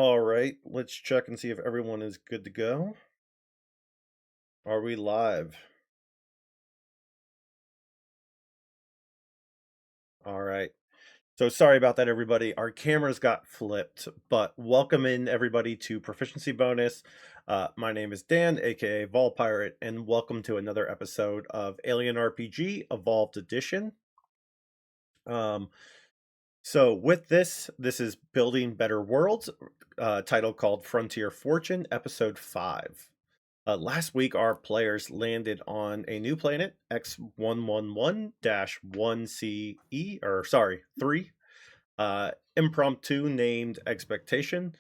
All right, let's check and see if everyone is good to go. Are we live? All right. So sorry about that, everybody. Our cameras got flipped, but welcome in everybody to Proficiency Bonus. My name is Dan, aka Vol Pirate, and welcome to another episode of Alien RPG Evolved Edition. So with this is Building Better Worlds, title called Frontier Fortune, Episode 5. Last week, our players landed on a new planet, X111-1CE, or sorry, 3, impromptu named Expectation.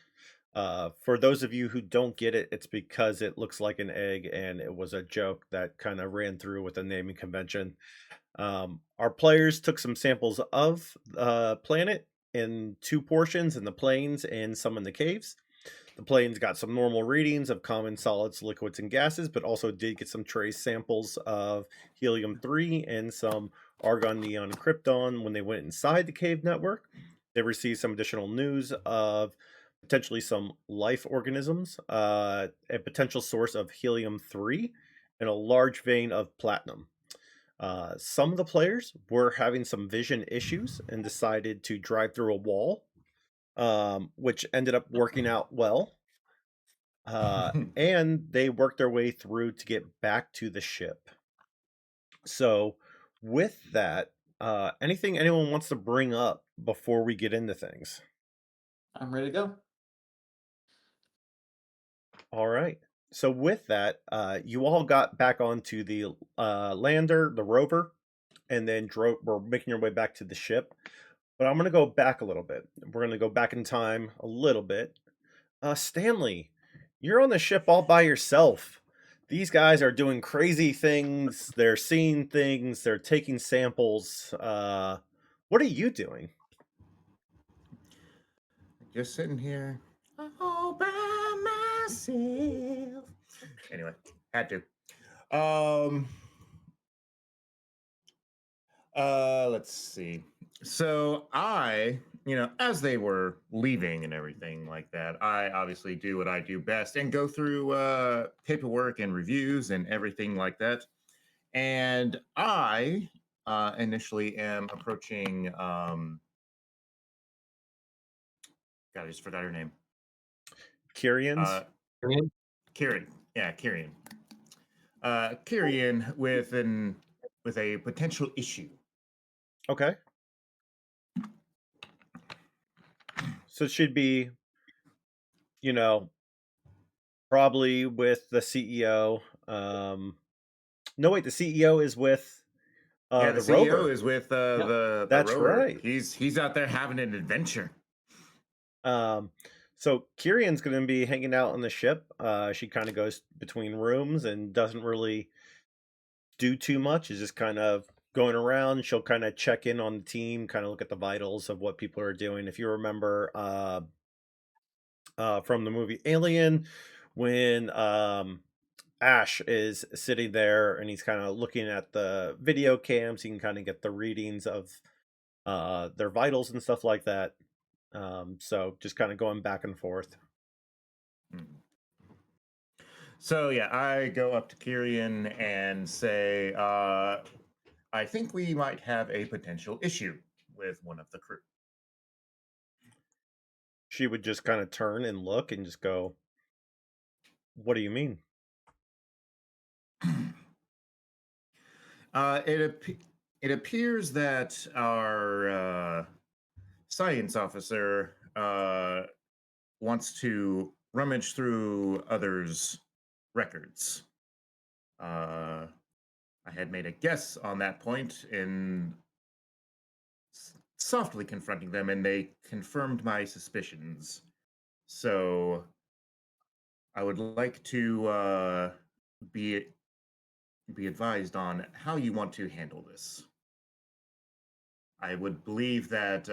For those of you who don't get it, it's because it looks like an egg and it was a joke that kind of ran through with the naming convention. Our players took some samples of the planet in two portions, in the plains and some in the caves. The planes got some normal readings of common solids, liquids, and gases, but also did get some trace samples of helium-3 and some argon, neon, krypton when they went inside the cave network. They received some additional news of potentially some life organisms, a potential source of helium-3, and a large vein of platinum. Some of the players were having some vision issues and decided to drive through a wall, which ended up working out well. And they worked their way through to get back to the ship. So, with that, anything anyone wants to bring up before we get into things? I'm ready to go. All right. So, with that, you all got back onto the lander, the rover, and then were making your way back to the ship. But I'm going to go back a little bit. We're going to go back in time a little bit. Stanley, you're on the ship all by yourself. These guys are doing crazy things. They're seeing things. They're taking samples. What are you doing? Just sitting here all by myself. Anyway, had to. Um let's see. So as they were leaving and everything like that, I obviously do what I do best and go through paperwork and reviews and everything like that. And I initially am approaching God, I just forgot her name. Kyrians? Kieran. Yeah, Kieran. Kieran with a potential issue. Okay. So it should be, probably with the CEO. No, wait, the CEO is with Yeah, the the CEO rover. is with Yep. the That's rover. right. He's out there having an adventure. So Kirian's going to be hanging out on the ship. She kind of goes between rooms and doesn't really do too much. Is just kind of going around. She'll kind of check in on the team, kind of look at the vitals of what people are doing. If you remember from the movie Alien, when Ash is sitting there and he's kind of looking at the video cams, he can kind of get the readings of their vitals and stuff like that. So just kind of going back and forth. Mhm. So yeah, I go up to Kieran and say, I think we might have a potential issue with one of the crew. She would just kind of turn and look and just go, "What do you mean?" Uh, it it appears that our science officer wants to rummage through others' records. Uh, I had made a guess on that point in softly confronting them, and they confirmed my suspicions. So I would like to be be advised on how you want to handle this. I would believe that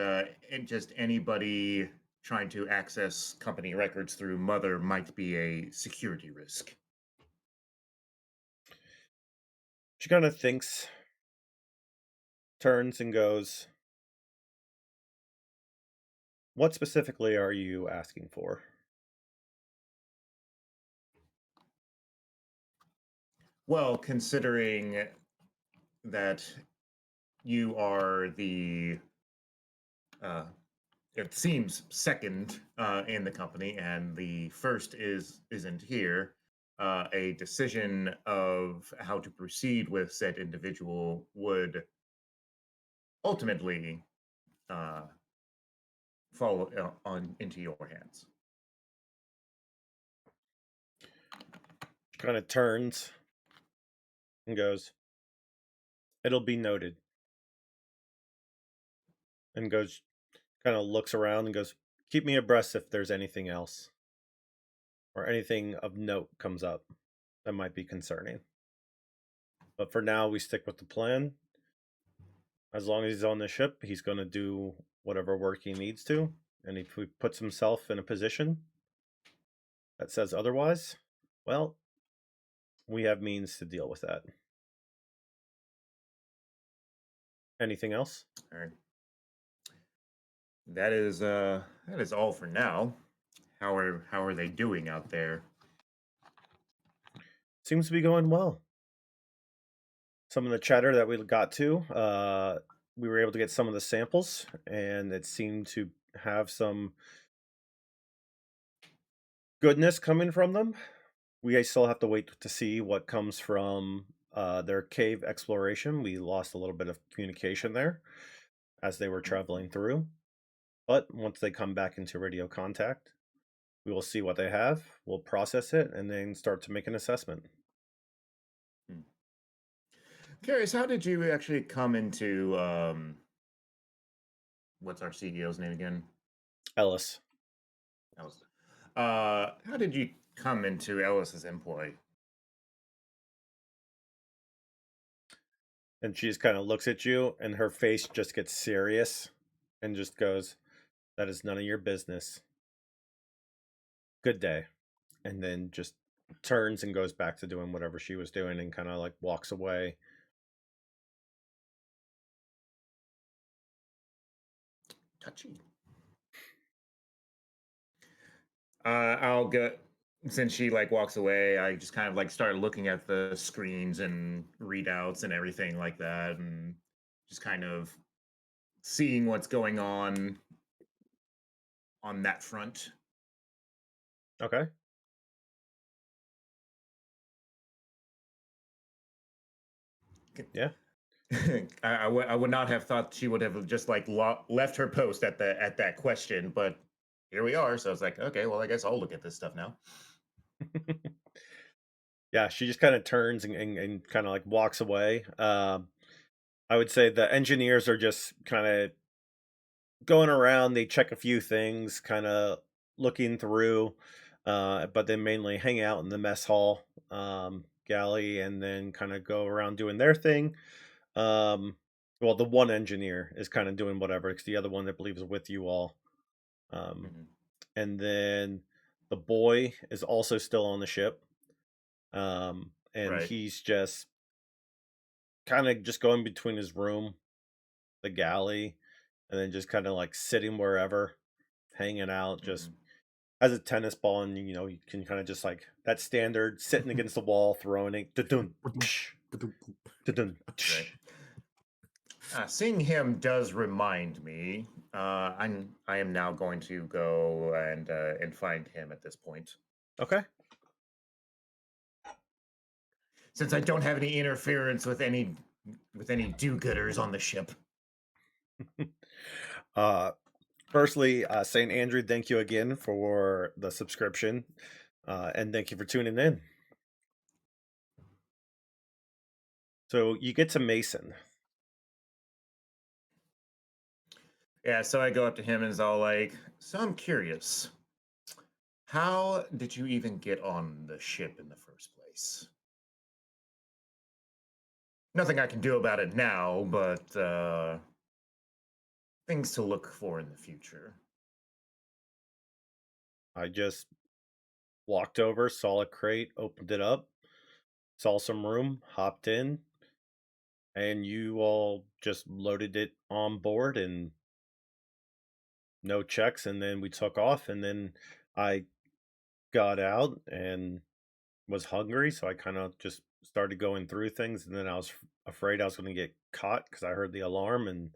just anybody trying to access company records through Mother might be a security risk. She kind of thinks, turns and goes, "What specifically are you asking for?" Well, considering that you are the uh, it seems second in the company, and the first isn't here. A decision of how to proceed with said individual would ultimately uh, fall on into your hands. Kind of turns and goes, "It'll be noted." And goes, kind of looks around and goes, "Keep me abreast if there's anything else or anything of note comes up that might be concerning. But for now, we stick with the plan. As long as he's on the ship, he's going to do whatever work he needs to. And if he puts himself in a position that says otherwise, well, we have means to deal with that. Anything else?" All right. That is all for now. How are they doing out there? Seems to be going well. Some of the chatter that we got to, we were able to get some of the samples, and it seemed to have some goodness coming from them. We still have to wait to see what comes from their cave exploration. We lost a little bit of communication there as they were traveling through. But once they come back into radio contact, we will see what they have, we'll process it, and then start to make an assessment. Hmm. Curious, how did you actually come into what's our CEO's name again? Ellis. Ellis. How did you come into Ellis's employ? And she just kind of looks at you, and her face just gets serious and just goes, "That is none of your business. Good day." And then just turns and goes back to doing whatever she was doing and kind of like walks away. Touchy. I'll get since she like walks away. I just kind of like start looking at the screens and readouts and everything like that, and just kind of seeing what's going on that front. Okay. Yeah. I would not have thought she would have just like left her post at that question, but here we are. So I was like, okay, well, I guess I'll look at this stuff now. Yeah, she just kind of turns and kind of like walks away. I would say the engineers are just kind of going around. They check a few things, kind of looking through, but then mainly hang out in the mess hall galley and then kind of go around doing their thing. Um, well, the one engineer is kind of doing whatever. It's the other one that believes is with you all. Um, Mhm. and then the boy is also still on the ship. And Right. he's just kind of just going between his room, the galley, and then just kind of like sitting wherever, hanging out, just Mhm. as a tennis ball, and you can kind of just like that standard sitting against the wall, throwing it, dun dun. Right. Seeing him does remind me. I am now going to go and find him at this point, Okay. since I don't have any interference with any do-gooders on the ship. uh, Firstly, St. Andrew, thank you again for the subscription, and thank you for tuning in. So you get to Mason. Yeah, so I go up to him and is all like, "So I'm curious, how did you even get on the ship in the first place? Nothing I can do about it now, but things to look for in the future." I just walked over, saw a crate, opened it up, saw some room, hopped in, and you all just loaded it on board and no checks. And then we took off. And then I got out and was hungry. So I kind of just started going through things, and then I was afraid I was going to get caught because I heard the alarm, and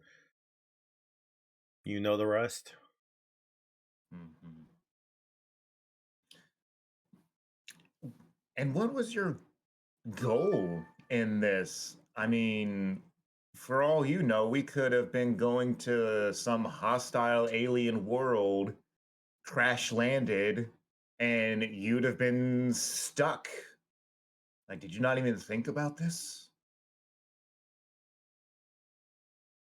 you know the rest. Mhm. And what was your goal in this? I mean, for all you know, we could have been going to some hostile alien world, crash landed, and you'd have been stuck. Like, did you not even think about this?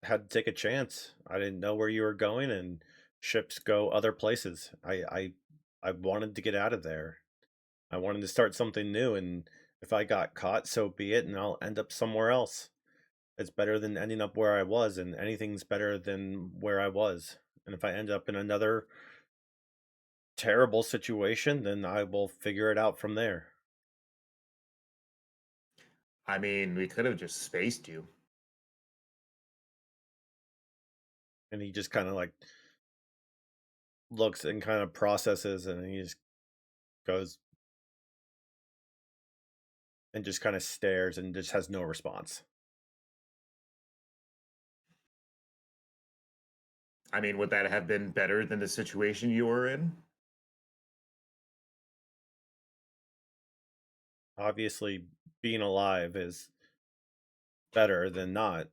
Had to take a chance. I didn't know where you were going, and ships go other places. I wanted to get out of there. I wanted to start something new, and if I got caught, so be it, and I'll end up somewhere else. It's better than ending up where I was, and anything's better than where I was. And if I end up in another terrible situation, then I will figure it out from there. I mean, we could have just spaced you. And he just kind of like looks and kind of processes, and he just goes and just kind of stares and just has no response. I mean, would that have been better than the situation you were in? Obviously, being alive is better than not,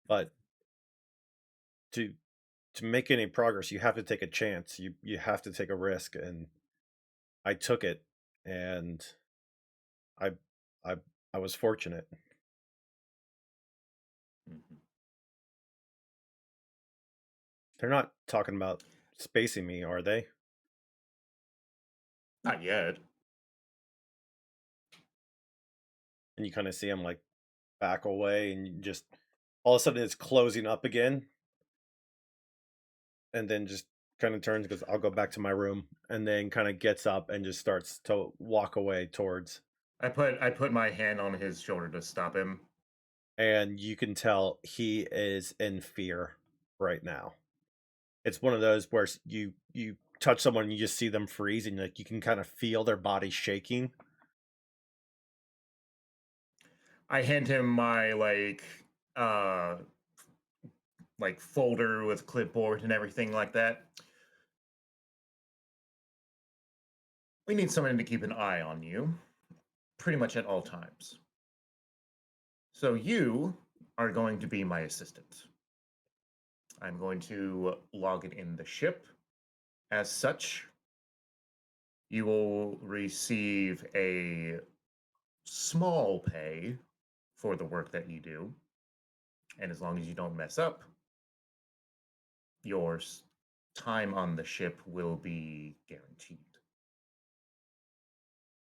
but to to make any progress, you have to take a chance. You have to take a risk, and I took it, and I I I was fortunate. Mhm. They're not talking about spacing me, are they? Not yet. And you kind of see him like back away, and you just all of a sudden it's closing up again, and then just kind of turns and goes, "I'll go back to my room," and then kind of gets up and just starts to walk away towards. I put my hand on his shoulder to stop him. And you can tell he is in fear right now. It's one of those where you touch someone and you just see them freeze, and like you can kind of feel their body shaking. I hand him my uh folder with clipboard and everything like that. We need someone to keep an eye on you pretty much at all times. So you are going to be my assistant. I'm going to log it in the ship. As such, you will receive a small pay for the work that you do. And as long as you don't mess up, your time on the ship will be guaranteed.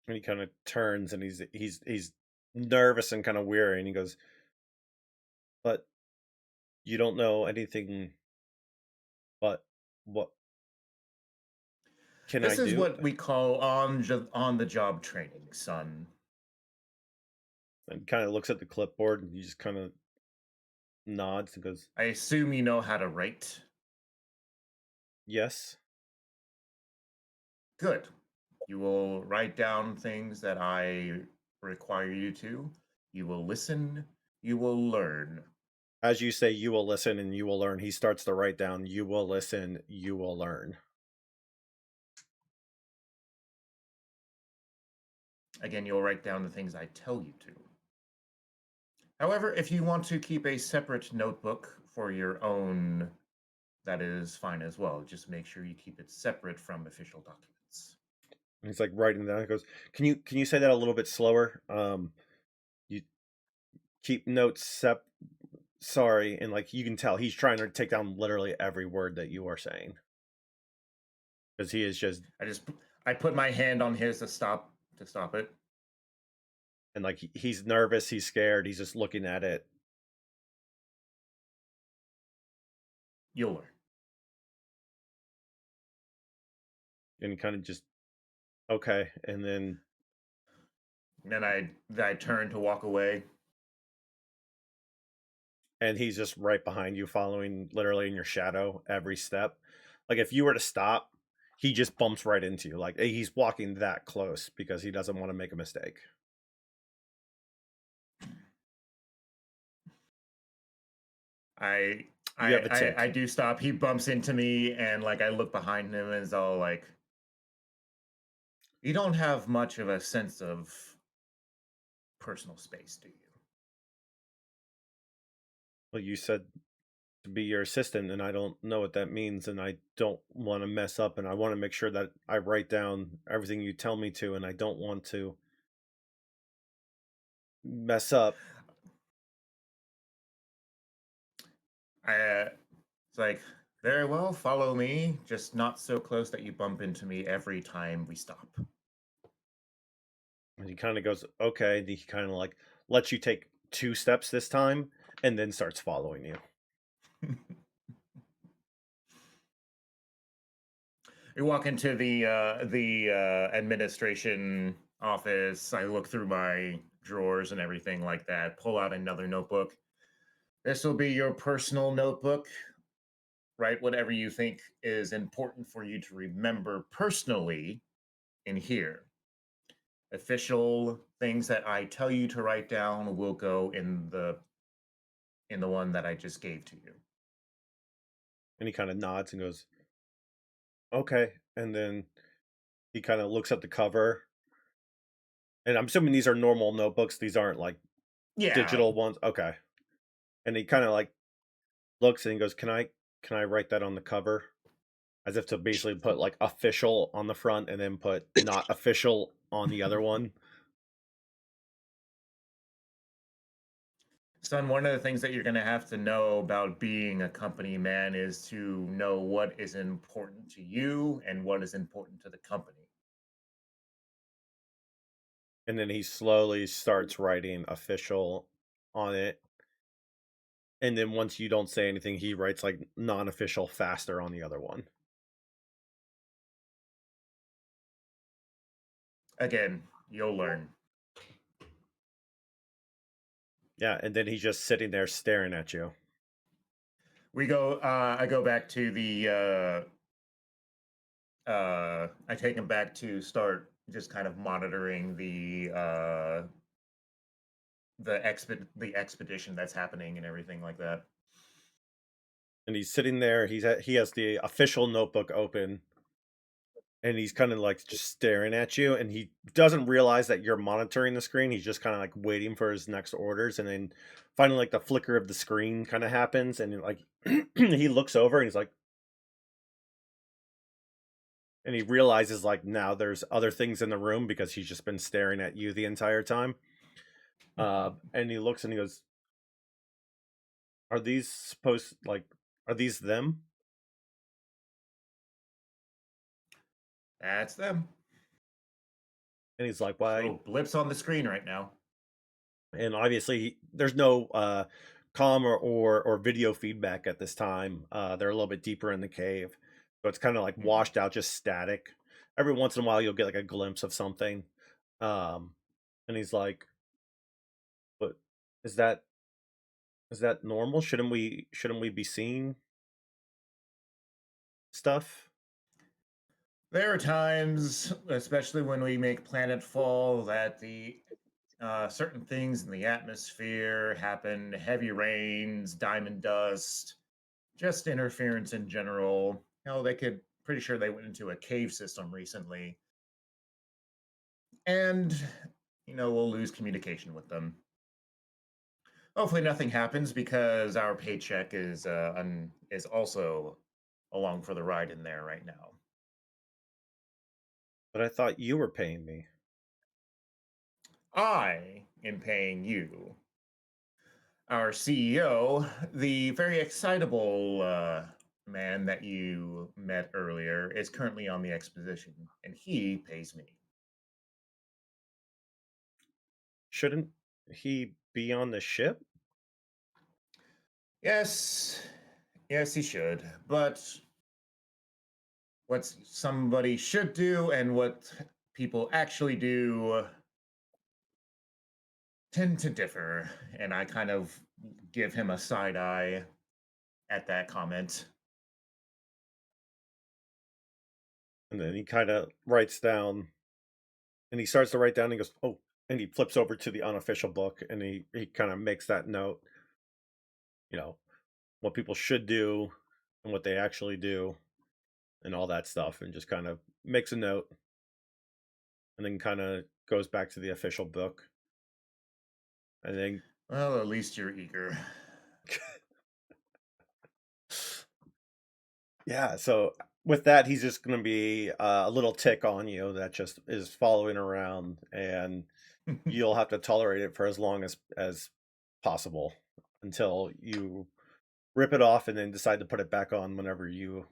And he kind of turns, and he's nervous and kind of weary, and he goes, "But you don't know anything. But what can I This is do?" what we call on the job training, son. And kind of looks at the clipboard, and he just kind of nods and goes, I assume you know how to write. "Yes." Good. You will write down things that I require you to. You will listen. You will learn. As you say, "You will listen and you will learn," he starts to write down, "You will listen, you will learn." Again, you'll write down the things I tell you to. However, if you want to keep a separate notebook for your own, that is fine as well. Just make sure you keep it separate from official documents. And he's like writing down. He goes, "Can you say that a little bit slower? You keep notes sorry," and like you can tell he's trying to take down literally every word that you are saying because he is just I just I put my hand on his to stop it. and like he's nervous, he's scared, he's just looking at it, You'll learn. and kind of just okay, and then And then I turn to walk away. and he's just right behind you, following literally in your shadow every step. Like if you were to stop, he just bumps right into you. Like he's walking that close because he doesn't want to make a mistake. I You have a I tick. do stop. He bumps into me, and like I look behind him, and it's all like, "You don't have much of a sense of personal space, do you?" Well, you said to be your assistant, and I don't know what that means, and I don't want to mess up, and I want to make sure that I write down everything you tell me to, and I don't want to mess up. It's like, very well, follow me, just not so close that you bump into me every time we stop. And he kind of goes, okay. And he kind of like lets you take 2 steps this time, and then starts following you. We walk into the administration office. I look through my drawers and everything like that. Pull out another notebook. This will be your personal notebook. Write whatever you think is important for you to remember personally in here. Official things that I tell you to write down will go in the one that I just gave to you. And he kind of nods and goes, okay. And then he kind of looks at the cover. And I'm assuming these are normal notebooks. These aren't like Yeah. digital ones. Okay. And he kind of like looks and he goes, can I write that on the cover? As if to basically put like official on the front and then put not official on the other one. Son, one of the things that you're going to have to know about being a company man is to know what is important to you and what is important to the company. And then he slowly starts writing official on it. And then once you don't say anything, he writes like non-official faster on the other one. Again, you'll learn. Yeah, and then he's just sitting there staring at you. I go back to I take him back to start just kind of monitoring the expedition that's happening and everything like that. And he's sitting there. He has the official notebook open, and he's kind of like just staring at you. And he doesn't realize that you're monitoring the screen. He's just kind of like waiting for his next orders, and then finally, like the flicker of the screen kind of happens, and like he looks over and he's like, and he realizes like now there's other things in the room because he's just been staring at you the entire time. And he looks and he goes, "Are these supposed like? Are these them?" That's them. And he's like, Just "Why?" little blips on the screen right now. And obviously, there's no comm or video feedback at this time. They're a little bit deeper in the cave, so it's kind of like Mhm. washed out, just static. Every once in a while, you'll get like a glimpse of something. Um, and he's like, "But is that is that normal? Shouldn't we be seeing stuff?" There are times, especially when we make planetfall, that the certain things in the atmosphere happen: heavy rains, diamond dust, just interference in general. They could. Pretty sure they went into a cave system recently, and we'll lose communication with them. Hopefully, nothing happens because our paycheck is also along for the ride in there right now. But I thought you were paying me. I am paying you. Our CEO, the very excitable man that you met earlier, is currently on the exposition, and he pays me. Shouldn't he be on the ship? Yes, yes, he should. But what somebody should do and what people actually do tend to differ, and I kind of give him a side eye at that comment. And then he kind of writes down, and he starts to write down. And he goes, "Oh," and he flips over to the unofficial book, and he kind of makes that note. You know, what people should do and what they actually do and all that stuff, and just kind of makes a note and then kind of goes back to the official book. And then Well, at least you're eager. yeah, so with that, he's just going to be a little tick on you that just is following around, and you'll have to tolerate it for as long as possible until you rip it off and then decide to put it back on whenever you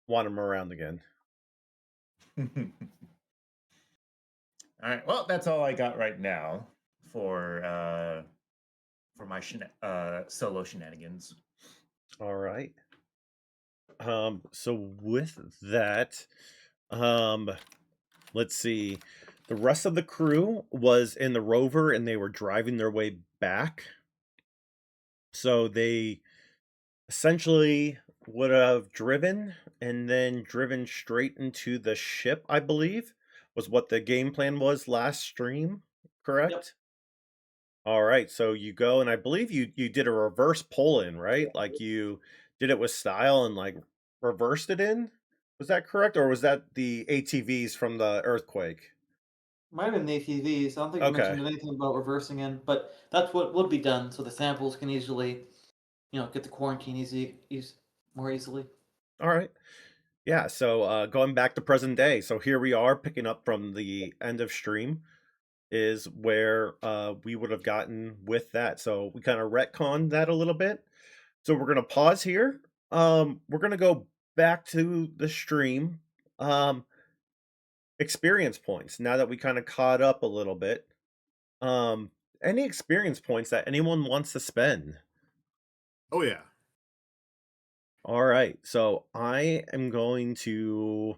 want him around again. All right. Well, that's all I got right now for my solo shenanigans. All right. So with that, um, let's see. The rest of the crew was in the rover and they were driving their way back. So they essentially would have driven and then driven straight into the ship, I believe, was what the game plan was last stream, correct? Yep. All right, so you go and I believe you did a reverse pull in, right? Like you did it with style and like reversed it in. Was that correct, or was that the ATVs from the earthquake? Might have been the ATVs. I don't think we Okay. mentioned anything about reversing in, but that's what would be done so the samples can easily, get the quarantine more easily. All right. Yeah, so going back to present day. So here we are picking up from the end of stream is where we would have gotten with that. So we kind of retconned that a little bit. So we're going to pause here. We're going to go back to the stream. Experience points now that we kind of caught up a little bit. Any experience points that anyone wants to spend? Oh yeah. All right. So I am going to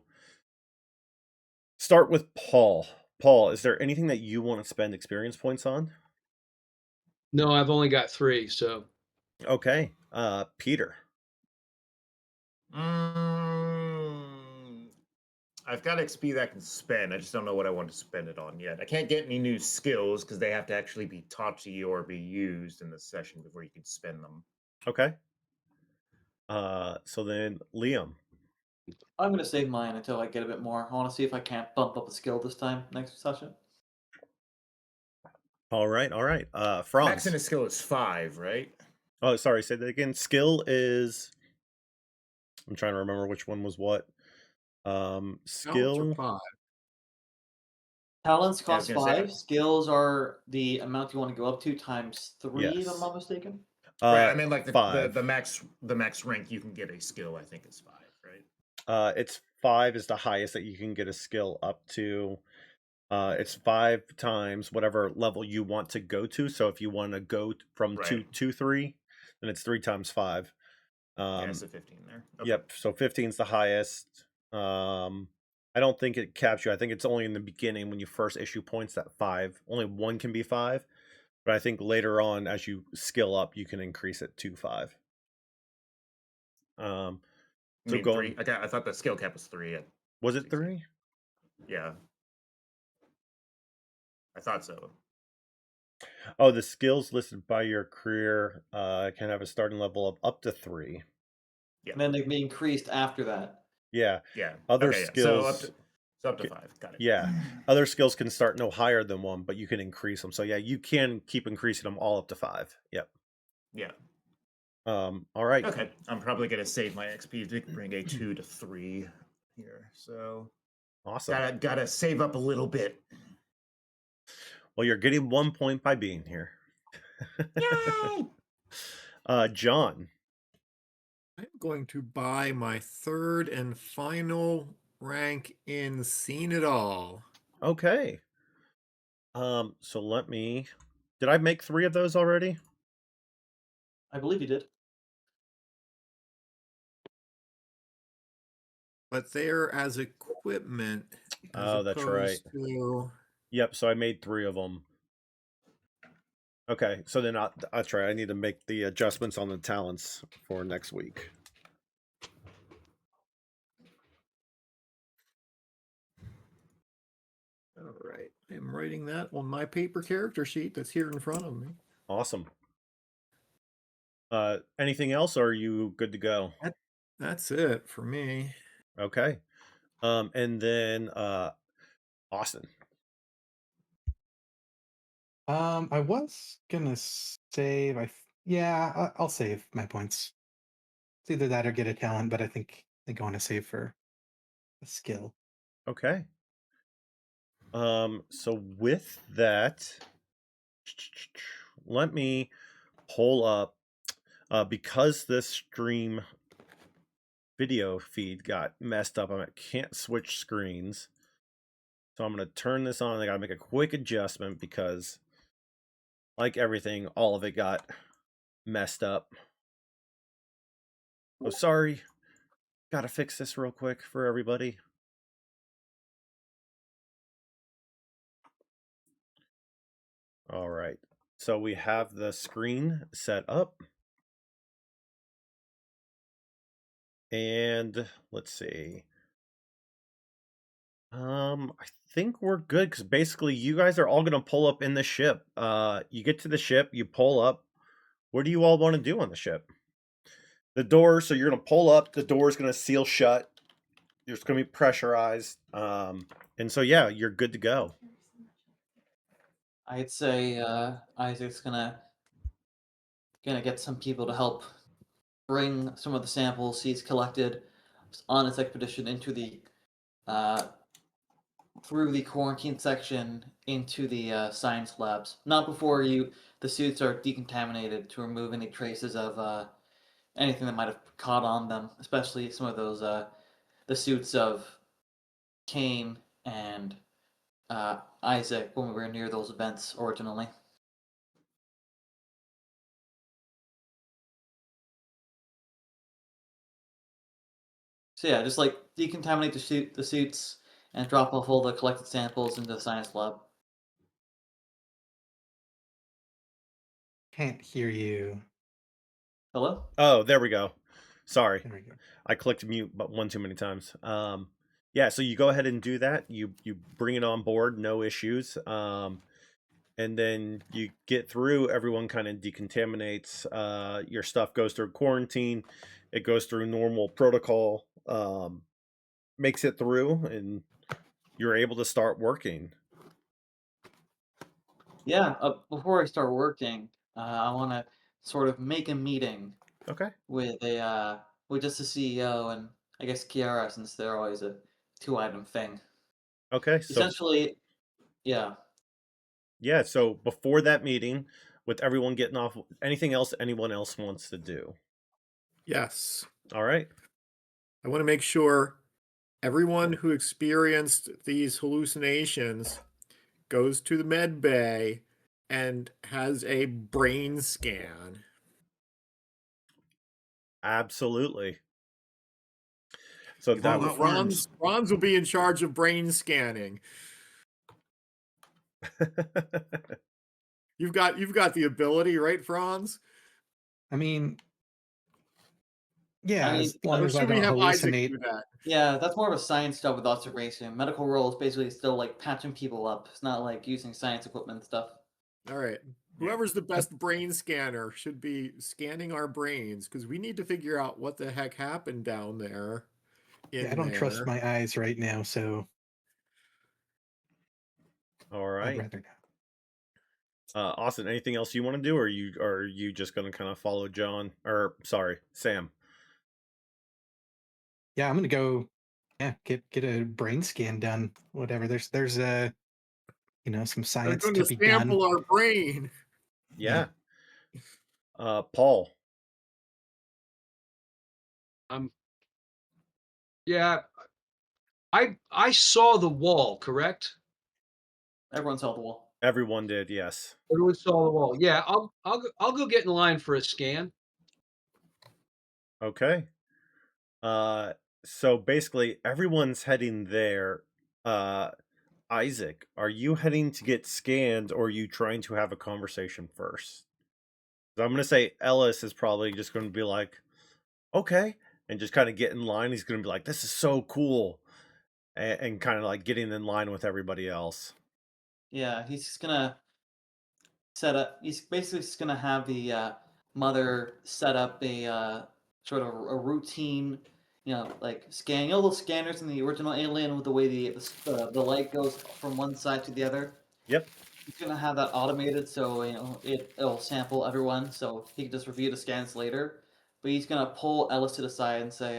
start with Paul. Paul, is there anything that you want to spend experience points on? No, I've only got 3, so Okay. Peter. I've got XP that I can spend. I just don't know what I want to spend it on yet. I can't get any new skills because they have to actually be taught to you or be used in the session before you can spend them. Okay. So then Liam. I'm going to save mine until I get a bit more. I want to see if I can't bump up a skill this time next session. All right, all right. Franz. Max in a skill is 5, right? Oh, sorry, say that again. Skill is I'm trying to remember which one was what. Skill 5. Talents Yeah, I was cost gonna say- 5. Skills are the amount you want to go up to times 3, if Yes. I'm not mistaken. Right, I mean, like the 5. max rank you can get a skill, I think, is 5, right? It's 5 is the highest that you can get a skill up to. It's 5 times whatever level you want to go to. So if you want to go from Right. 2 to 3, then it's 3 times 5. Yeah, it's a 15 there. Okay. Yep. So 15 is the highest. I don't think it caps you. I think it's only in the beginning when you first issue points that 5. Only one can be 5. But I think later on, as you skill up, you can increase it to 5. I So mean, going, 3. I thought the skill cap was 3. was it 3? Yeah. I thought so. Oh, the skills listed by your career can have a starting level of up to 3. Yeah. And then they be increased after that. Yeah. Yeah. Other Okay, yeah. skills. So up to 5. Got it. Yeah. Other skills can start no higher than 1, but you can increase them. So yeah, you can keep increasing them all up to 5. Yep. Yeah. All right. Okay. I'm probably gonna save my XP to bring a 2 to 3 here. So Awesome. gotta save up a little bit. Well, you're getting 1 point by being here. Yay! John. I'm going to buy my 3rd and final rank in Seen It All. Okay. So let me. Did I make 3 of those already? I believe you did. But they're as equipment. Oh, that's right. To... Yep. So I made 3 of them. Okay. So then I'll try. I need to make the adjustments on the talents for next week. All right. I'm writing that on my paper character sheet that's here in front of me. Awesome. Anything else, or are you good to go? That's it for me. Okay. And then Austin. I was gonna save. Yeah, I'll save my points. It's either that or get a talent, but I think I want to save for a skill. Okay. So with that, let me pull up because this stream video feed got messed up. I can't switch screens. So I'm going to turn this on. I got to make a quick adjustment because, like everything, all of it got messed up. So sorry. Got to fix this real quick for everybody. All right. So we have the screen set up. And let's see. I think we're good because basically you guys are all gonna pull up in the ship. You get to the ship, you pull up. What do you all want to do on the ship? The door, so you're gonna pull up, the door is gonna seal shut. It's gonna be pressurized. And so yeah, you're good to go. I'd say Isaac's gonna get some people to help bring some of the samples he's collected on his expedition into the through the quarantine section into the science labs. Not before the suits are decontaminated to remove any traces of anything that might have caught on them, especially some of those the suits of Kane and Isaac when we were near those events originally. So yeah, just like decontaminate the suits and drop off all the collected samples into the science lab. Can't hear you. Hello? Oh, there we go. Sorry. There we go. I clicked mute but one too many times. Yeah, so you go ahead and do that. You bring it on board, no issues. And then you get through, everyone kind of decontaminates, your stuff goes through quarantine, it goes through normal protocol, makes it through, and you're able to start working. Yeah, before I start working, I want to sort of make a meeting Okay. with just the CEO and I guess Kiara, since they're always a 2-item thing. Okay, so Essentially, yeah. yeah, so before that meeting, with everyone getting off, anything else anyone else wants to do? Yes. All right. I want to make sure everyone who experienced these hallucinations goes to the med bay and has a brain scan. Absolutely. So You've that all was got worms. Franz will be in charge of brain scanning. You've got the ability, right, Franz? I mean, yeah, I mean, as long Or as I should we don't have Isaac hallucinate. do that? yeah, that's more of a science job with observation. Medical role is basically still like patching people up. It's not like using science equipment and stuff. All right. Whoever's the best brain scanner should be scanning our brains because we need to figure out what the heck happened down there. Yeah, I don't trust my eyes right now, so all I'd right. rather not. Austin, anything else you want to do, or are you just going to kind of follow John, or sorry, Sam? Yeah, I'm gonna go. Yeah, get a brain scan done. Whatever. There's some They're science going to to be done. sample our brain. Yeah. Paul. Yeah, I saw the wall, correct? Everyone saw the wall. Everyone did, yes. Everyone saw the wall. Yeah, I'll go get in line for a scan. Okay. So basically everyone's heading there. Isaac, are you heading to get scanned, or are you trying to have a conversation first? So I'm going to say Ellis is probably just going to be like, okay, and just kind of get in line. He's going to be like, this is so cool, and kind of like getting in line with everybody else. Yeah, he's just gonna set up. He's basically just gonna have the mother set up a sort of a routine, like scan. You know those scanners in the original Alien with the way the light goes from one side to the other. Yep. He's gonna have that automated, so it'll sample everyone, so he can just review the scans later. But he's gonna pull Ellis to the side and say,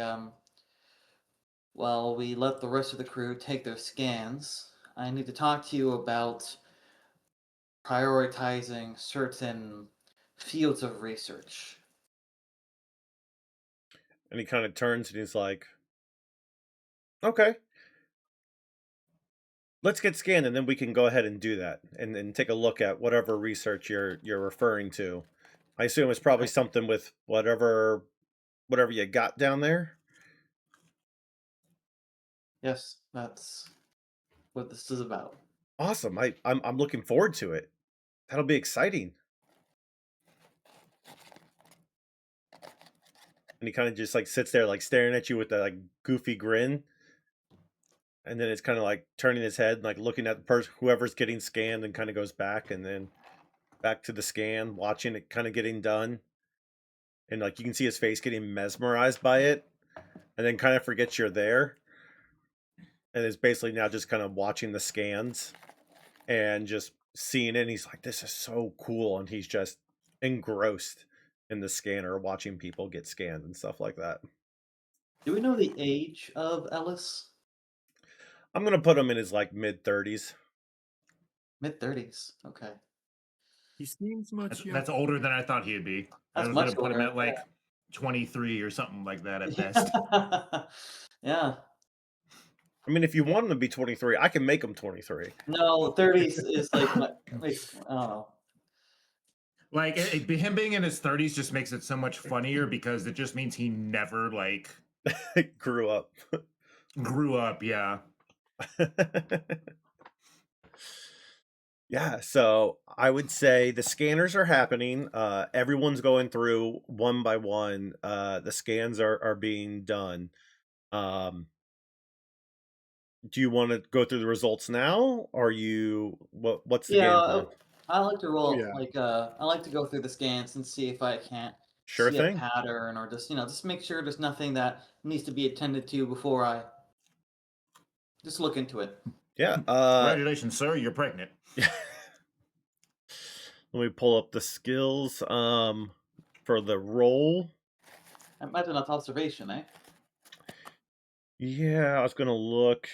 "Well, we let the rest of the crew take their scans. I need to talk to you about prioritizing certain fields of research." And he kind of turns and he's like, okay, let's get scanned and then we can go ahead and do that and take a look at whatever research you're referring to. I assume it's probably Okay. something with whatever you got down there. Yes, that's what this is about. Awesome. I'm looking forward to it. That'll be exciting. And he kind of just like sits there like staring at you with that like goofy grin. And then it's kind of like turning his head, like looking at the person, whoever's getting scanned, and kind of goes back and then back to the scan, watching it kind of getting done. And like you can see his face getting mesmerized by it, and then kind of forgets you're there. And is basically now just kind of watching the scans and just seeing it. And he's like, this is so cool. And he's just engrossed in the scanner, watching people get scanned and stuff like that. Do we know the age of Ellis? I'm going to put him in his like mid-30s. Mid-30s. Okay. He seems much young. That's older than I thought he'd be. I That's was much going to put him older, at like yeah. 23 or something like that at best. Yeah. I mean, if you want him to be 23, I can make him 23. No, 30s is like I don't know. Like him being in his 30s just makes it so much funnier because it just means he never like Grew up. grew up. Yeah. Yeah, so I would say the scanners are happening. Everyone's going through one by one. The scans are being done. Do you want to go through the results now? Or what's the game plan? I like to roll yeah. I like to go through the scans and see if I can't Sure see a thing. pattern or just make sure there's nothing that needs to be attended to before I just look into it. Yeah. Congratulations, sir. You're pregnant. Let me pull up the skills for the roll. I imagine that's observation, eh? Yeah, I was gonna look.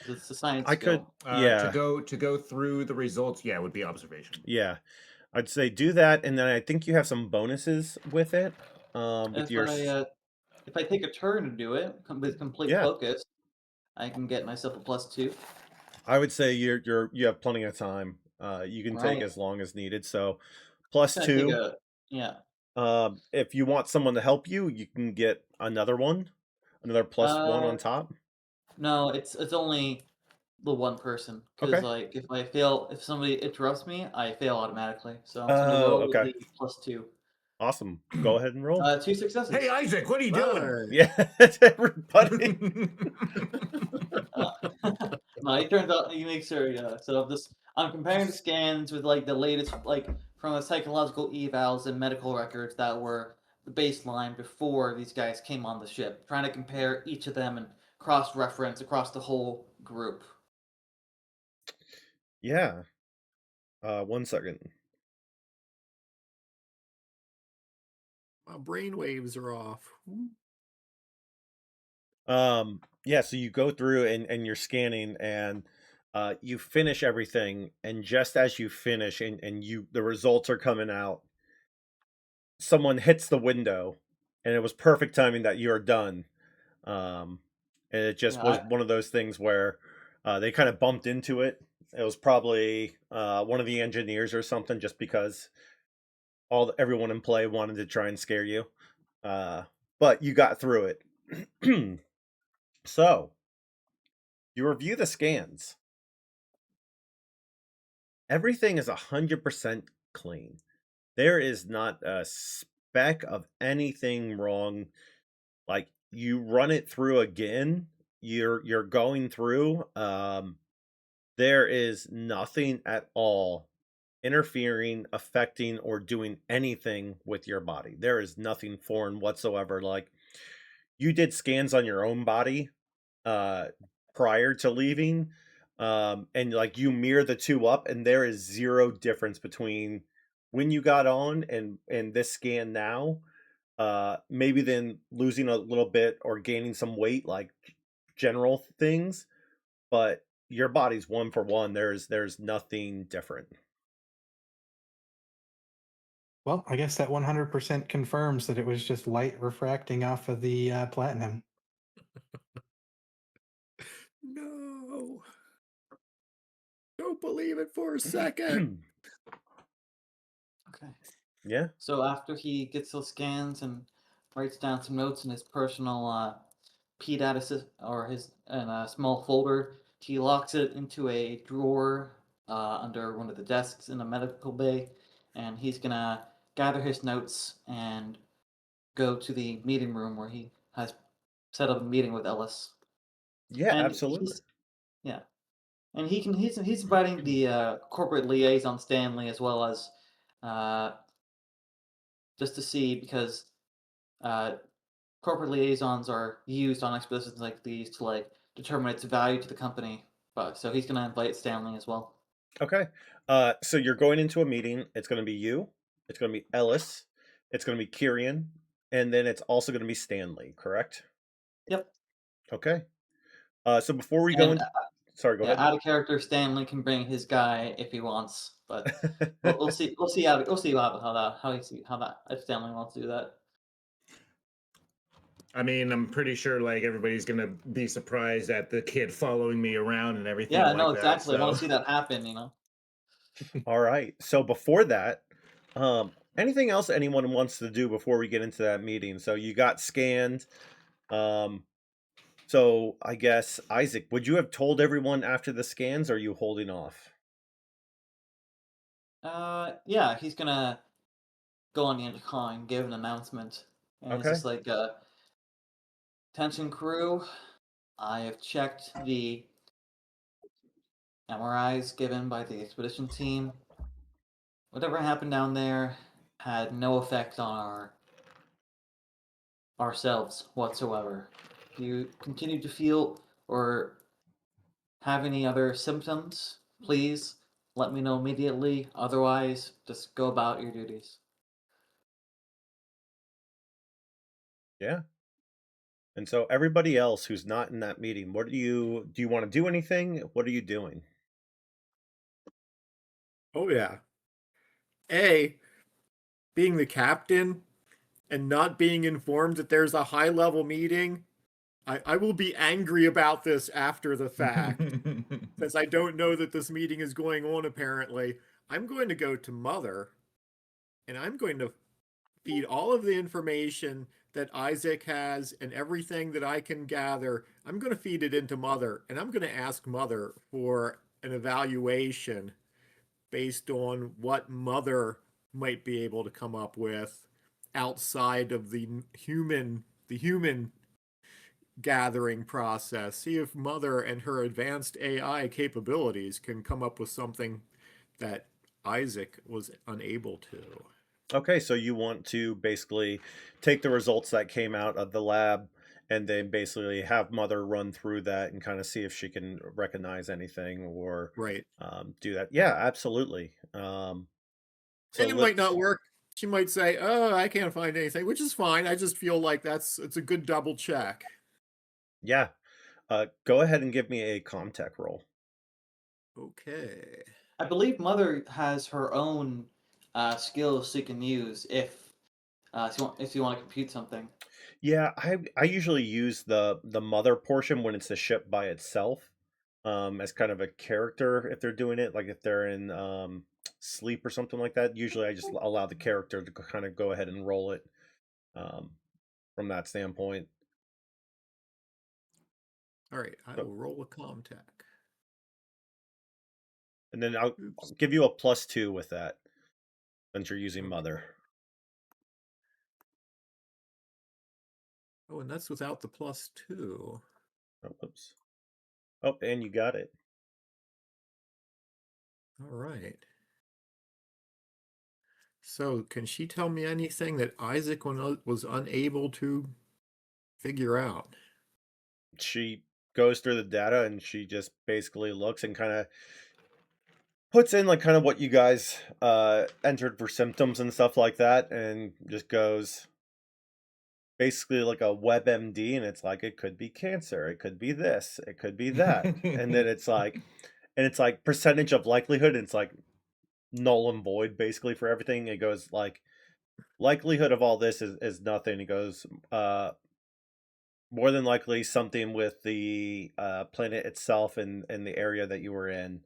It's a science I could, skill. yeah, To go through the results, yeah, would be observation. yeah. I'd say do that, and then I think you have some bonuses with it. With your, If I take a turn to do it with complete yeah, focus, I can get myself a +2. I would say you have plenty of time. You can take Right. as long as needed. So plus Can I take 2. yeah. If you want someone to help you, you can get another one, another +1 on Uh, top. no, it's only the one person because Okay. like if somebody interrupts me, I fail automatically. So I'm just gonna Oh, roll with okay. the +2. Awesome. Go ahead and roll. 2 successes. Hey, Isaac, what are you doing? Right. Yeah, everybody. No, he turns out he makes sure. Yeah. So I'm comparing the scans with like the latest from the psychological evals and medical records that were the baseline before these guys came on the ship. Trying to compare each of them and cross-reference across the whole group. Yeah. 1 second. My brain waves are off. Yeah, so you go through and you're scanning and you finish everything, and just as you finish and the results are coming out, someone hits the window, and it was perfect timing that you're done. Um and it just was Yeah, one of those things where they kind of bumped into it. It was probably one of the engineers or something, just because everyone in play wanted to try and scare you. But you got through it. So you review the scans. Everything is 100% clean. There is not a speck of anything wrong. Like, you run it through again, you're going through, There is nothing at all interfering, affecting, or doing anything with your body. There is nothing foreign whatsoever. Like, you did scans on your own body uh prior to leaving, and like you mirror the two up, and there is zero difference between when you got on and this scan now. Maybe then losing a little bit or gaining some weight, like general things, but your body's one for one. There's nothing different. Well, I guess that 100% confirms that it was just light refracting off of the platinum. No. Don't believe it for a second. Okay. Yeah. So after he gets those scans and writes down some notes in his personal P data or his in a small folder, he locks it into a drawer under one of the desks in the medical bay, and he's gonna gather his notes and go to the meeting room where he has set up a meeting with Ellis. Yeah, And absolutely. yeah, and he's inviting the corporate liaison Stanley as well as uh, just to see because uh, corporate liaisons are used on expeditions like these to like determine its value to the company. But so he's gonna invite Stanley as well. Okay. So you're going into a meeting. It's going to be you. It's going to be Ellis. It's going to be Kieran, and then it's also going to be Stanley. Correct? Yep. Okay. So before we go And into, sorry, go yeah, ahead. out of character, Stanley can bring his guy if he wants, but we'll see. We'll see how that if Stanley wants to do that. I mean, I'm pretty sure like everybody's gonna be surprised at the kid following me around and everything Yeah, no, like that. exactly. I want So to see that happen. You know. All right. So before that, anything else anyone wants to do before we get into that meeting? So you got scanned. Um, so I guess Isaac, would you have told everyone after the scans, or are you holding off? Yeah, he's gonna go on the intercom and give an announcement, and it's Okay. just like, "Attention crew, I have checked the MRIs given by the expedition team. Whatever happened down there had no effect on ourselves whatsoever. If you continue to feel or have any other symptoms, please let me know immediately. Otherwise, just go about your duties." Yeah. And so everybody else who's not in that meeting, what do you want to do anything? What are you doing? Oh yeah. A, being the captain and not being informed that there's a high level meeting, I will be angry about this after the fact. Since I don't know that this meeting is going on apparently, I'm going to go to Mother and I'm going to feed all of the information that Isaac has and everything that I can gather. I'm going to feed it into Mother and I'm going to ask Mother for an evaluation based on what Mother might be able to come up with outside of the human gathering process. See if Mother and her advanced AI capabilities can come up with something that Isaac was unable to. Okay, so you want to basically take the results that came out of the lab and then basically have Mother run through that and kind of see if she can recognize anything or Right. do that. Yeah, absolutely. So And it might let's, not work. She might say, "Oh, I can't find anything," which is fine. I just feel like it's a good double check. yeah, go ahead and give me a Comtech roll. Okay. I believe Mother has her own skills she can use if you want to compute something. Yeah, I usually use the Mother portion when it's the ship by itself, as kind of a character if they're doing it, like if they're in sleep or something like that. Usually, I just allow the character to kind of go ahead and roll it um, from that standpoint. All right. I So, will roll a Comtech. and then I'll Oops. give you a +2 with that since you're using Okay. Mother. Oh, and that's without the +2. Oh, oops. Oh, and you got it. All right. So, can she tell me anything that Isaac was unable to figure out? She goes through the data and she just basically looks and kind of puts in like kind of what you guys entered for symptoms and stuff like that, and just goes basically like a WebMD, and it's like it could be cancer, it could be this, it could be that, and then it's like percentage of likelihood, and it's like null and void basically for everything. It goes like likelihood of all this is nothing. It goes more than likely something with the planet itself and the area that you were in.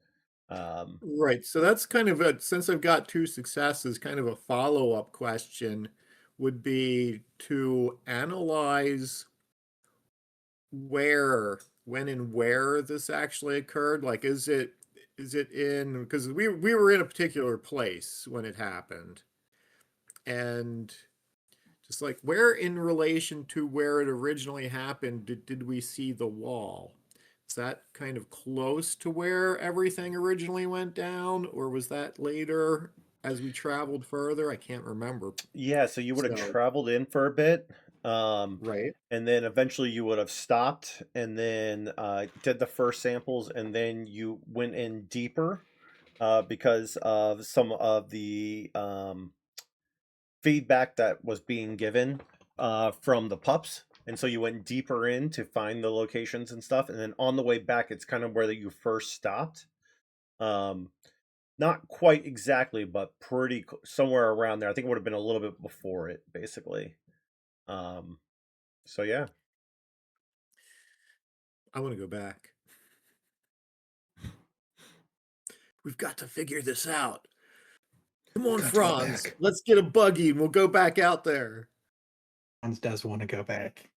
Right. So that's kind of since I've got 2 successes, kind of a follow-up question would be to analyze when and where this actually occurred. Like, is it in, because we were in a particular place when it happened, and just like where in relation to where it originally happened did we see the wall? Is that kind of close to where everything originally went down, or was that later as we traveled further? I can't remember. Yeah, so you would have So, traveled in for a bit, right. and then eventually you would have stopped, and then did the first samples, and then you went in deeper because of some of the feedback that was being given from the pups. And so you went deeper in to find the locations and stuff, and then on the way back, it's kind of where you first stopped. Um, Not quite exactly, but somewhere around there. I think it would have been a little bit before it, basically. Um, so yeah. I want to go back. We've got to figure this out. Come on, Got to go Franz. back. Let's get a buggy and we'll go back out there. Hans does want to go back.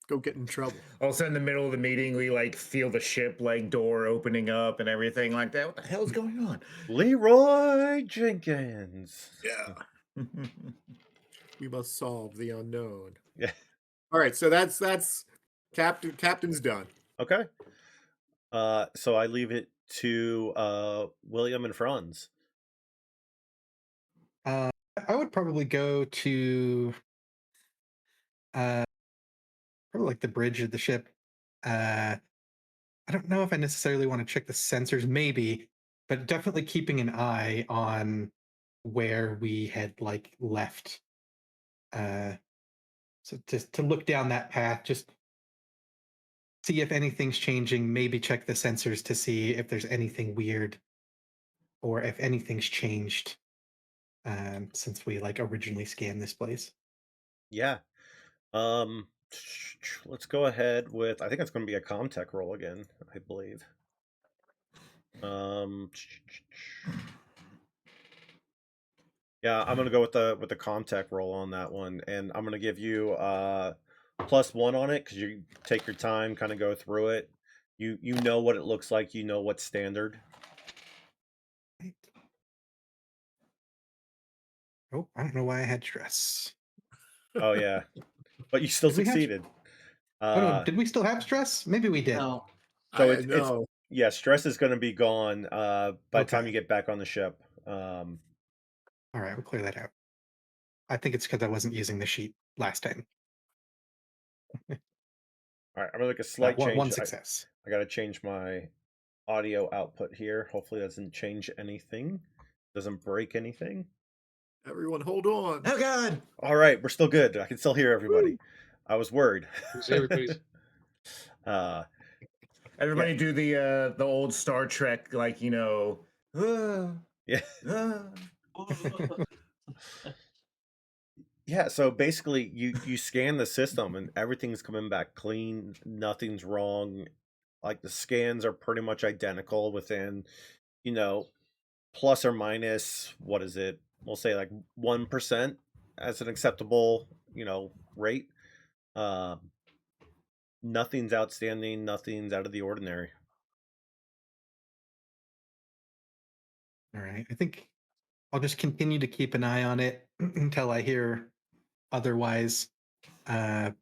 Go get in trouble. Also, in the middle of the meeting, we like feel the ship like door opening up and everything like that. What the hell's going on? Leroy Jenkins. Yeah. We must solve the unknown. Yeah. All right, so that's Captain's done. Okay. So I leave it to William and Franz. I would probably go to probably like the bridge of the ship. I don't know if I necessarily want to check the sensors, maybe, but definitely keeping an eye on where we had like left. So just to look down that path, just see if anything's changing, maybe check the sensors to see if there's anything weird or if anything's changed since we like originally scanned this place. Yeah. Let's go ahead with, I think it's going to be a Comtech roll again, I believe. Yeah, I'm gonna go with the Comtech roll on that one, and I'm gonna give you +1 on it because you take your time, kind of go through it. You know what it looks like, you know what's standard. Right. Oh, I don't know why I had stress. Oh yeah, but you still Did we have- succeeded. Oh no, did we still have stress? Maybe we did. No. So I it's know. yeah, stress is going to be gone by the time Okay. you get back on the ship. All right, we'll clear that out. I think it's because I wasn't using the sheet last time. All right, I'm gonna make a slight change. One success. I got to change my audio output here. Hopefully, that doesn't change anything. Doesn't break anything. Everyone hold on. Oh God! All right, we're still good. I can still hear everybody. I was worried. Everybody's Everybody do the old Star Trek, like yeah. ah. Yeah, so basically you scan the system and everything's coming back clean, nothing's wrong. Like the scans are pretty much identical within, plus or minus, what is it? We'll say like 1% as an acceptable, rate. Nothing's outstanding, nothing's out of the ordinary. All right. I think I'll just continue to keep an eye on it until I hear otherwise. But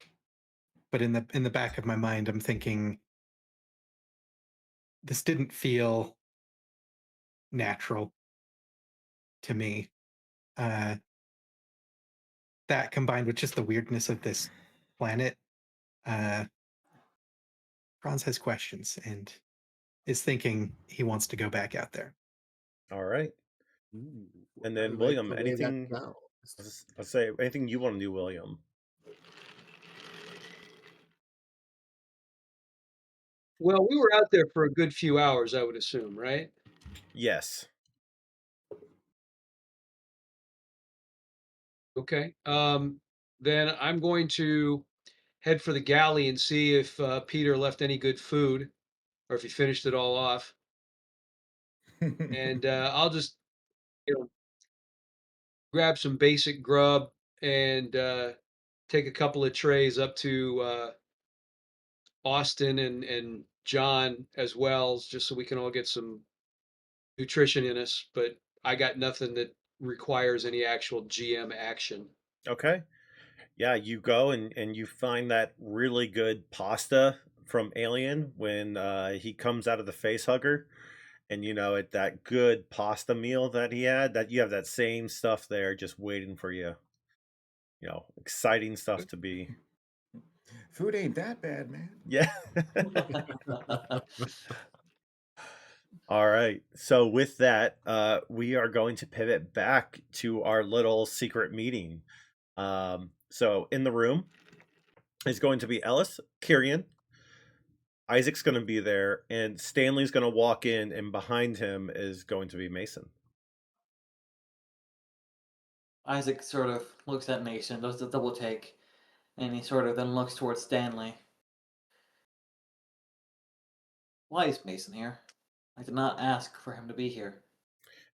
in the back of my mind, I'm thinking this didn't feel natural to me. Uh, that combined with just the weirdness of this planet, uh, Franz has questions and is thinking he wants to go back out there. All right. Ooh, And I then like William, the way that anything? sounds. Let's say anything you want to do, William. Well, we were out there for a good few hours, I would assume, right? Yes. Okay. Then I'm going to head for the galley and see if Peter left any good food or if he finished it all off. And I'll just, you know, grab some basic grub and take a couple of trays up to Austin and John as well, just so we can all get some nutrition in us. But I got nothing that requires any actual GM action. Okay. Yeah, you go and you find that really good pasta from Alien when he comes out of the face hugger, and at that good pasta meal that he had, that you have that same stuff there just waiting for you. Exciting stuff to be. Food ain't that bad, man. Yeah. All right. So with that, we are going to pivot back to our little secret meeting. So in the room is going to be Ellis, Kyrian, Isaac's going to be there, and Stanley's going to walk in, and behind him is going to be Mason. Isaac sort of looks at Mason, does the double take, and he sort of then looks towards Stanley. Why is Mason here? I did not ask for him to be here.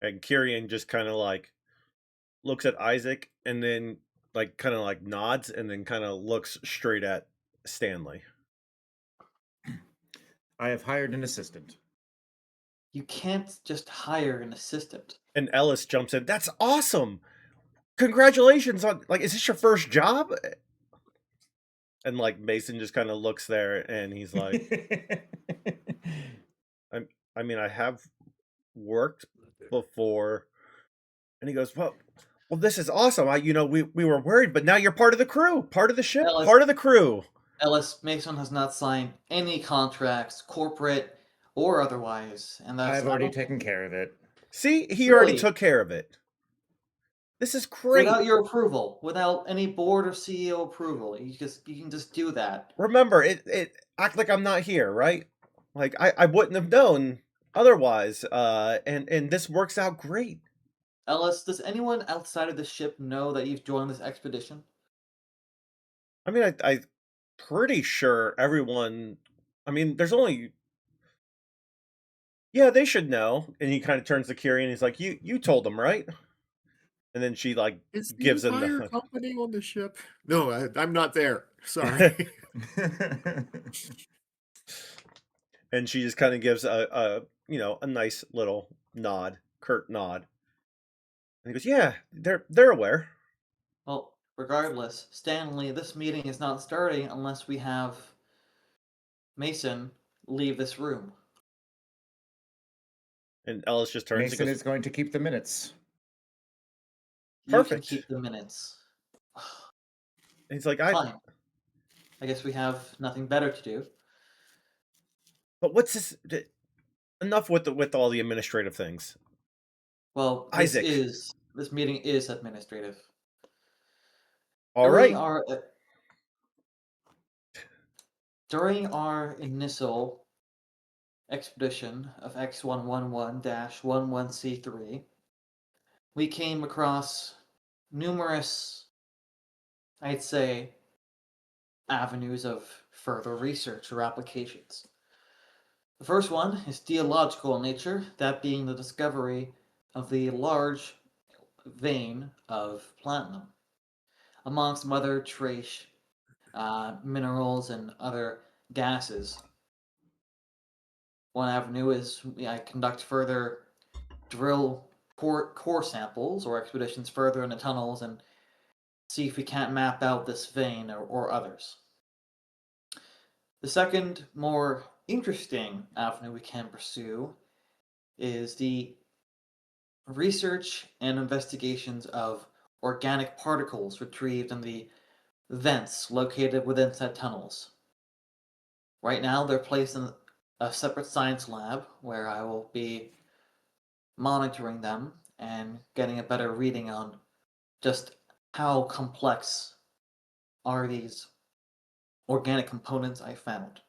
And Kyrian just kind of like looks at Isaac and then kind of like nods and then kind of looks straight at Stanley. I have hired an assistant. You can't just hire an assistant. And Ellis jumps in. That's awesome. Congratulations on is this your first job? And Mason just kind of looks there and he's like, I mean, I have worked before. And he goes, well, this is awesome. We were worried, but now you're part of the crew, part of the ship, Ellis, part of the crew. Ellis, Mason has not signed any contracts, corporate or otherwise, and that's I've already taken care of it. See, he already took care of it. This is great. Without your approval, without any board or CEO approval, you can just do that. Remember, it act like I'm not here, right? Like I wouldn't have known otherwise. And this works out great. Ellis, does anyone outside of the ship know that you've joined this expedition? I mean, I'm pretty sure everyone. I mean, there's only. Yeah, they should know. And he kind of turns to Kyrian. He's like, "You told them, right?" And then she Is gives the him entire the company on the ship? No, I'm not there. Sorry. And she just kind of gives a nice little nod, curt nod. And he goes, "Yeah, they're aware." Well, regardless, Stanley, this meeting is not starting unless we have Mason leave this room. And Ellis just turns. Mason is going to keep the minutes. Perfect. You can keep the minutes. He's like, Fine. I guess we have nothing better to do. But what's this? Enough with all the administrative things. Well, Isaac. This meeting is administrative. All right. During our initial expedition of X111-11C3, we came across numerous, I'd say, avenues of further research or applications. The first one is theological in nature, that being the discovery of the large vein of platinum, amongst some other trace minerals and other gases. One avenue is I conduct further drill core samples or expeditions further in the tunnels and see if we can't map out this vein or others. The second, more interesting avenue we can pursue is the research and investigations of organic particles retrieved in the vents located within said tunnels. Right now, they're placed in a separate science lab where I will be monitoring them and getting a better reading on just how complex are these organic components I found.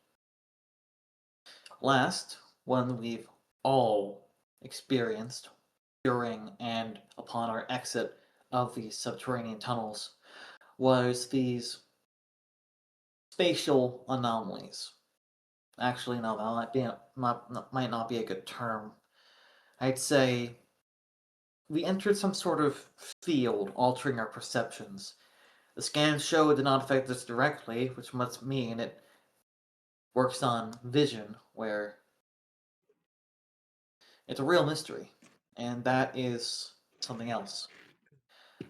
Last, one we've all experienced during and upon our exit of these subterranean tunnels was these spatial anomalies. Actually, no, might not be a good term. I'd say we entered some sort of field altering our perceptions. The scans show it did not affect us directly, which must mean it works on vision, where it's a real mystery. And that is something else.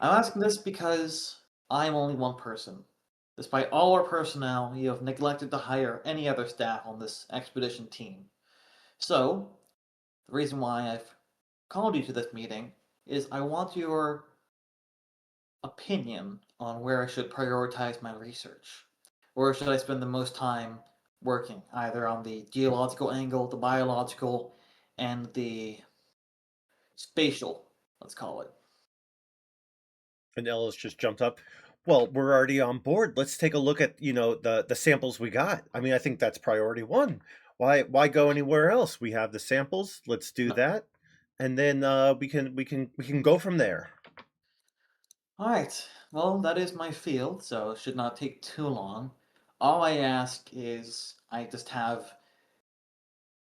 I'm asking this because I'm only one person. Despite all our personnel, you have neglected to hire any other staff on this expedition team. So, the reason why I've called you to this meeting is I want your opinion on where I should prioritize my research. Where should I spend the most time working, either on the geological angle, the biological, and the spatial, let's call it. And Ellis just jumped up. Well, we're already on board. Let's take a look at, the samples we got. I mean, I think that's priority one. Why go anywhere else? We have the samples. Let's do that. And then we can go from there. All right. Well, that is my field, so it should not take too long. All I ask is I just have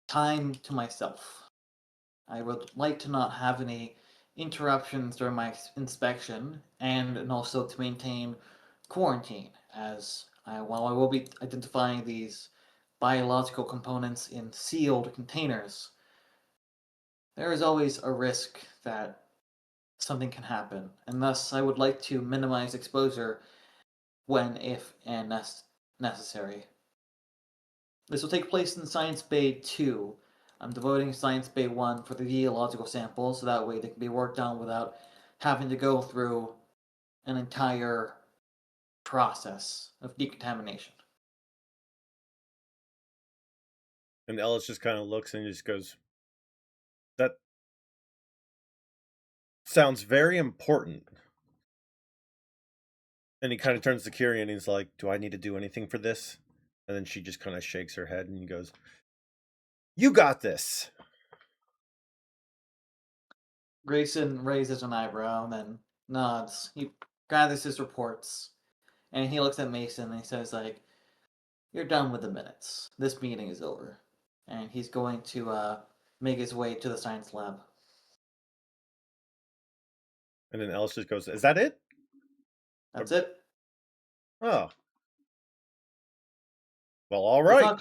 time to myself. I would like to not have any interruptions during my inspection, and also to maintain quarantine, as while I will be identifying these biological components in sealed containers, there is always a risk that something can happen, and thus I would like to minimize exposure when, if, and necessary. This will take place in Science Bay 2. I'm devoting Science Bay 1 for the geological samples, so that way they can be worked on without having to go through an entire process of decontamination. And Ellis just kind of looks and just goes, that sounds very important. And he kind of turns to Kiri and he's like, do I need to do anything for this? And then she just kind of shakes her head and he goes, you got this. Grayson raises an eyebrow and then nods. He gathers his reports, and he looks at Mason and he says, like, you're done with the minutes. This meeting is over. And he's going to make his way to the science lab. And then Ellis just goes, is that it? That's it. Oh. Well, all right.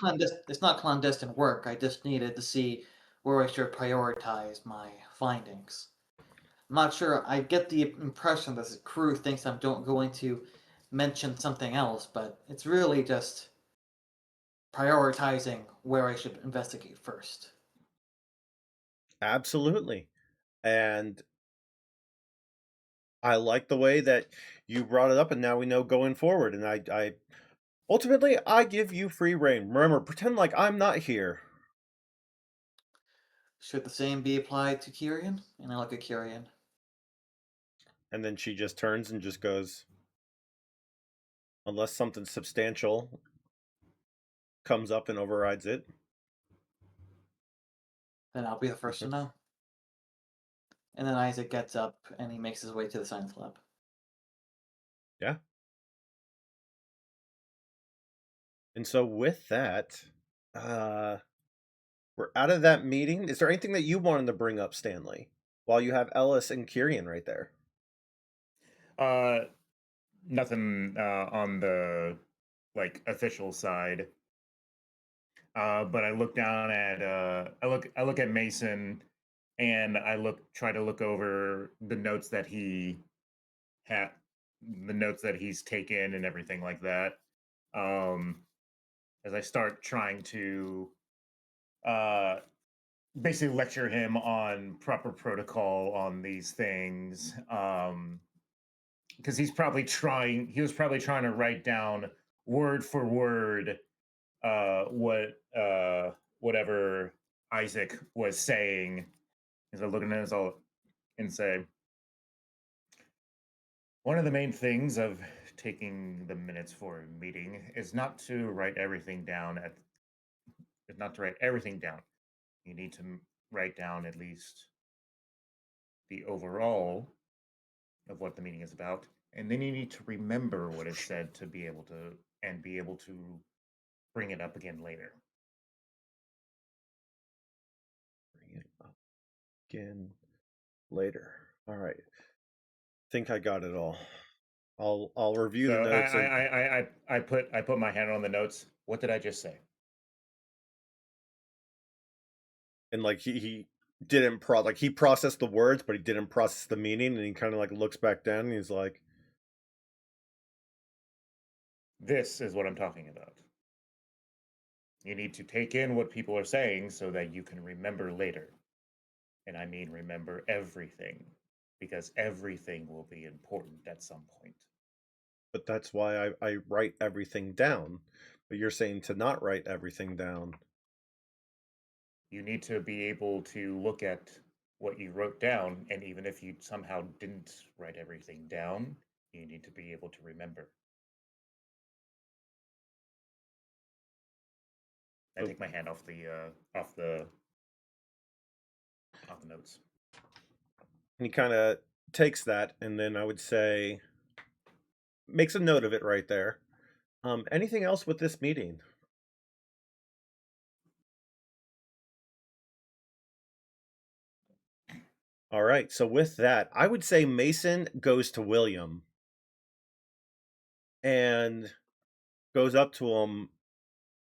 It's not clandestine work. I just needed to see where I should prioritize my findings. I'm not sure. I get the impression that the crew thinks I'm going to mention something else, but it's really just prioritizing where I should investigate first. Absolutely. And I like the way that you brought it up, and now we know going forward. And I ultimately, I give you free reign. Remember, pretend like I'm not here. Should the same be applied to Kyrian? And I look at Kyrian. And then she just turns and just goes, unless something substantial comes up and overrides it. Then I'll be the first to know. And then Isaac gets up and he makes his way to the science lab. Yeah. And so with that, we're out of that meeting. Is there anything that you wanted to bring up, Stanley, while you have Ellis and Kyrian right there? Nothing on the official side. But I look down at I look at Mason, and try to look over the notes that he's taken and everything like that. As I start trying to basically lecture him on proper protocol on these things. Because he was probably trying to write down word for word whatever Isaac was saying. He's looking at us all and say, one of the main things of taking the minutes for a meeting is not to write everything down You need to write down at least the overall of what the meeting is about, and then you need to remember what is said to be able to bring it up again later. Bring it up again later. All right. Think I got it all. I'll review the So notes. I put my hand on the notes. What did I just say? And like he didn't he processed the words, but he didn't process the meaning, and he kind of like looks back down and he's like, This is what I'm talking about. You need to take in what people are saying so that you can remember later. And I mean remember everything, because everything will be important at some point. but that's why I write everything down. But you're saying to not write everything down. You need to be able to look at what you wrote down, and even if you somehow didn't write everything down, you need to be able to remember. I take my hand off the notes. And he kind of takes that, and then I would say makes a note of it right there. Anything else with this meeting? All right. So with that, I would say Mason goes to William and goes up to him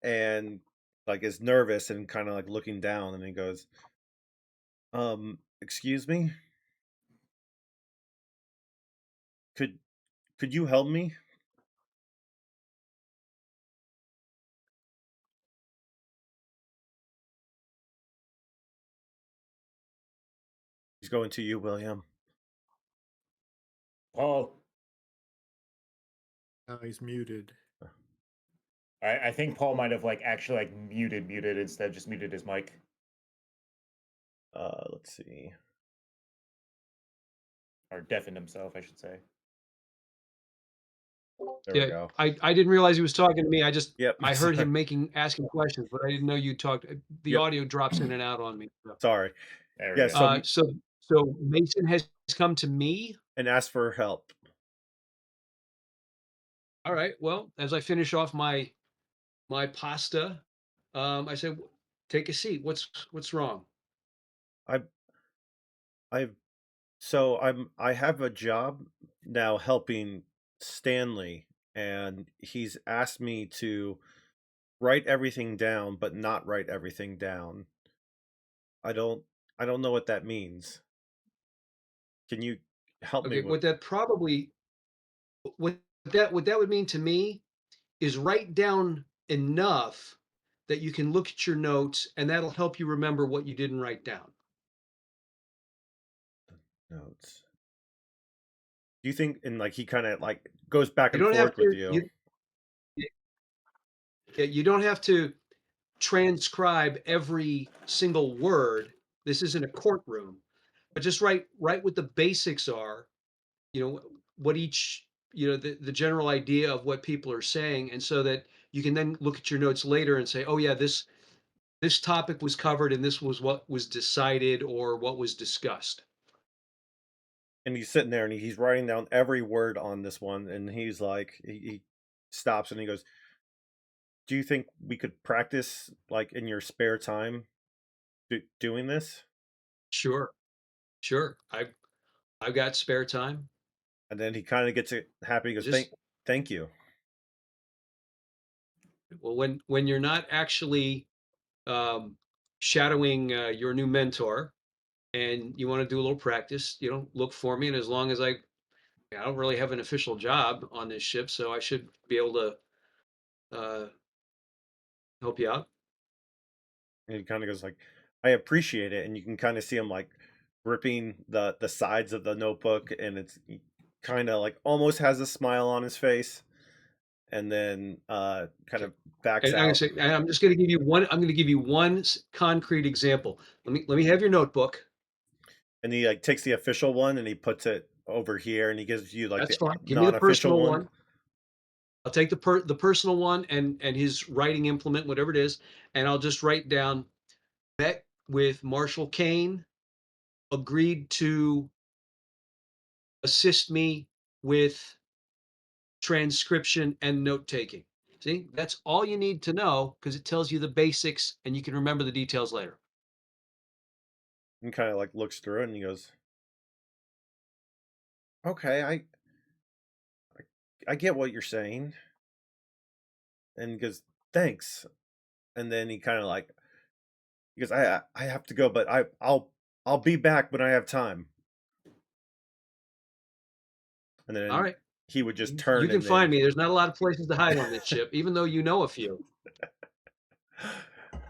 and like is nervous and kind of like looking down, and he goes, excuse me? Could you help me? He's going to you, William. Paul, Now he's muted. I think Paul might have actually muted instead of just muted his mic. Let's see. Or deafened himself, I should say. There we go. I didn't realize he was talking to me. Yep. I heard him asking questions, but I didn't know you talked. The Yep. audio drops in and out on me. So. Sorry. There we Yeah. go. So Mason has come to me and ask for help. All right. Well, as I finish off my pasta, I said, "Take a seat. What's wrong?" I have a job now helping Stanley, and he's asked me to write everything down, but not write everything down. I don't know what that means. Can you help me Okay. with? What that would mean to me is write down enough that you can look at your notes, and that'll help you remember what you didn't write down. Notes. Do you think, and he kind of goes back You and don't have forth with to. you? You don't have to transcribe every single word. This isn't a courtroom, but just write what the basics are. You know what each the general idea of what people are saying, and so that you can then look at your notes later and say, oh yeah, this topic was covered and this was what was decided or what was discussed. And he's sitting there and he's writing down every word on this one, and he's like, he stops and he goes, do you think we could practice in your spare time doing this? Sure. I've got spare time. And then he kind of gets it happy. He goes, thank you. Well, when you're not actually shadowing your new mentor and you want to do a little practice, look for me. And as long as I don't really have an official job on this ship, so I should be able to help you out. And he kind of goes like, "I appreciate it," and you can kind of see him like gripping the sides of the notebook, and it's kind of like almost has a smile on his face, and then kind of backs And I'm gonna out, say, and I'm just gonna give you one. I'm gonna give you one concrete example. Let me have your notebook. and he like takes the official one and he puts it over here, and he gives you like That's the fine. Give me the non-official personal one. one. I'll take the personal one and his writing implement, whatever it is, and I'll just write down Beck with Marshall Kane agreed to assist me with transcription and note taking. See, that's all you need to know because it tells you the basics and you can remember the details later. And kind of like looks through it and he goes, "Okay, I get what you're saying," and he goes, "Thanks." And then he kind of like, he goes, I have to go, but I'll be back when I have time." And All then right. he would just You turn can and then find me. There's not a lot of places to hide on this ship, even though you know a few.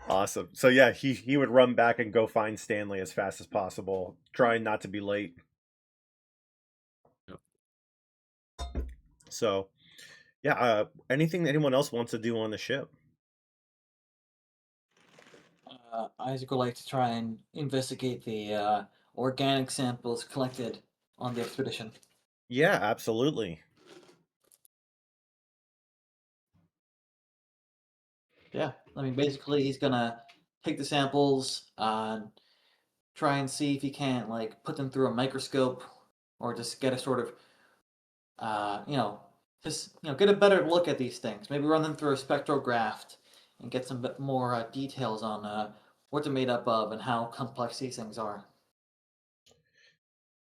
awesome. So yeah, he would run back and go find Stanley as fast as possible, trying not to be late. Yep. So yeah, anything that anyone else wants to do on the ship? Isaac would like to try and investigate the organic samples collected on the expedition. Yeah, absolutely. Yeah, I mean, basically, he's gonna take the samples, try and see if he can't like put them through a microscope, or just get a sort of, you know, just get a better look at these things. Maybe run them through a spectrograph and get some bit more details on what they're made up of and how complex these things are.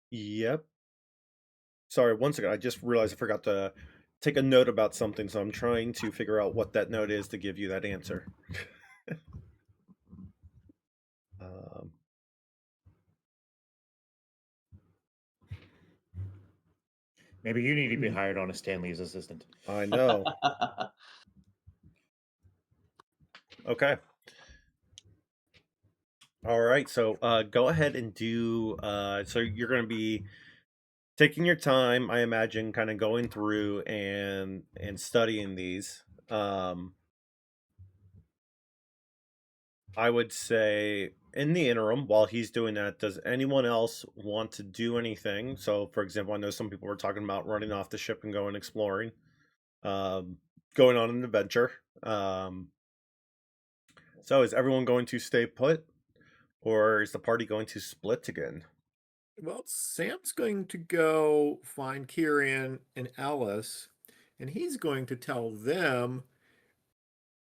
Yep. Sorry, one second. I just realized I forgot to take a note about something, so I'm trying to figure out what that note is to give you that answer. um, Maybe you need to be hired on as Stanley's assistant. I know. Okay. All right. So go ahead and do. So you're going to be taking your time, I imagine, kind of going through and studying these. I would say in the interim, while he's doing that, does anyone else want to do anything? So, for example, I know some people were talking about running off the ship and going exploring, um, going on an adventure. So, is everyone going to stay put, or is the party going to split again? Well, Sam's going to go find Kieran and Alice, and he's going to tell them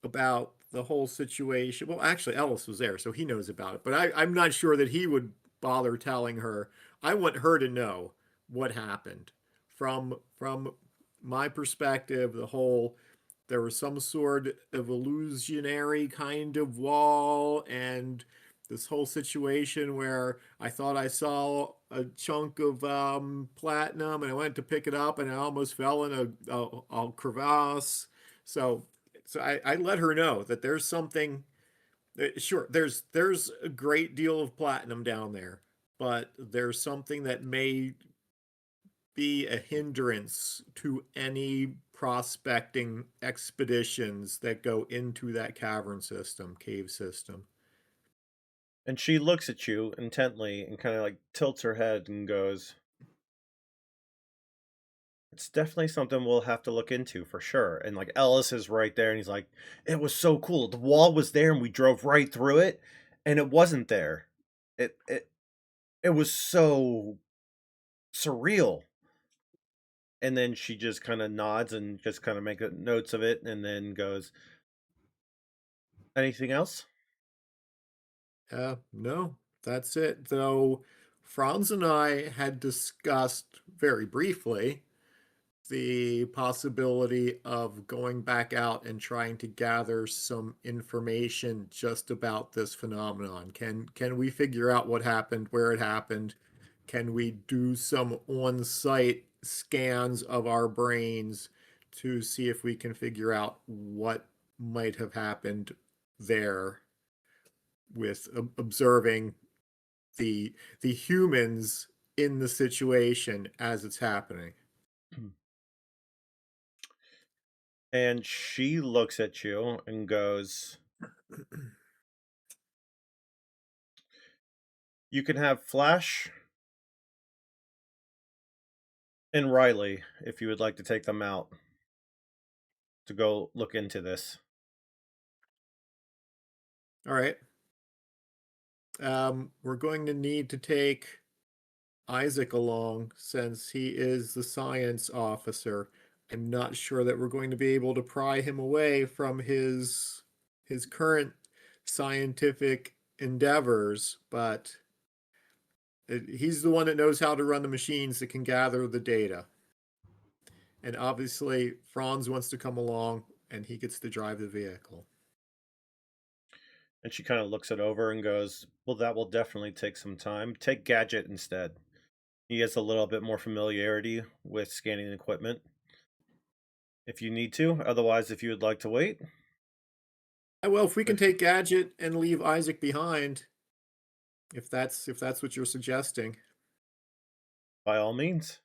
about the whole situation. Well, actually, Ellis was there, so he knows about it. But I'm not sure that he would bother telling her. I want her to know what happened from my perspective. The whole there was some sort of illusionary kind of wall, and this whole situation where I thought I saw a chunk of platinum, and I went to pick it up, and I almost fell in a crevasse. So I let her know that there's something. Sure, there's a great deal of platinum down there, but there's something that may be a hindrance to any prospecting expeditions that go into that cave system. And she looks at you intently and kind of like tilts her head and goes, "It's definitely something we'll have to look into for sure." And like Ellis is right there and he's like, "It was so cool. The wall was there and we drove right through it and it wasn't there. It was so surreal." And then she just kind of nods and just kind of make notes of it and then goes, "Anything else?" No, that's it. Though Franz and I had discussed very briefly the possibility of going back out and trying to gather some information just about this phenomenon. Can we figure out what happened, where it happened? Can we do some on-site scans of our brains to see if we can figure out what might have happened there? observing the humans in the situation as it's happening. And she looks at you and goes, "You can have Flash and Riley if you would like to take them out to go look into this." All right. We're going to need to take Isaac along since he is the science officer. I'm not sure that we're going to be able to pry him away from his current scientific endeavors, but he's the one that knows how to run the machines that can gather the data. And obviously, Franz wants to come along, and he gets to drive the vehicle. And she kind of looks it over and goes, "Well, that will definitely take some time. Take Gadget instead. He has a little bit more familiarity with scanning equipment if you need to. Otherwise, if you would like to wait." Well, if we can take Gadget and leave Isaac behind, if that's what you're suggesting. By all means.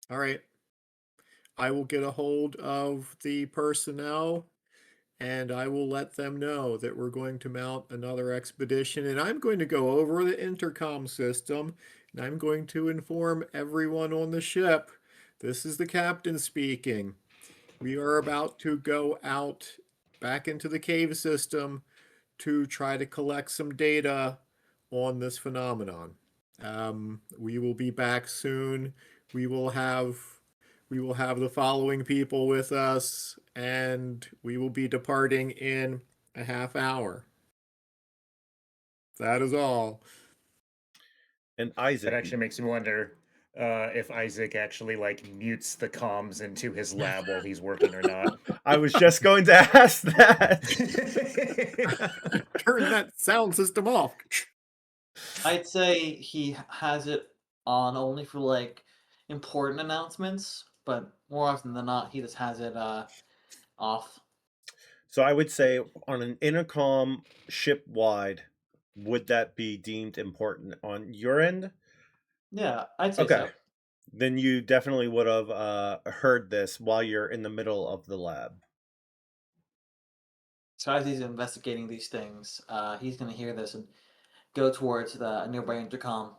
All right. I will get a hold of the personnel and I will let them know that we're going to mount another expedition. And I'm going to go over the intercom system and I'm going to inform everyone on the ship. This is the captain speaking. We are about to go out back into the cave system to try to collect some data on this phenomenon. We will be back soon. We will have the following people with us, and we will be departing in a half hour. That is all. And That Isaac, actually makes me wonder if Isaac actually like mutes the comms into his lab while he's working or not. I was just going to ask that. Turn that sound system off. I'd say he has it on only for like important announcements, but more often than not, he just has it off. So I would say on an intercom ship wide, would that be deemed important on your end? Yeah, I'd say Okay. so. Then you definitely would have heard this while you're in the middle of the lab. So as he's investigating these things, he's going to hear this and go towards the nearby intercom.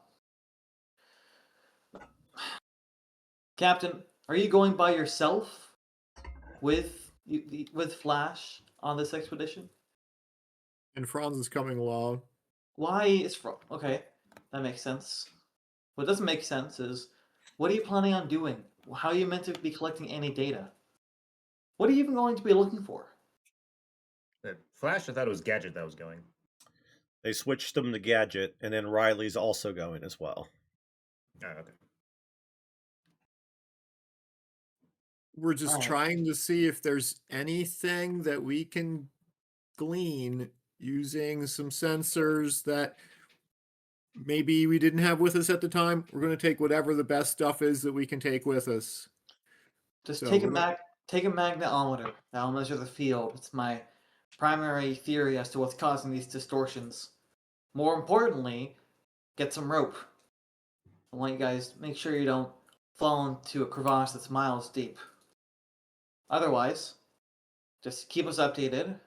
Captain, are you going by yourself with Flash on this expedition? And Franz is coming along. Why is okay? That makes sense. What doesn't make sense is, what are you planning on doing? How are you meant to be collecting any data? What are you even going to be looking for? Flash, I thought it was Gadget that was going. They switched them to Gadget, and then Riley's also going as well. Oh, okay. We're just Alright. trying to see if there's anything that we can glean using some sensors that maybe we didn't have with us at the time. We're going to take whatever the best stuff is that we can take with us. Just So take a we're not- magnetometer. That'll measure the field. It's my primary theory as to what's causing these distortions. More importantly, get some rope. I want you guys make sure you don't fall into a crevasse that's miles deep. Otherwise, just keep us updated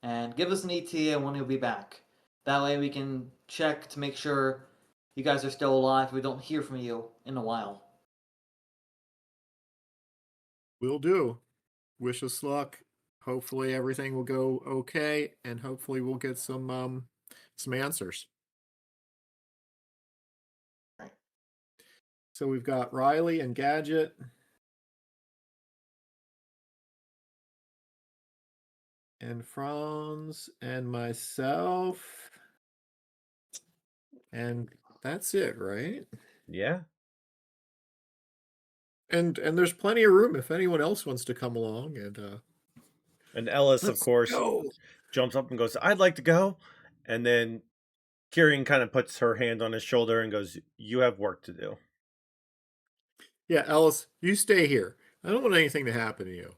and give us an ETA when you'll be back. That way we can check to make sure you guys are still alive. We don't hear from you in a while. Will do. Wish us luck. Hopefully everything will go okay, and hopefully we'll get some answers. Right. So we've got Riley and Gadget. And Franz and myself. And that's it, right? Yeah. And there's plenty of room if anyone else wants to come along And Ellis, of let's course, go. jumps up and goes, "I'd like to go." And then Kieran kind of puts her hand on his shoulder and goes, "You have work to do." Yeah, Ellis, you stay here. I don't want anything to happen to you.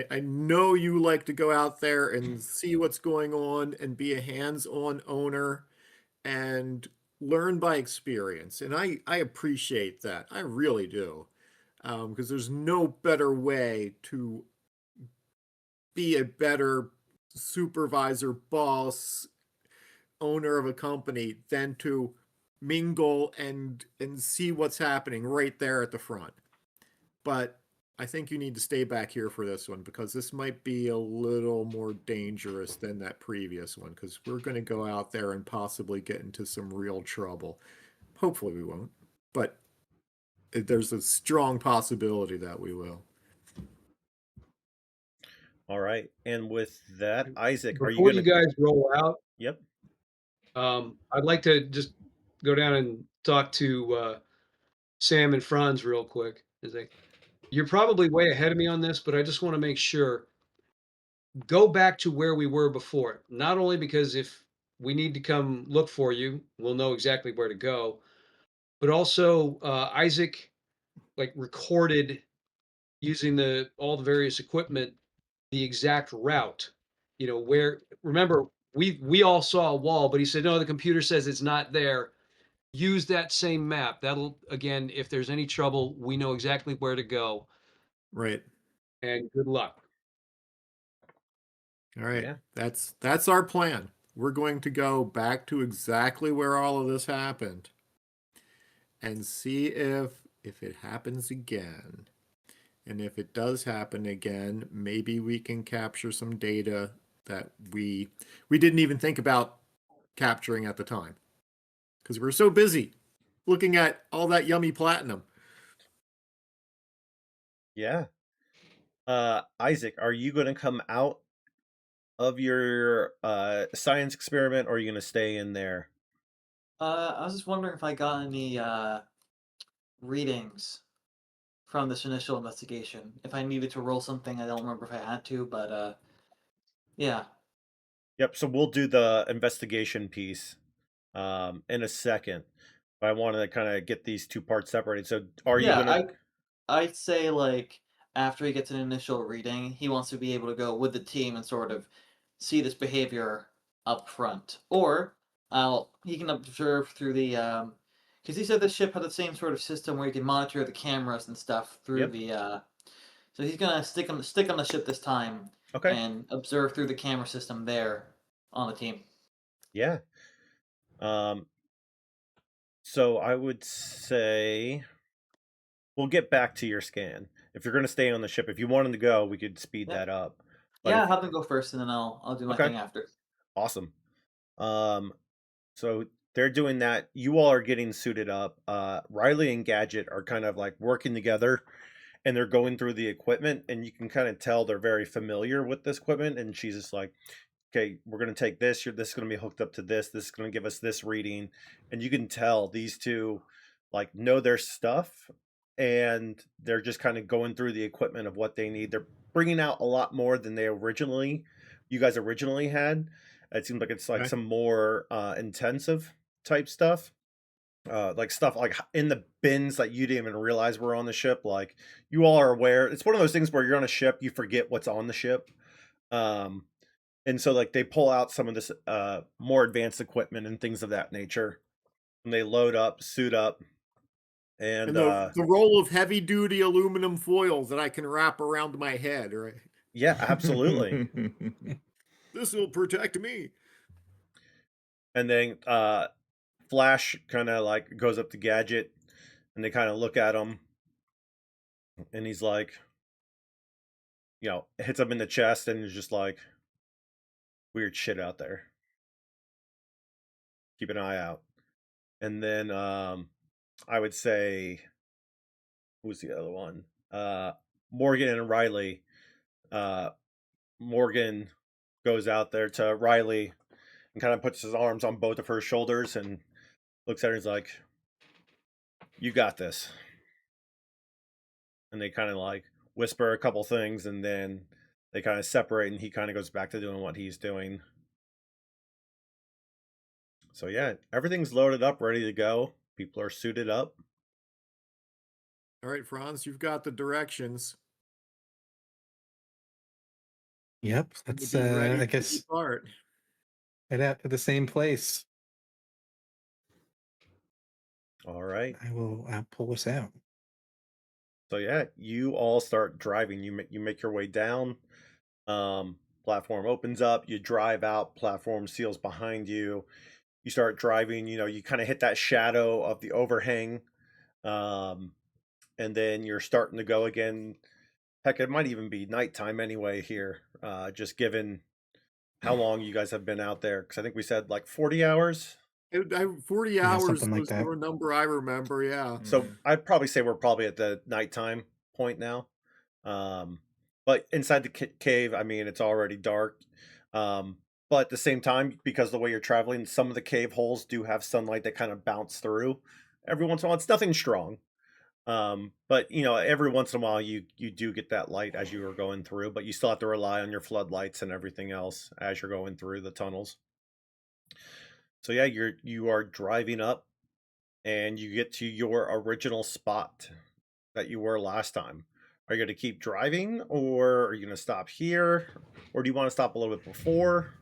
I know you like to go out there and see what's going on and be a hands-on owner and learn by experience. And I appreciate that. I really do. Because there's no better way to be a better supervisor, boss, owner of a company than to mingle and see what's happening right there at the front. But I think you need to stay back here for this one because this might be a little more dangerous than that previous one because we're going to go out there and possibly get into some real trouble. Hopefully we won't, but there's a strong possibility that we will. All right. And with that, Isaac, are you Before going you to? guys roll out, Yep. I'd like to just go down and talk to Sam and Franz real quick. You're probably way ahead of me on this, but I just want to make sure. Go back to where we were before. Not only because if we need to come look for you, we'll know exactly where to go, but also Isaac recorded using the all the various equipment the exact route. You know where. Remember, we all saw a wall, but he said no. The computer says it's not there. Use that same map. That'll again, if there's any trouble, we know exactly where to go. Right. And good luck. All right. Yeah. That's our plan. We're going to go back to exactly where all of this happened and see if it happens again. And if it does happen again, maybe we can capture some data that we didn't even think about capturing at the time because we're so busy looking at all that yummy platinum. Yeah. Isaac, are you going to come out of your science experiment, or are you going to stay in there? I was just wondering if I got any readings from this initial investigation. If I needed to roll something, I don't remember if I had to, but yeah. Yep. So we'll do the investigation piece in a second. But I wanted to kind of get these two parts separated. So are you Yeah, going to? I'd say like after he gets an initial reading, he wants to be able to go with the team and sort of see this behavior up front. Or he can observe through the because he said the ship had the same sort of system where you can monitor the cameras and stuff through Yep. the so he's gonna stick on the ship this time Okay. and observe through the camera system there on the team. Yeah. Um, so I would say we'll get back to your scan. If you're going to stay on the ship, if you wanted to go, we could speed Yep. that up. But Yeah, if have them go first and then I'll do my okay, thing after. awesome. So they're doing that. You all are getting suited up. Riley and Gadget are kind of like working together and they're going through the equipment and you can kind of tell they're very familiar with this equipment and she's just like, okay, we're going to take this, this is going to be hooked up to this is going to give us this reading. And you can tell these two like know their stuff and they're just kind of going through the equipment of what they need. They're bringing out a lot more than you guys originally had. It seems like it's like Okay. some more intensive type stuff. Like stuff like in the bins that you didn't even realize were on the ship. Like you all are aware. It's one of those things where you're on a ship, you forget what's on the ship. And so like they pull out some of this more advanced equipment and things of that nature. And they load up, suit up, and And the roll of heavy duty aluminum foils that I can wrap around my head, right? yeah, absolutely. This will protect me. And then Flash kind of like goes up to Gadget and they kind of look at him and he's like, hits him in the chest and is just like, weird shit out there. Keep an eye out. And then I would say, who's the other one? Morgan and Riley. Morgan goes out there to Riley and kind of puts his arms on both of her shoulders and looks at her and is like, you got this. And they kind of like whisper a couple things and then they kind of separate and he kind of goes back to doing what he's doing. So yeah, everything's loaded up, ready to go. People are suited up. All right, Franz, you've got the directions. Yep, To let's be ready I to guess depart. head out to the same place. All right. I will pull us out. So yeah, you all start driving. You make your way down. Platform opens up. You drive out. Platform seals behind you. You start driving. You kind of hit that shadow of the overhang, um, and then you're starting to go again. Heck, it might even be nighttime anyway here, just given how long you guys have been out there. Because I think we said like 40 hours. 40 Yeah, hours something like was that. the number I remember, yeah. So Mhm. I'd probably say we're probably at the nighttime point now. Um, but inside the cave, I mean, it's already dark. Um, but at the same time, because the way you're traveling, some of the cave holes do have sunlight that kind of bounce through every once in a while. It's nothing strong. But every once in a while you do get that light as you are going through, but you still have to rely on your floodlights and everything else as you're going through the tunnels. So yeah, you are driving up and you get to your original spot that you were last time. Are you going to keep driving or are you going to stop here? Or do you want to stop a little bit before?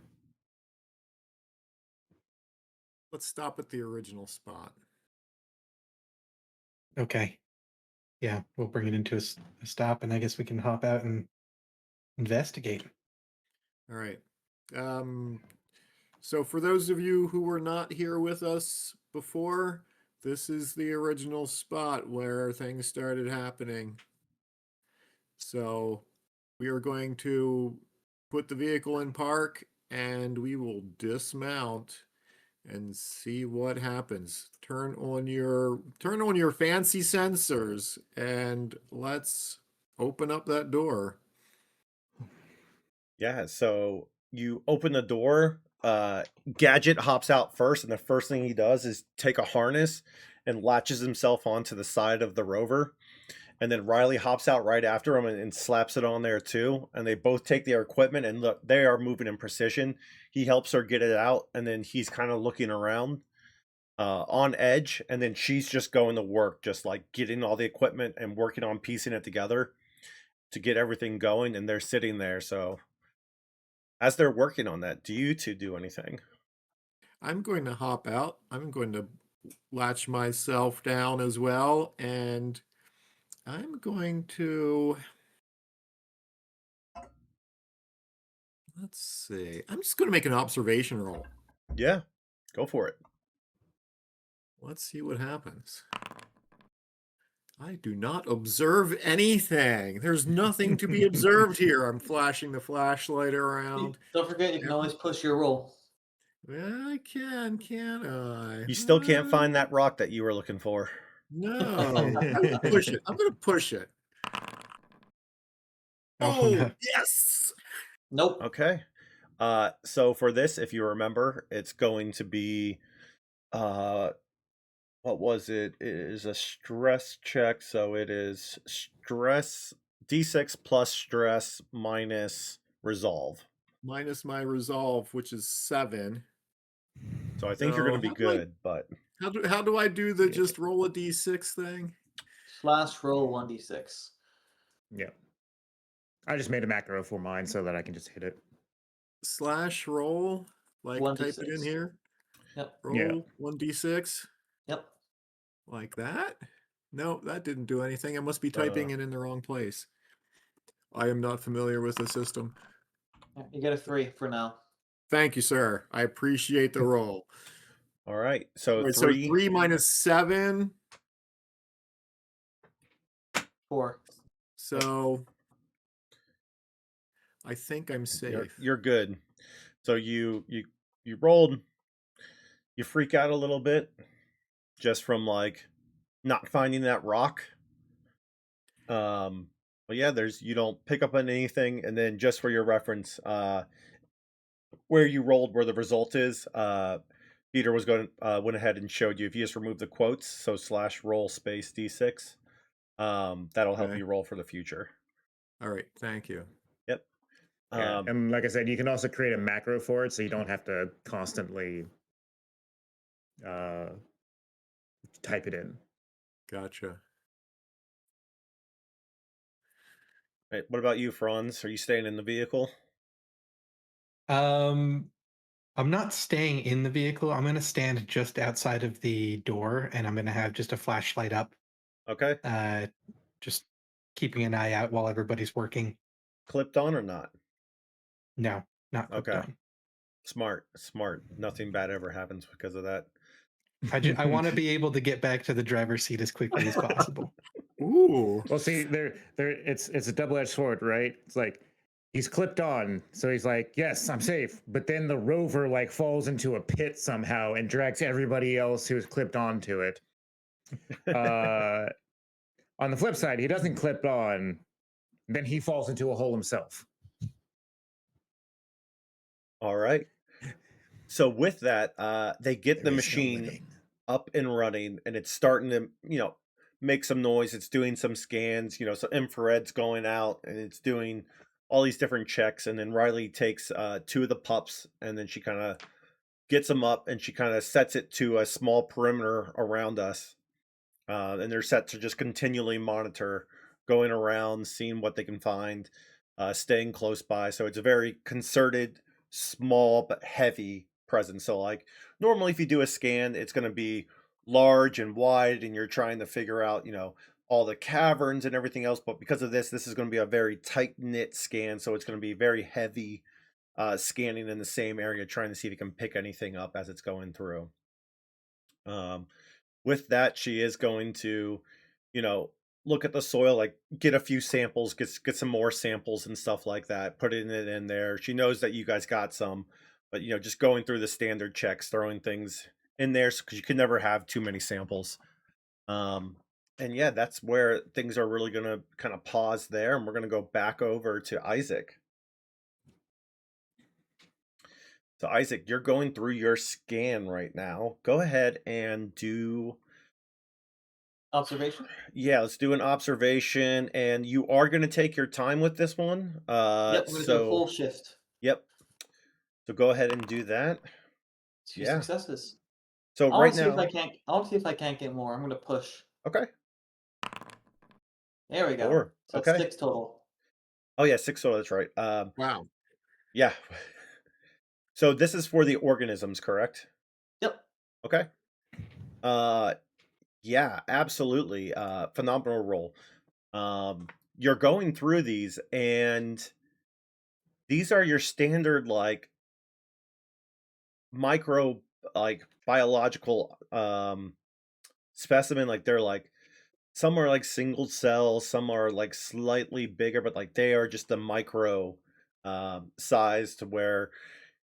Let's stop at the original spot. Okay. Yeah, we'll bring it into a stop, and I guess we can hop out and investigate. All right. So for those of you who were not here with us before, this is the original spot where things started happening. So we are going to put the vehicle in park and we will dismount and see what happens. Turn on your fancy sensors and let's open up that door. Yeah, so you open the door. Gadget hops out first, and the first thing he does is take a harness and latches himself onto the side of the rover. And then Riley hops out right after him and slaps it on there too. And they both take their equipment and look, they are moving in precision. He helps her get it out, and then he's kind of looking around on edge. And then she's just going to work, just like getting all the equipment and working on piecing it together to get everything going. And they're sitting there. So as they're working on that, do you two do anything? I'm going to hop out. I'm going to latch myself down as well. And I'm going to, let's see, I'm just going to make an observation roll. Yeah, go for it. Let's see what happens. I do not observe anything. There's nothing to be observed here. I'm flashing the flashlight around. Don't forget, you can always push your roll. Well, I can't I? You still can't find that rock that you were looking for. No. I'm gonna push it. I'm gonna push it. Oh, Oh, no. yes. Nope. Okay. So for this, if you remember, it's going to be what was it? It is a stress check, so it is stress D6 plus stress minus resolve. Minus my resolve, which is 7. So I think you're So going to be good, but how do I do the Yeah. just roll a d6 thing? Slash roll 1d6. Yeah. I just made a macro for mine so that I can just hit it. Slash roll, like type it in 1d6. here. Yep. Roll Yeah. 1d6, Yep. like that. No, that didn't do anything. I must be typing it in the wrong place. I am not familiar with the system. Yeah, you get a 3 for now. Thank you, sir. I appreciate the roll. all right. So All right, so 3. 3 minus 7. 4. So I think I'm You're, safe. you're good. So you rolled. You freak out a little bit just from like not finding that rock. But yeah, you don't pick up on anything, and then just for your reference, where you rolled, where the result is, Peter went ahead and showed you if you just remove the quotes, so slash roll space d6, that'll help Okay. you roll for the future. All right, thank you. Yep. Yeah. And like I said, you can also create a macro for it so you don't have to constantly type it in. Gotcha. Right, what about you, Franz? Are you staying in the vehicle? I'm not staying in the vehicle. I'm gonna stand just outside of the door, and I'm gonna have just a flashlight up, Okay. just keeping an eye out while everybody's working. Clipped on or not? No, not clipped Okay. on. Smart. Nothing bad ever happens because of that. I want to be able to get back to the driver's seat as quickly as possible. Ooh. Well, see, it's a double-edged sword, right? It's like he's clipped on, so he's like, yes, I'm safe. But then the rover like falls into a pit somehow and drags everybody else who's clipped onto it. On the flip side, he doesn't clip on, then he falls into a hole himself. All right. So with that, they get the There is no machine winning. up and running, and it's starting to, make some noise. It's doing some scans, so infrared's going out, and it's doing all these different checks. And then Riley takes two of the pups, and then she kind of gets them up, and she kind of sets it to a small perimeter around us. And they're set to just continually monitor, going around, seeing what they can find, staying close by. So it's a very concerted, small but heavy presence. So like normally, if you do a scan, it's going to be large and wide, and you're trying to figure out, all the caverns and everything else. But because of this is going to be a very tight knit scan. So it's going to be very heavy, scanning in the same area, trying to see if you can pick anything up as it's going through. With that, she is going to, you know, look at the soil, like get a few samples, get some more samples and stuff like that, put it in there. She knows that you guys got some, but just going through the standard checks, throwing things in there because you can never have too many samples. Um, and yeah, that's where things are really gonna kind of pause there, and we're gonna go back over to Isaac. So Isaac, you're going through your scan right now. Go ahead and do Observation? Yeah, let's do an observation, and you are going to take your time with this one. Yep, I'm going to do a full shift. Yep. So go ahead and do that. Two Yeah. successes. So I right want to see if now, I can't. I want to see if I can't get more. I'm going to push. okay, There we go. 4. So that's Okay. 6 total. Oh yeah, 6 total. That's right. Wow. Yeah. So this is for the organisms, correct? Yep. Okay. Yeah, absolutely. Phenomenal roll. You're going through these, and these are your standard like micro, like biological specimen. Like they're like some are like single cell, some are like slightly bigger, but like they are just the micro size to where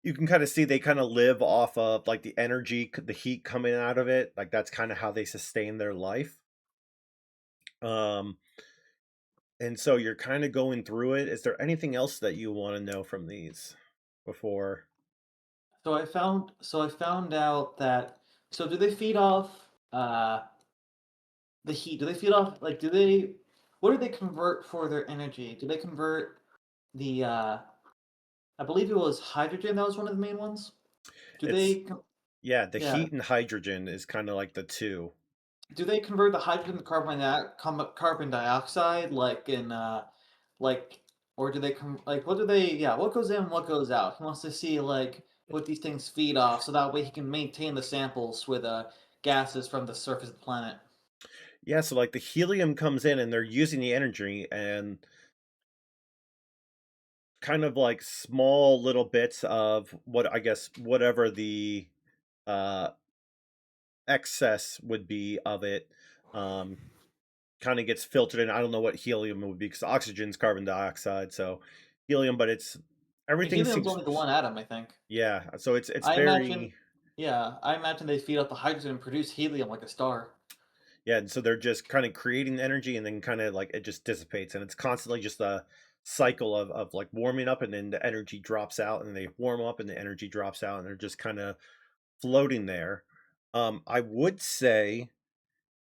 you can kind of see they kind of live off of like the energy, the heat coming out of it. Like that's kind of how they sustain their life. Um, and so you're kind of going through it. Is there anything else that you want to know from these before? So I found out that. So do they feed off the heat? Do they feed off like? Do they? What do they convert for their energy? Do they convert the? I believe it was hydrogen. That was one of the main ones. Do It's they? Yeah, the Yeah. heat and hydrogen is kind of like the two. Do they convert the hydrogen to carbon dioxide like in like or do they like what do they what goes in what goes out? He wants to see like what these things feed off so that way he can maintain the samples with gases from the surface of the planet. Yeah, so like the helium comes in and they're using the energy and kind of like small little bits of what I guess whatever the uh excess would be of it um kind of gets filtered in. I don't know what helium would be because oxygen's carbon dioxide, so helium, but it's The everything helium's seems only the one atom, I think. yeah, so it's I imagine very I imagine they feed off the hydrogen and produce helium like a star. yeah, and so they're just kind of creating energy and then kind of like it just dissipates and it's constantly just a cycle of like warming up and then the energy drops out and they warm up and the energy drops out and they're just kind of floating there. I would say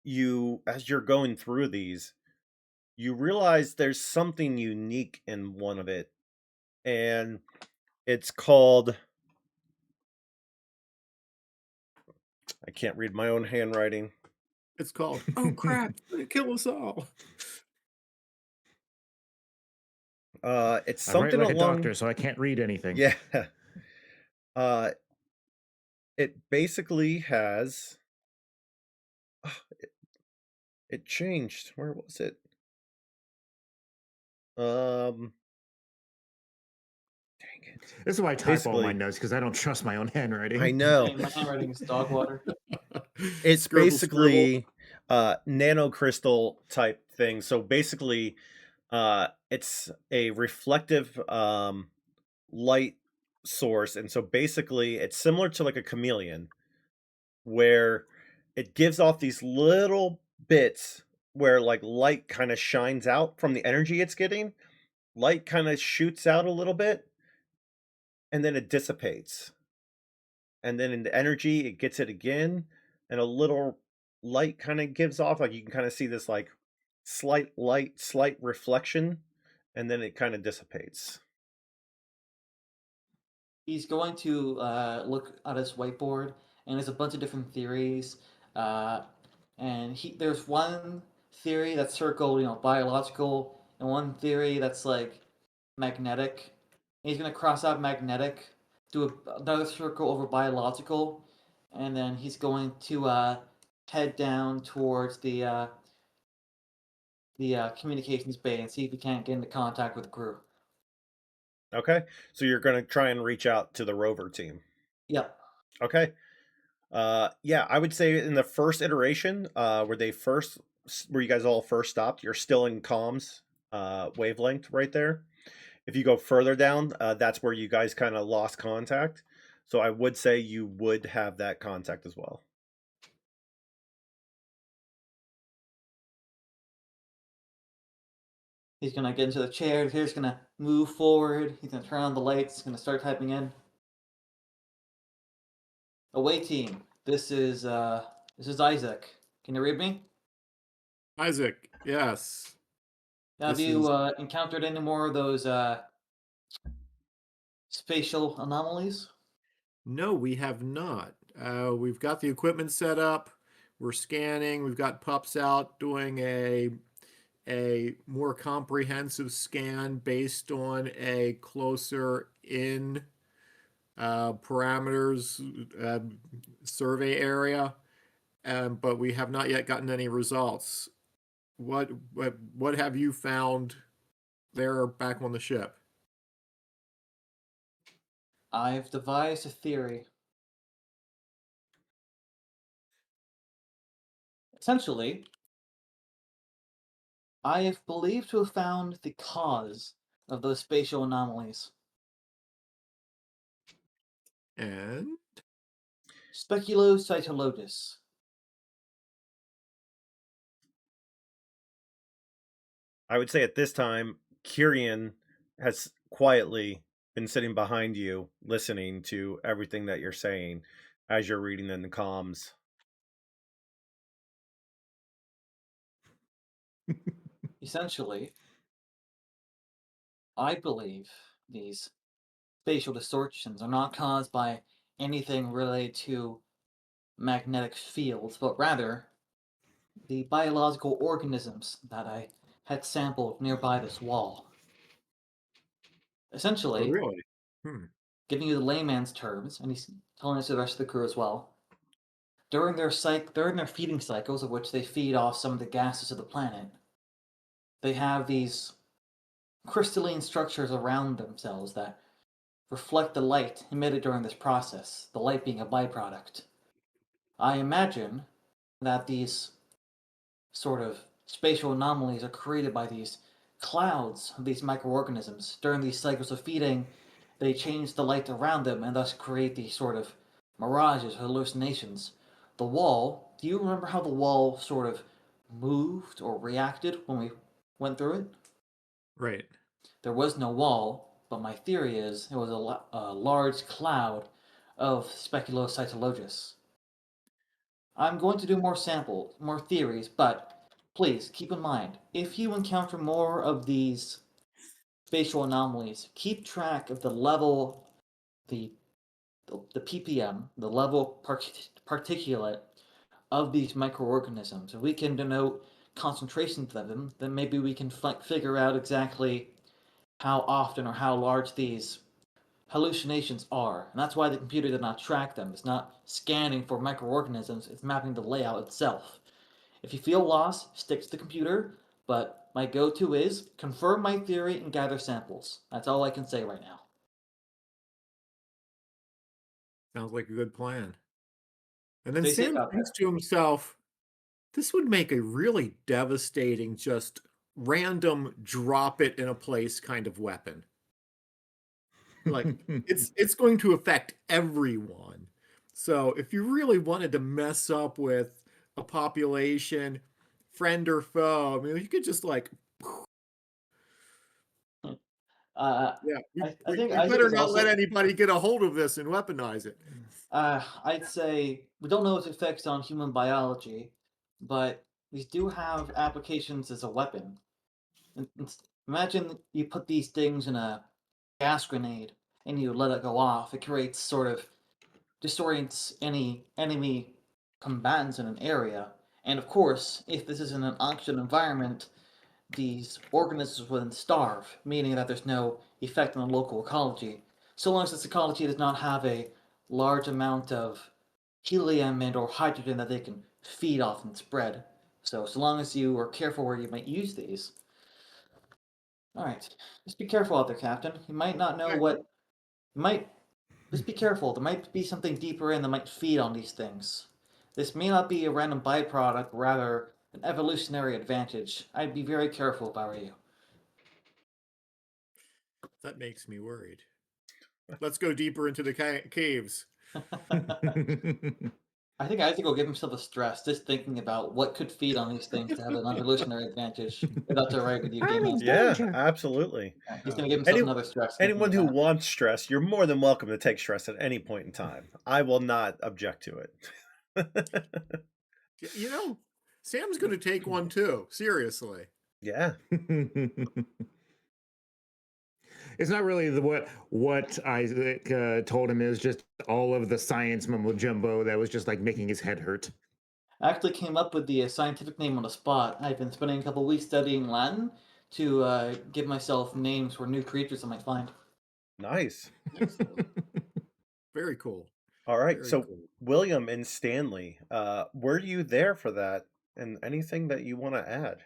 you as you're going through these, you realize there's something unique in one of it, and it's called I can't read my own handwriting. It's called, oh crap, they kill us all. It's I write something like a along. doctor, so I can't read anything. Yeah. Uh, it basically has. It changed. Where was it? Dang it. This is why I type all my Basically, notes, because I don't trust my own handwriting. I know. My handwriting is dog water. It's Scribble, basically nanocrystal type thing. So basically, it's a reflective light source, and so basically, it's similar to like a chameleon, where it gives off these little bits where like light kind of shines out from the energy it's getting. Light kind of shoots out a little bit, and then it dissipates. And then in the energy, it gets it again, and a little light kind of gives off. Like you can kind of see this like slight light, slight reflection, and then it kind of dissipates. He's going to look at his whiteboard, and there's a bunch of different theories. And there's one theory that's circled, biological, and one theory that's like magnetic. And he's gonna cross out magnetic, do another circle over biological, and then he's going to head down towards the communications bay and see if he can't get into contact with the crew. Okay, so you're gonna try and reach out to the rover team. Yep. Okay. Yeah, I would say in the first iteration, where you guys all first stopped, you're still in comms wavelength right there. If you go further down, that's where you guys kind of lost contact. So I would say you would have that contact as well. He's gonna get into the chair. He's gonna move forward. He's gonna turn on the lights. He's gonna start typing in. Away team. This is Isaac. Can you read me? Isaac, yes. Have This you is- encountered any more of those spatial anomalies? No, we have not. We've got the equipment set up. We're scanning. We've got pups out doing a more comprehensive scan based on a closer in parameters survey area, but we have not yet gotten any results. What have you found there back on the ship? I've devised a theory. Essentially, I have believed to have found the cause of those spatial anomalies. And Speculocytolotus. I would say at this time, Kyrian has quietly been sitting behind you, listening to everything that you're saying as you're reading in the comms. Essentially, I believe these spatial distortions are not caused by anything related to magnetic fields, but rather the biological organisms that I had sampled nearby this wall. oh, Essentially, really? giving you the layman's terms, and he's telling us to the rest of the crew as well. During their feeding cycles, of which they feed off some of the gases of the planet, they have these crystalline structures around themselves that reflect the light emitted during this process, the light being a byproduct. I imagine that these sort of spatial anomalies are created by these clouds of these microorganisms. During these cycles of feeding, they change the light around them and thus create these sort of mirages, hallucinations. The wall, do you remember how the wall sort of moved or reacted when we went through it? Right. There was no wall, but my theory is it was a large cloud of speculocytologus. I'm going to do more samples, more theories, but please keep in mind, if you encounter more of these spatial anomalies, keep track of the level, the ppm, the level particulate of these microorganisms. If we can denote concentrations of them, then maybe we can figure out exactly how often or how large these hallucinations are, and that's why the computer did not track them. It's not scanning for microorganisms, it's mapping the layout itself. If you feel lost, stick to the computer, but my go-to is confirm my theory and gather samples. That's all I can say right now. Sounds like a good plan. And then Stay safe Sam out thinks there. to himself, this would make a really devastating, just random drop it in a place kind of weapon. Like it's going to affect everyone. So if you really wanted to mess up with a population, friend or foe, I mean, you could just like, Uh, yeah, I think we Isaac better is not let also. anybody get a hold of this and weaponize it. I'd say we don't know its effects on human biology, but these do have applications as a weapon. Imagine you put these things in a gas grenade and you let it go off. It creates sort of disorients any enemy combatants in an area. And of course, if this is in an oxygen environment, these organisms would starve, meaning that there's no effect on the local ecology. So long as this ecology does not have a large amount of helium and or hydrogen that they can feed off and spread. So long as you are careful where you might use these. Alright. Just be careful out there, Captain. You might not know Okay. what you might just be careful. There might be something deeper in that might feed on these things. This may not be a random byproduct, rather an evolutionary advantage. I'd be very careful if I were you. That makes me worried. Let's go deeper into the caves. I think Isaac will give himself a stress just thinking about what could feed on these things to have an evolutionary advantage. If that's alright with you, Game Master. Yeah, absolutely. Yeah, he's gonna give himself Any, another stress thinking anyone of who that. wants stress, you're more than welcome to take stress at any point in time. I will not object to it. You know, Sam's going to take one too. Seriously. Yeah. It's not really what Isaac told him. It was just all of the science mumbo jumbo that was just like making his head hurt. I actually came up with the scientific name on the spot. I've been spending a couple weeks studying Latin to give myself names for new creatures I might find. Nice. Excellent. Very cool. All right. Very So cool. William and Stanley, were you there for that? And anything that you want to add?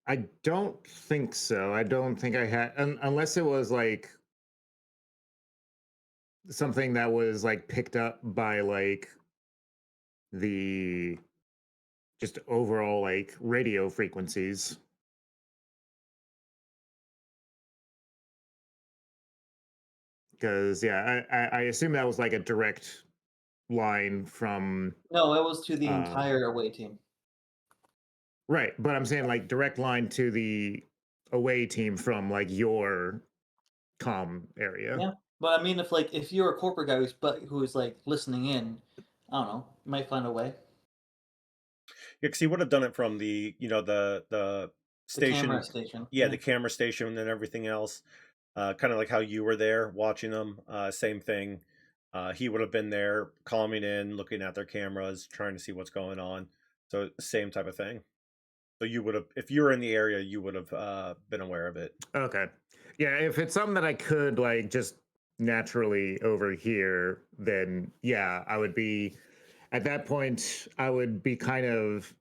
I don't think so. I don't think I had, unless it was like something that was like picked up by like the just overall like radio frequencies. Because yeah, I assume that was like a direct line from No, it was to the uh entire away team. right, but I'm saying like direct line to the away team from like your comm area. Yeah, but I mean, if you're a corporate guy who's like listening in, I don't know, you might find a way. Yeah, because he would have done it from the, the The station. camera station. Yeah, the camera station and everything else. Kind of like how you were there watching them. Same thing. He would have been there, calming in, looking at their cameras, trying to see what's going on. So same type of thing. So you would have, if you were in the area, you would have been aware of it. Okay. Yeah, if it's something that I could like just naturally overhear, then yeah, I would be at that point I would be kind of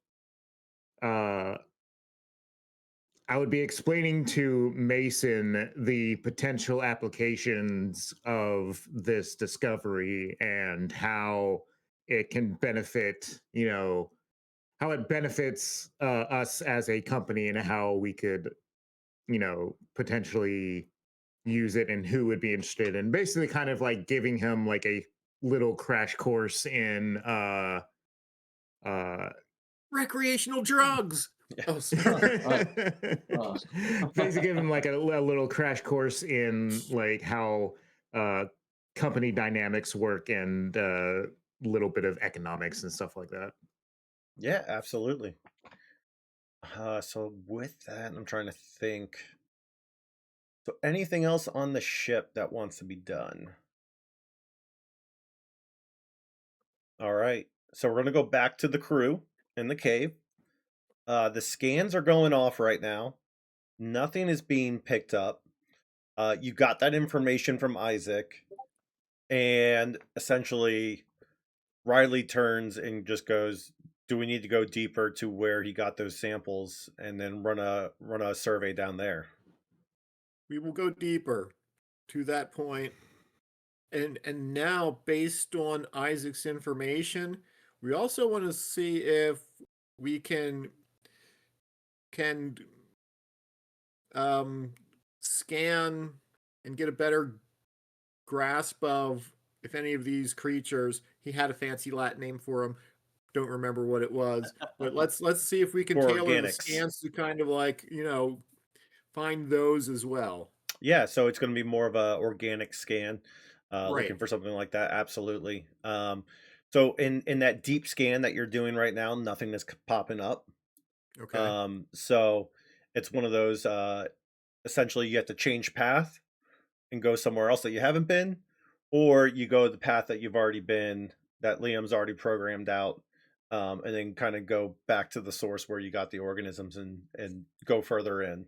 uh I would be explaining to Mason the potential applications of this discovery and how it can benefit, how it benefits us as a company and how we could, potentially use it and who would be interested. And basically kind of like giving him like a little crash course in uh Recreational drugs. Oh, basically give him like a little crash course in like how company dynamics work and a little bit of economics and stuff like that. Yeah, absolutely. So with that, I'm trying to think. So anything else on the ship that wants to be done? All right. So we're going to go back to the crew in the cave. The scans are going off right now. Nothing is being picked up. You got that information from Isaac, and essentially Riley turns and just goes, "Do we need to go deeper to where he got those samples and then run a survey down there?" We will go deeper to that point. And now, based on Isaac's information, we also want to see if we can scan and get a better grasp of if any of these creatures. He had a fancy Latin name for them. Don't remember what it was, but let's see if we can For tailor the organics. scans to kind of like, find those as well. Yeah, so it's going to be more of a organic scan, looking Right. for something like that. Absolutely. So in that deep scan that you're doing right now, nothing is popping up. Okay. So it's one of those. Essentially, you have to change path and go somewhere else that you haven't been, or you go the path that you've already been, that Liam's already programmed out, and then kind of go back to the source where you got the organisms and go further in.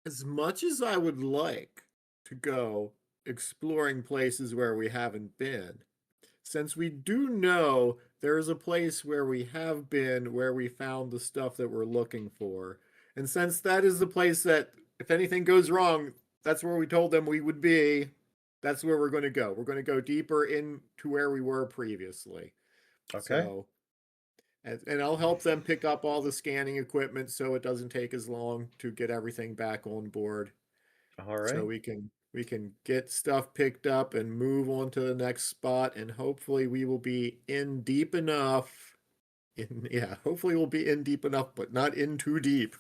As much as I would like to go exploring places where we haven't been, since we do know there's a place where we have been where we found the stuff that we're looking for, and since that is the place that, if anything goes wrong, that's where we told them we would be, that's where we're going to go. We're going to go deeper into where we were previously. Okay. So, and I'll help them pick up all the scanning equipment so it doesn't take as long to get everything back on board. All right. So we can get stuff picked up and move on to the next spot, and hopefully we will be in deep enough. Hopefully we'll be in deep enough, but not in too deep.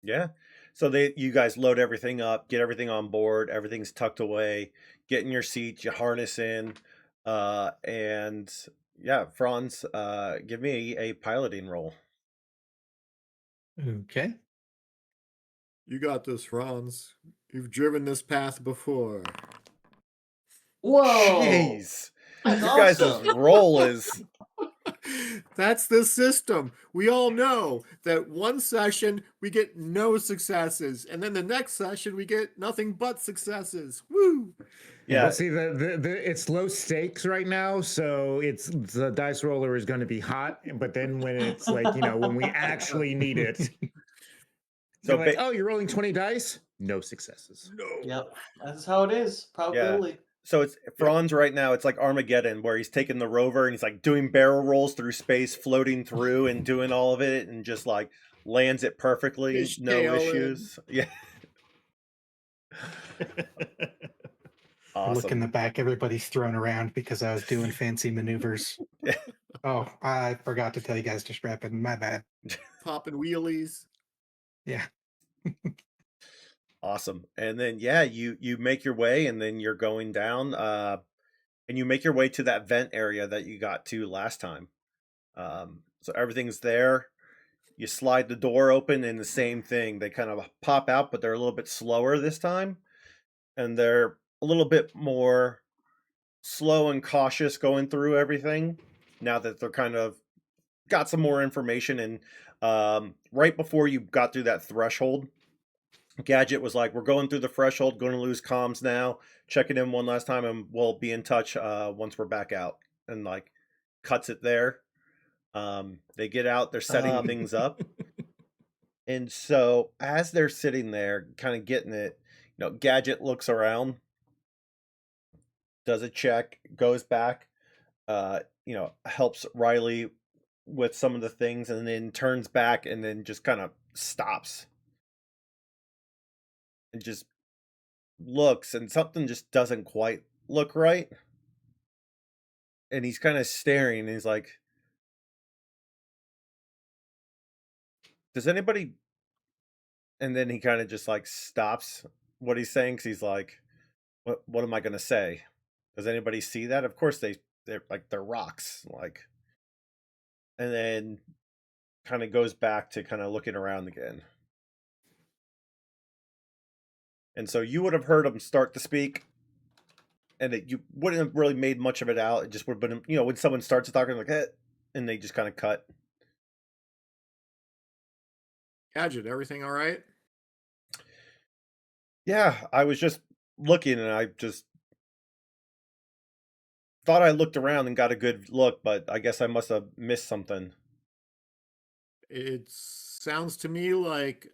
Yeah. So you guys load everything up, get everything on board, everything's tucked away, get in your seats, you harness in, and yeah, Franz, give me a piloting roll. Okay. You got this, Franz. You've driven this path before. Whoa! Jeez. That's You guys' awesome. roll is That's the system. We all know that one session we get no successes, and then the next session we get nothing but successes. Woo! yeah. Well, see, it's low stakes right now, so it's the dice roller is going to be hot. But then when it's like, when we actually need it, So so like, oh, you're rolling 20 dice, no successes. No. Yep, that's how it is. Probability. So it's Franz right now. It's like Armageddon, where he's taking the rover and he's like doing barrel rolls through space, floating through and doing all of it, and just like lands it perfectly, Fish no tail issues. Yeah, Look in awesome. the back, everybody's thrown around because I was doing fancy maneuvers. Yeah. Oh, I forgot to tell you guys to strap in. My bad. Popping wheelies. Yeah. Awesome. And then you make your way, and then you're going down, and you make your way to that vent area that you got to last time. So everything's there. You slide the door open, and the same thing. They kind of pop out, but they're a little bit slower this time, and they're a little bit more slow and cautious going through everything. Now that they're kind of got some more information, and right before you got through that threshold, Gadget was like, "We're going through the threshold, going to lose comms now. Checking in one last time, and we'll be in touch once we're back out." And like, cuts it there. They get out, they're setting things up, and so as they're sitting there, kind of getting it, Gadget looks around, does a check, goes back, helps Riley with some of the things, and then turns back, and then just kind of stops and just looks, and something just doesn't quite look right, and he's kind of staring, and he's like, "Does anybody?" And then he kind of just like stops what he's saying, because he's like, what am I going to say? Does anybody see that? Of course they're rocks, like. And then kind of goes back to kind of looking around again. And so you would have heard him start to speak, and you wouldn't have really made much of it out. It just would have been, when someone starts talking, like, and they just kind of cut. Gadget, everything all right? Yeah, I was just looking, and I just thought I looked around and got a good look, but I guess I must have missed something. It sounds to me like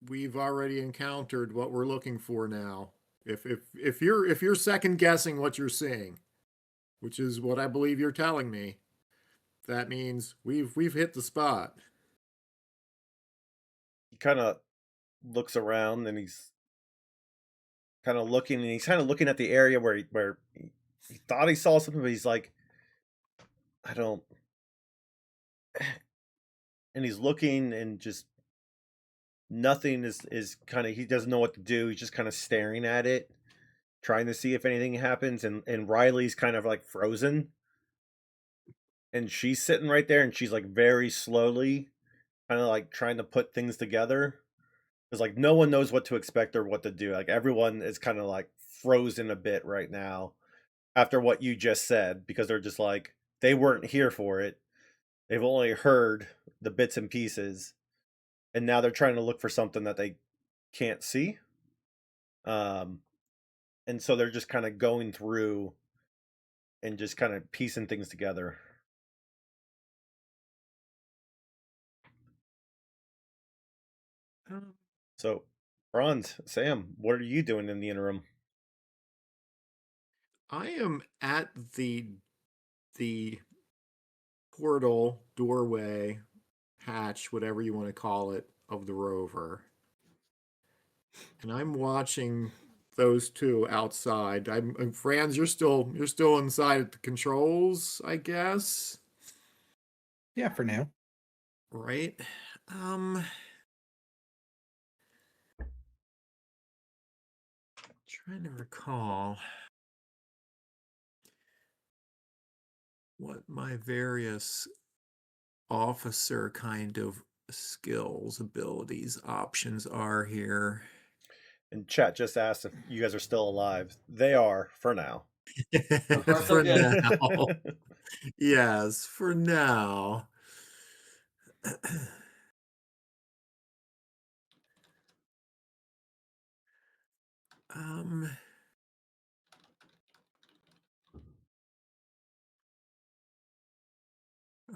we've already encountered what we're looking for now. If you're second guessing what you're seeing, which is what I believe you're telling me, that means we've hit the spot. He kind of looks around, and he's kind of looking, and he's kind of looking at the area where he thought he saw something, but he's like, I don't. And he's looking, and just nothing is kind of, he doesn't know what to do. He's just kind of staring at it, trying to see if anything happens. And Riley's kind of like frozen, and she's sitting right there, and she's like very slowly kind of like trying to put things together, because like no one knows what to expect or what to do. Like everyone is kind of like frozen a bit right now after what you just said, because they're just like, they weren't here for it. They've only heard the bits and pieces, and now they're trying to look for something that they can't see. Um, and so they're just kind of going through and just kind of piecing things together. Um, So, Bronze, Sam, what are you doing in the interim? I am at the portal, doorway, hatch, whatever you want to call it, of the rover. And I'm watching those two outside. Franz, you're still inside at the controls, I guess. Yeah, for now. Right? Trying to recall what my various officer kind of skills, abilities, options are here. And chat just asked if you guys are still alive. They are, for now. far, so For good. now. Yes, for now. um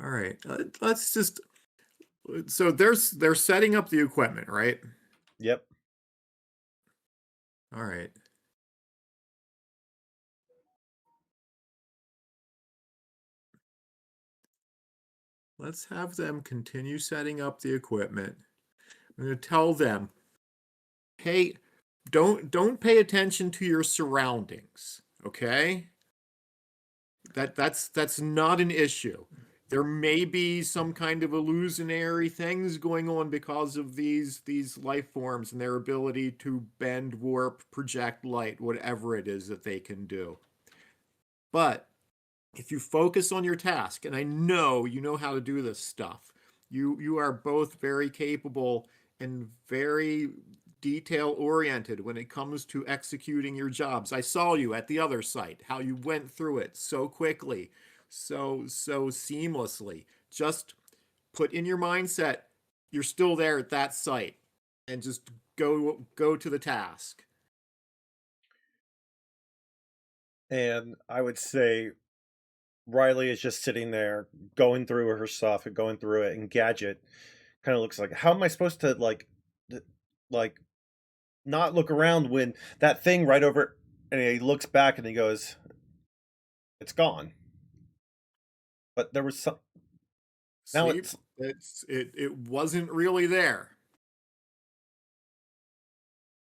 all right. Let's just, so they're setting up the equipment, right? Yep. All right. Let's have them continue setting up the equipment. I'm going to tell them, hey, don't pay attention to your surroundings, okay? That's not an issue. There may be some kind of illusionary things going on because of these life forms and their ability to bend, warp, project light, whatever it is that they can do. But if you focus on your task, and I know you know how to do this stuff, you are both very capable and very detail oriented when it comes to executing your jobs. I saw you at the other site, how you went through it so quickly, so seamlessly. Just put in your mindset you're still there at that site, and just go to the task. And I would say Riley is just sitting there going through her stuff and going through it, and Gadget kind of looks like, how am I supposed to like not look around when that thing right over, and he looks back and he goes, it's gone. But there was some, now See, it wasn't really there.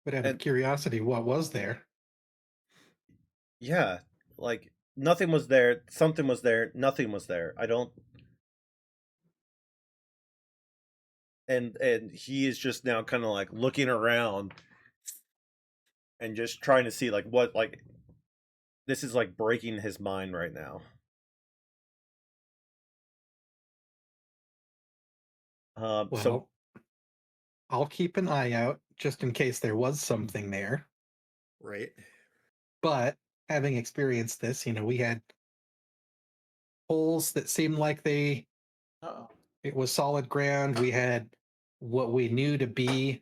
But out of And curiosity, what was there? yeah, like nothing was there, something was there, nothing was there. I don't. And he is just now kind of like looking around and just trying to see like what, like, this is like breaking his mind right now. So Well, I'll keep an eye out just in case there was something there. Right. But having experienced this, we had holes that seemed like it was solid ground. We had what we knew to be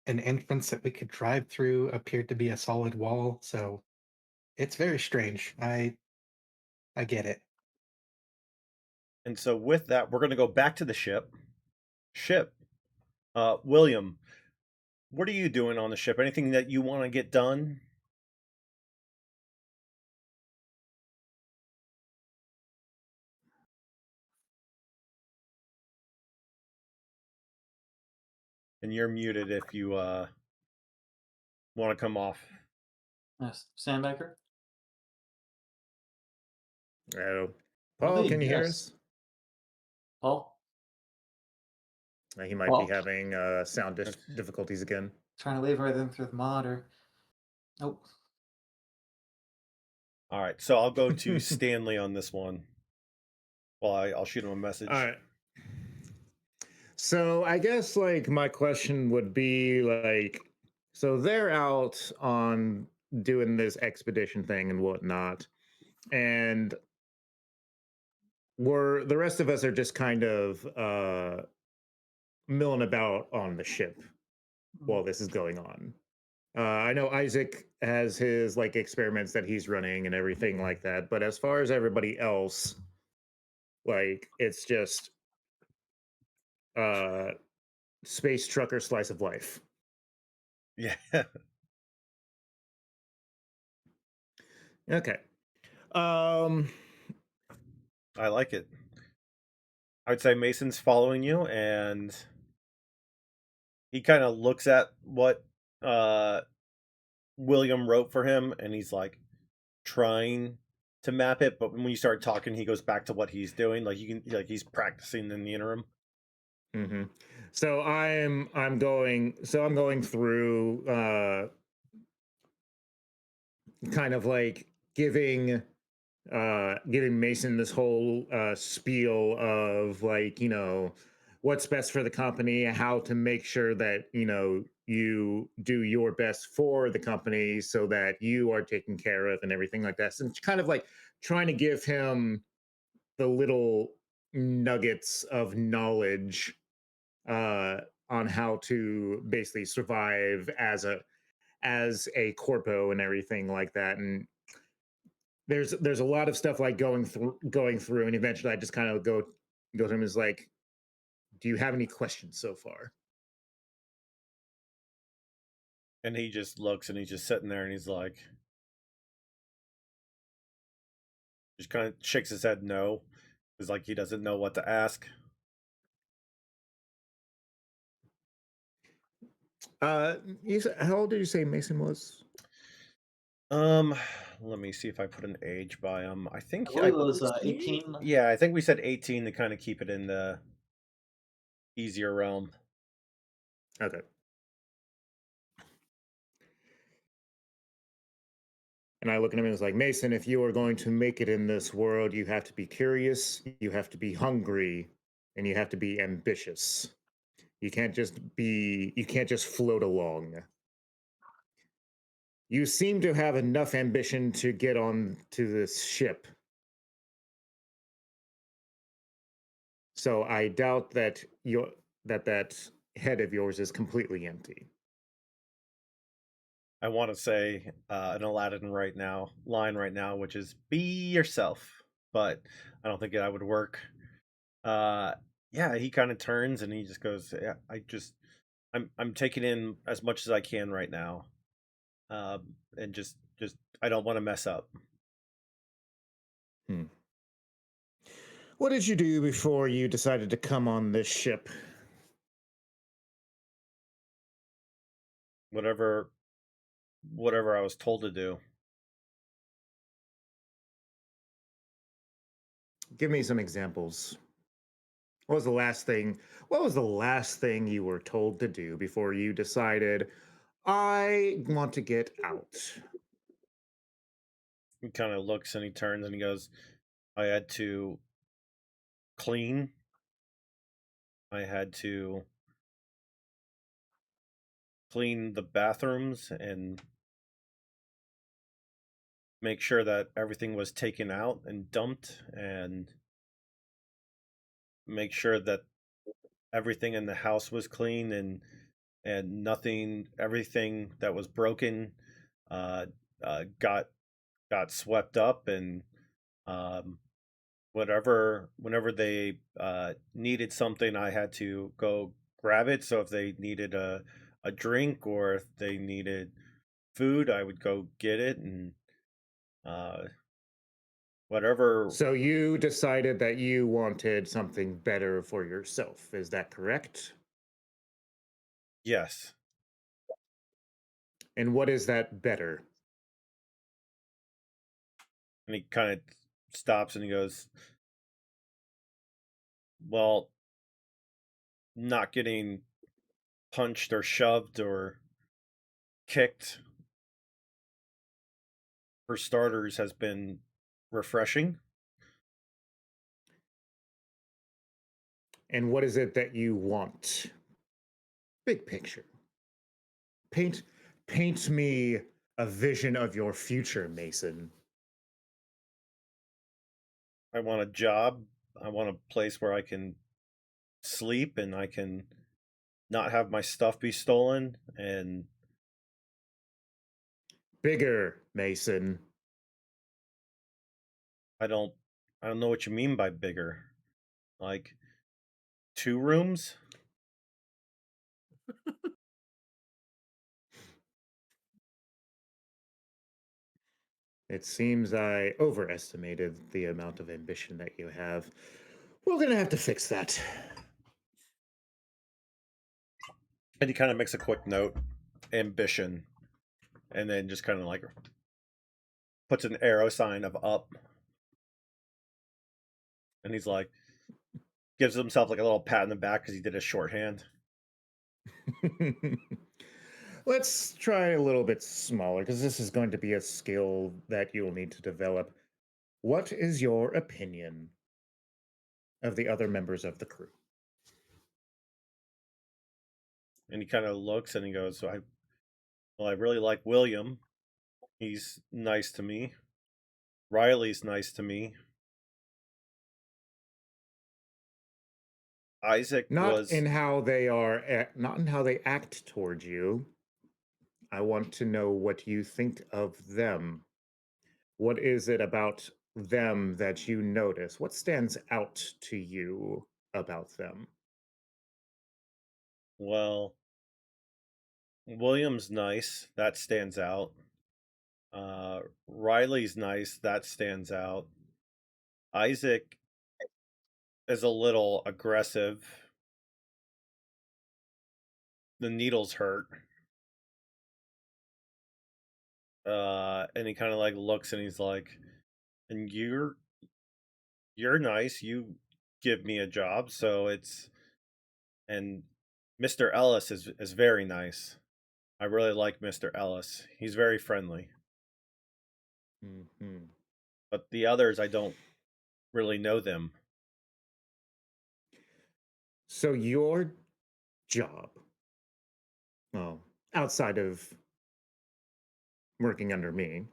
an entrance that we could drive through appeared to be a solid wall. So it's very strange. I get it. And so with that, we're going to go back to the ship. William, what are you doing on the ship? Anything that you want to get done? And you're muted if you want to come off. Yes. Sandbaker? Oh, I Paul, believe, can you hear yes. us? Paul? He might Paul? be having sound difficulties again. Trying to leave everything through the mod or... Nope. All right, so I'll go to Stanley on this one. Well, I'll shoot him a message. All right. So I guess like my question would be like, so they're out on doing this expedition thing and whatnot, and the rest of us are just kind of milling about on the ship while this is going on. I know Isaac has his like experiments that he's running and everything like that, but as far as everybody else, like it's just space trucker slice of life. Yeah. Okay. I like it. I would say Mason's following you, and he kind of looks at what William wrote for him, and he's like trying to map it, but when you start talking, he goes back to what he's doing. Like he's practicing in the interim. Mm-hmm. So I'm going through kind of like giving Mason this whole spiel of like, you know, what's best for the company, how to make sure that, you know, you do your best for the company so that you are taken care of and everything like that. So it's kind of like trying to give him the little nuggets of knowledge on how to basically survive as a corpo and everything like that. And there's a lot of stuff like going through, and eventually I just kind of go to him as like, do you have any questions so far? And he just looks, and he's just sitting there, and he's like, just kind of shakes his head no. It's like he doesn't know what to ask. How old did you say Mason was? Let me see if I put an age by him. I think I believe it was 18. Yeah, I think we said 18 to kind of keep it in the easier realm. Okay. And I look at him and it's like, Mason, if you are going to make it in this world, you have to be curious, you have to be hungry, and you have to be ambitious. You can't just float along. You seem to have enough ambition to get on to this ship. So I doubt that that head of yours is completely empty. I want to say an Aladdin line right now, which is "Be yourself," but I don't think that would work. Yeah, he kind of turns and he just goes, "Yeah, I'm taking in as much as I can right now, and just I don't want to mess up." What did you do before you decided to come on this ship? Whatever I was told to do. Give me some examples. What was the last thing you were told to do before you decided I want to get out? He kind of looks and he turns and he goes, "I had to clean. I had to clean the bathrooms and make sure that everything was taken out and dumped, and make sure that everything in the house was clean, and nothing, everything that was broken, uh, got swept up, and um, whenever they needed something, I had to go grab it. So if they needed a drink, or if they needed food, I would go get it, and uh, whatever. So you decided that you wanted something better for yourself. Is that correct? Yes. And what is that better? And he kind of stops and he goes, well, not getting punched or shoved or kicked, for starters, has been refreshing. And what is it that you want? Big picture. Paint me a vision of your future, Mason. I want a job. I want a place where I can sleep and I can not have my stuff be stolen. And Bigger, Mason. I don't know what you mean by bigger. Like 2 rooms? It seems I overestimated the amount of ambition that you have. We're gonna have to fix that. And he kind of makes a quick note, ambition, and then just kind of like puts an arrow sign of up. And he's like, gives himself like a little pat in the back because he did a shorthand. Let's try a little bit smaller because this is going to be a skill that you'll need to develop. What is your opinion of the other members of the crew? And he kind of looks and he goes, I really like William. He's nice to me. Riley's nice to me. Isaac Not in was, how they are, not in how they act towards you. I want to know what you think of them. What is it about them that you notice? What stands out to you about them? well, William's nice. That stands out. Riley's nice. That stands out. Isaac is a little aggressive. The needles hurt. And he kind of like looks and he's like, and you're nice. You give me a job, so it's, and Mr. Ellis is very nice. I really like Mr. Ellis. He's very friendly. Mm-hmm. But the others, I don't really know them. So your job, well, outside of working under me,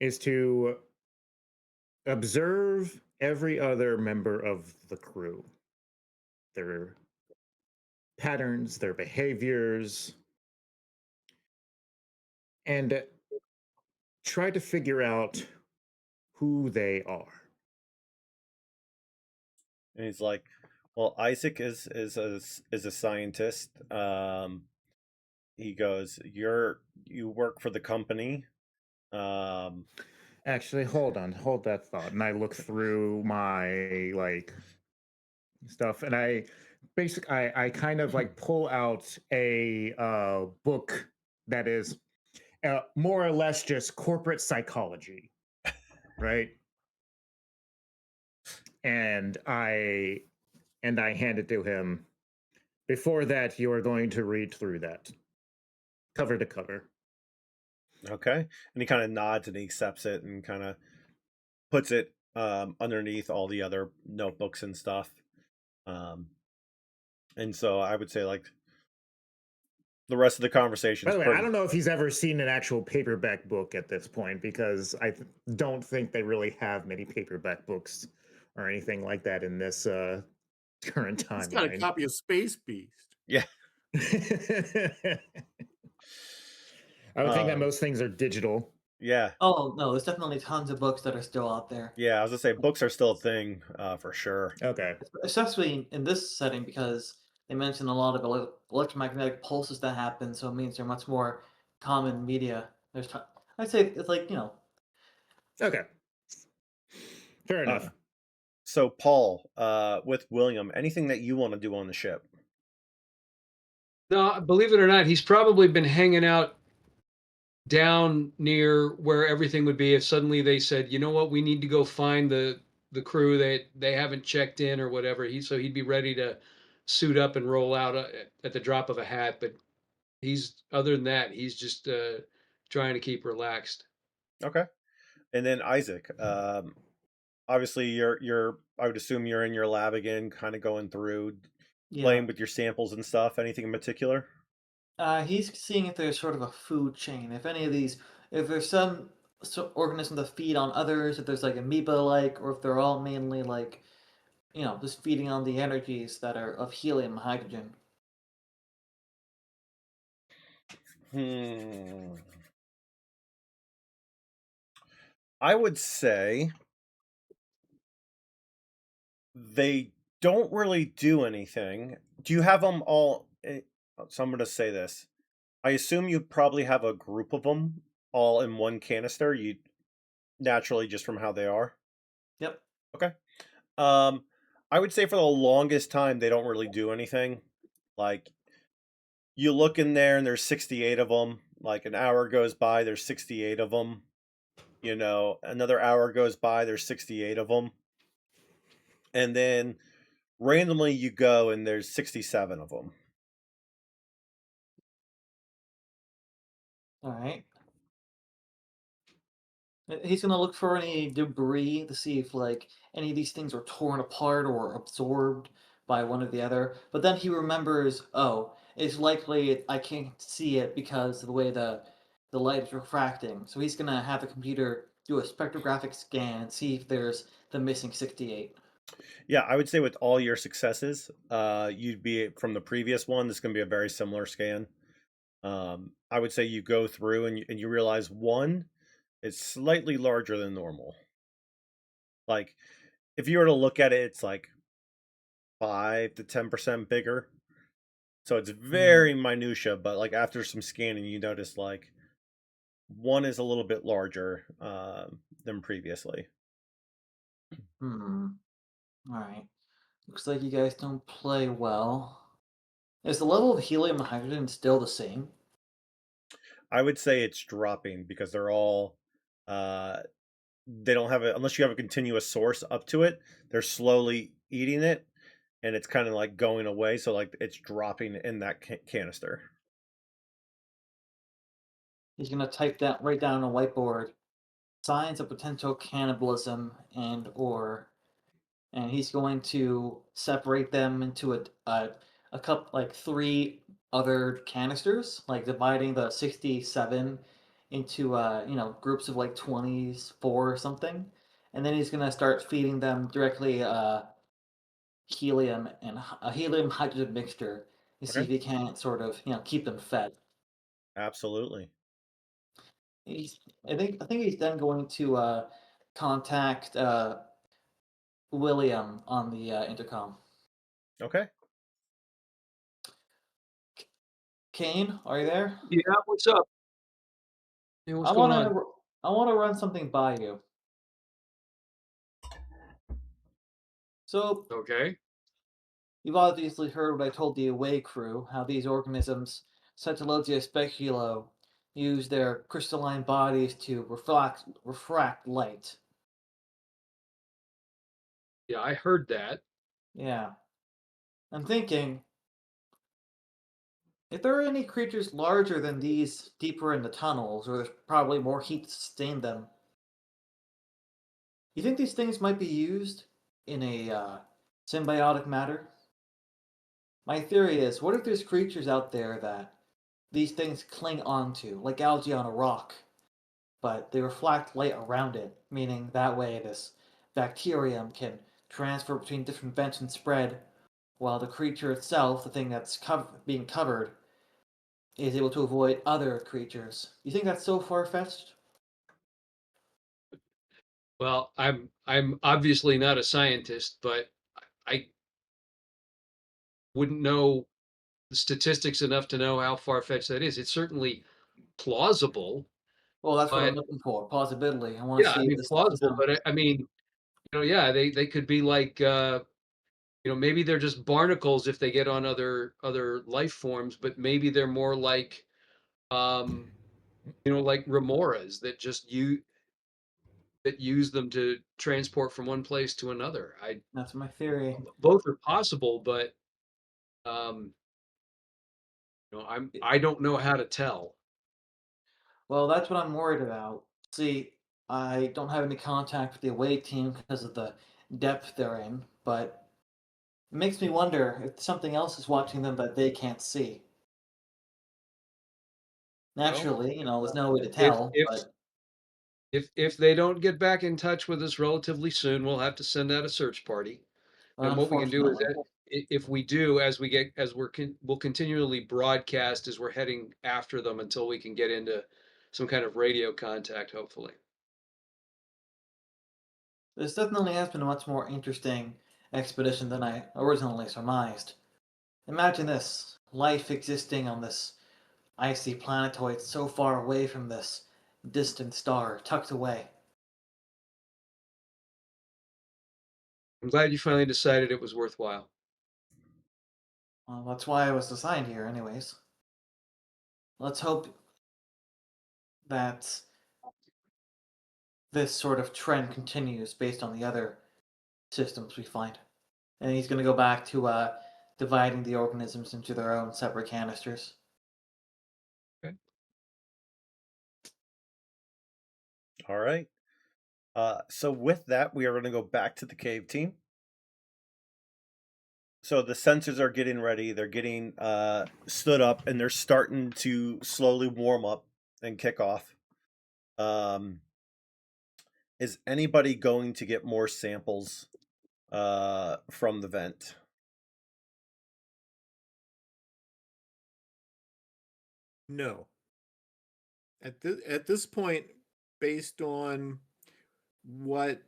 is to observe every other member of the crew, their patterns, their behaviors, and try to figure out who they are. And he's like, well, Isaac is a scientist. He goes, you work for the company. Um, Actually, hold that thought. And I look through my like stuff, and I kind of like pull out a book that is more or less just corporate psychology, right? And I hand it to him. Before that, you are going to read through that cover to cover. okay. And he kind of nods and he accepts it and kind of puts it underneath all the other notebooks and stuff. And so I would say, like, The rest of the conversation By is the way, pretty. I don't know if he's ever seen an actual paperback book at this point, because don't think they really have many paperback books or anything like that in this current He's got a timeline. copy of Space Beast. Yeah. I would think that Um, most things are digital. Yeah. Oh no, there's definitely tons of books that are still out there. Yeah, I was gonna say books are still a thing, for sure. Okay. Especially in this setting because they mention a lot of electromagnetic pulses that happen, so it means they're much more common media. I'd say it's like, Okay. Fair Uh, enough. So Paul, with William, anything that you want to do on the ship? No, believe it or not, he's probably been hanging out down near where everything would be if suddenly they said, you know what, we need to go find the crew that they haven't checked in or whatever. He'd be ready to suit up and roll out at the drop of a hat. But he's other than that, he's just trying to keep relaxed. Okay. And then Isaac, obviously you're I would assume you're in your lab again, kind of going through, yeah. playing with your samples and stuff. Anything in particular? He's seeing if there's sort of a food chain. If any of these, if there's some organism that feed on others, if there's like amoeba-like, or if they're all mainly like, just feeding on the energies that are of helium and hydrogen. I would say they don't really do anything. Do you have them all? So I'm going to say this. I assume you probably have a group of them all in one canister. You naturally just from how they are. Yep. Okay. I would say for the longest time they don't really do anything. Like you look in there and there's 68 of them. Like an hour goes by, there's 68 of them. Another hour goes by, there's 68 of them. And then randomly you go and there's 67 of them. All right. He's gonna look for any debris to see if like any of these things are torn apart or absorbed by one or the other. But then he remembers, oh, it's likely I can't see it because of the way the light is refracting. So he's gonna have the computer do a spectrographic scan and see if there's the missing 68. Yeah, I would say with all your successes, you'd be from the previous one. This is going to be a very similar scan. I would say you go through and you realize one is slightly larger than normal. Like if you were to look at it, it's like 5 to 10% bigger. So it's very minutia, but like after some scanning, you notice like one is a little bit larger than previously. All right. Looks like you guys don't play well. Is the level of helium and hydrogen still the same? I would say it's dropping because they're all they don't have it unless you have a continuous source up to it. They're slowly eating it, and it's kind of like going away. So like it's dropping in that canister. He's gonna type that right down on a whiteboard. Signs of potential cannibalism and he's going to separate them into a cup like 3 other canisters, like dividing the 67 into groups of like 20s, 4 or something, and then he's gonna start feeding them directly helium and a helium hydrogen mixture to see if Okay. he can't sort of keep them fed. Absolutely. I think he's then going to contact William on the intercom. Okay. Kane, are you there? Yeah, what's up? Hey, what's I going want on? to. I want to run something by you. So Okay. you've obviously heard what I told the away crew, how these organisms, Cytologia speculo, use their crystalline bodies to refract light. Yeah, I heard that. Yeah. I'm thinking, if there are any creatures larger than these deeper in the tunnels, or there's probably more heat to sustain them, you think these things might be used in a symbiotic matter? My theory is, what if there's creatures out there that these things cling onto, like algae on a rock, but they reflect light around it, meaning that way this bacterium can transfer between different vents and spread, while the creature itself, the thing that's being covered, is able to avoid other creatures. You think that's so far-fetched? Well, I'm obviously not a scientist, but I wouldn't know the statistics enough to know how far-fetched that is. It's certainly plausible, Well, that's what I'm but looking for, plausibility. I want to yeah, I see if mean this stuff is plausible, but I mean, yeah, they could be like maybe they're just barnacles if they get on other life forms, but maybe they're more like um, like remoras that use them to transport from one place to another. That's my theory. Both are possible, but um, I don't know how to tell. Well, that's what I'm worried about. See, I don't have any contact with the away team because of the depth they're in, but it makes me wonder if something else is watching them that they can't see. Well, Naturally, there's no way to if tell, if but if they don't get back in touch with us relatively soon, we'll have to send out a search party. And what we can do is unfortunately. that if we do, we'll continually broadcast as we're heading after them until we can get into some kind of radio contact, hopefully. This definitely has been a much more interesting expedition than I originally surmised. Imagine this life existing on this icy planetoid so far away from this distant star, tucked away. I'm glad you finally decided it was worthwhile. Well, that's why I was assigned here, anyways. Let's hope that this sort of trend continues based on the other systems we find. And he's going to go back to dividing the organisms into their own separate canisters. Okay. All right. So with that, we are going to go back to the cave team. So the sensors are getting ready. They're getting stood up, and they're starting to slowly warm up and kick off. Is anybody going to get more samples from the vent? No. At this point, based on what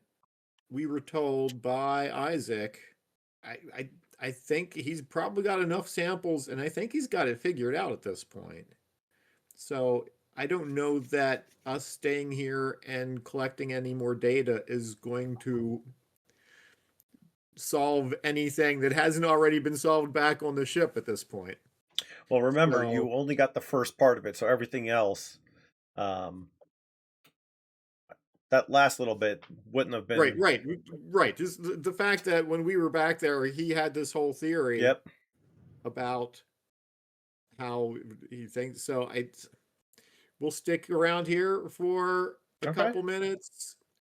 we were told by Isaac, I think he's probably got enough samples, and I think he's got it figured out at this point. So I don't know that us staying here and collecting any more data is going to solve anything that hasn't already been solved back on the ship at this point. Well, remember, So- you only got the first part of it, so everything else, that last little bit wouldn't have been right. Just the fact that when we were back there, he had this whole theory Yep. about how he thinks. So we'll stick around here for a Okay. couple minutes,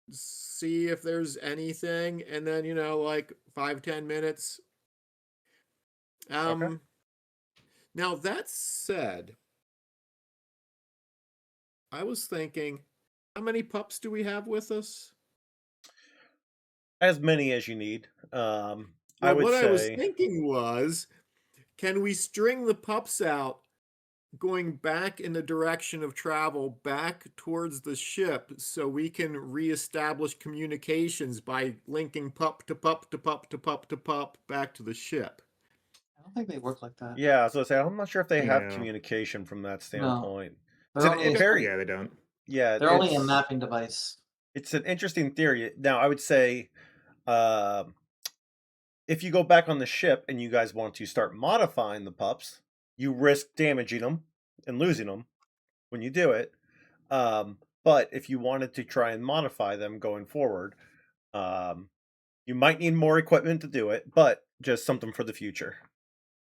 see if there's anything, and then like 5-10 minutes. Okay. Now that said, I was thinking, how many pups do we have with us? As many as you need. I Well, would what I was say thinking was, can we string the pups out going back in the direction of travel back towards the ship so we can reestablish communications by linking pup to pup to pup to pup to pup back to the ship? I don't think they work like that. yeah, so I say I'm not sure if they have Yeah. communication from that No. standpoint. They're only, It's very Yeah, they don't. yeah, they're only a it's mapping device. it's an interesting theory. Now, I would say if you go back on the ship and you guys want to start modifying the pups, you risk damaging them and losing them when you do it. But if you wanted to try and modify them going forward, you might need more equipment to do it, but just something for the future.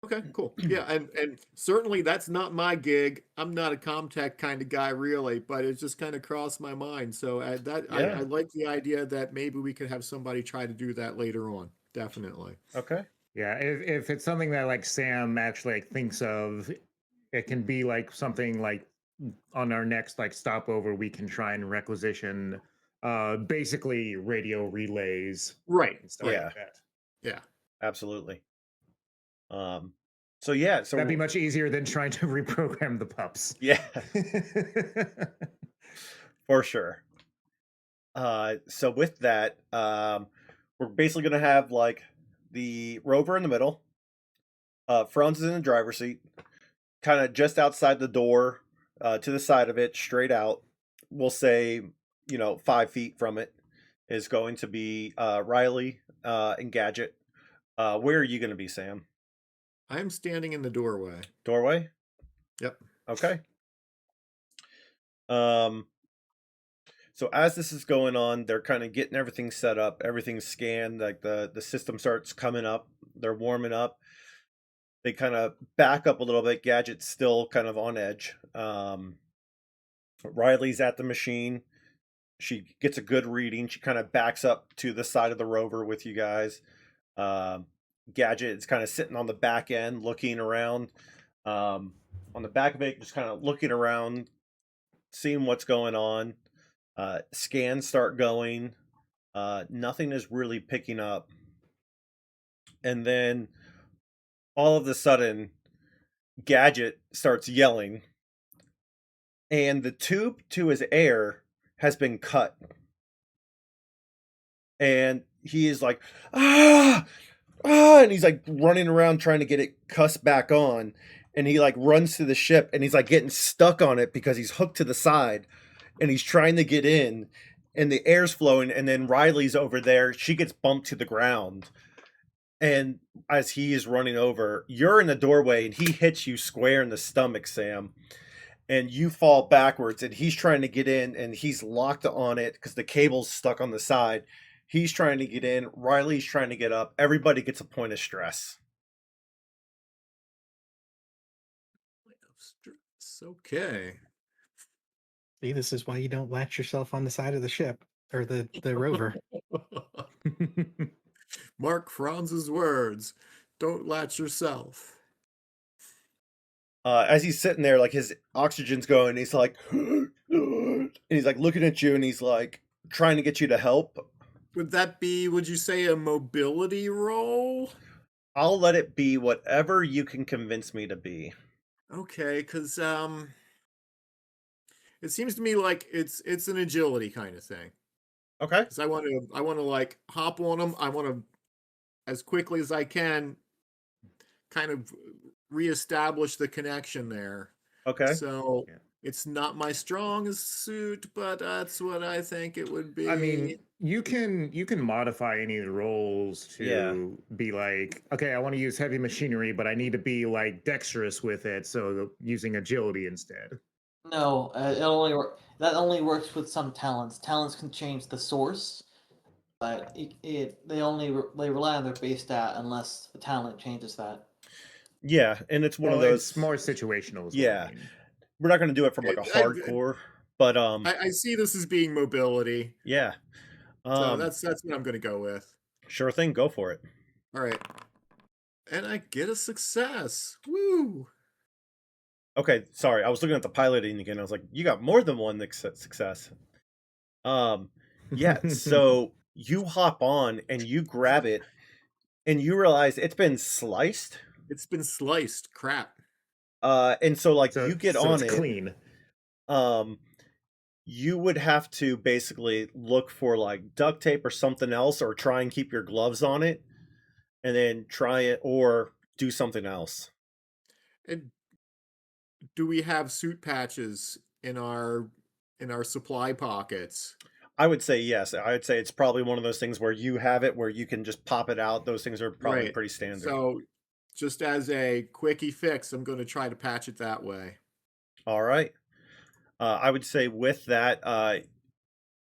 Okay, cool. Yeah, and certainly that's not my gig. I'm not a Comtech kind of guy, really, but it just kind of crossed my mind. So I Yeah. like the idea that maybe we could have somebody try to do that later on. Definitely. Okay. Yeah, if it's something that like Sam actually like thinks of, It can be like something like on our next like stopover, we can try and requisition basically radio relays Right. and stuff Yeah. like that. Yeah. Absolutely. So yeah, so That'd be much easier than trying to reprogram the pups. yeah, for sure. So with that, we're basically gonna have like the rover in the middle. Franz is in the driver's seat, kind of just outside the door, to the side of it, straight out. We'll say, 5 feet from it is going to be Riley and Gadget. Where are you going to be, Sam? I'm standing in the doorway. Doorway? Yep. Okay. So as this is going on, they're kind of getting everything set up, everything's scanned, like the system starts coming up, they're warming up. They kind of back up a little bit. Gadget's still kind of on edge. Riley's at the machine. She gets a good reading. She kind of backs up to the side of the rover with you guys. Gadget is kind of sitting on the back end, looking around. On the back of it, just kind of looking around, seeing what's going on. Scans start going. Nothing is really picking up. And then all of a sudden, Gadget starts yelling. And the tube to his air has been cut. And he is like, ah! And he's like running around trying to get it cussed back on. And he like runs to the ship and he's like getting stuck on it because he's hooked to the side and he's trying to get in and the air's flowing. And then Riley's over there. She gets bumped to the ground. And as he is running over, you're in the doorway and he hits you square in the stomach, Sam. And you fall backwards and he's trying to get in and he's locked on it because the cable's stuck on the side. He's trying to get in. Riley's trying to get up. Everybody gets a point of stress. Okay. See, this is why you don't latch yourself on the side of the ship or the rover. Mark Franz's words. Don't latch yourself. As he's sitting there, like his oxygen's going, he's like, and he's like looking at you and he's like trying to get you to help. Would that be, would you say, a mobility roll? I'll let it be whatever you can convince me to be. Okay, because it seems to me like it's an agility kind of thing. Okay. Because I want to like hop on them. I want to, as quickly as I can, kind of reestablish the connection there. Okay. So Yeah. it's not my strongest suit, but that's what I think it would be. I mean, you can modify any of the roles to Yeah. be like, okay, I want to use heavy machinery, but I need to be like dexterous with it, so using agility instead. No, that only works with some talents. Talents can change the source, but they rely on their base stat unless the talent changes that. Yeah, and it's one of Well, those. it's more situational. Is Yeah. what I mean. We're not going to do it from like a hardcore, but I see this as being mobility. yeah. So that's what I'm going to go with. Sure thing. Go for it. All right. And I get a success. Woo! Okay, sorry. I was looking at the piloting again. I was like, you got more than one success. Yeah, so you hop on and you grab it and you realize it's been sliced. It's been sliced. Crap. And so like So, you get so on it's it. clean. You would have to basically look for like duct tape or something else or try and keep your gloves on it and then try it or do something else. And do we have suit patches in our supply pockets? I would say yes. I would say it's probably one of those things where you have it where you can just pop it out. Those things are probably Right. pretty standard. So just as a quickie fix, I'm going to try to patch it that way. All right. I would say with that,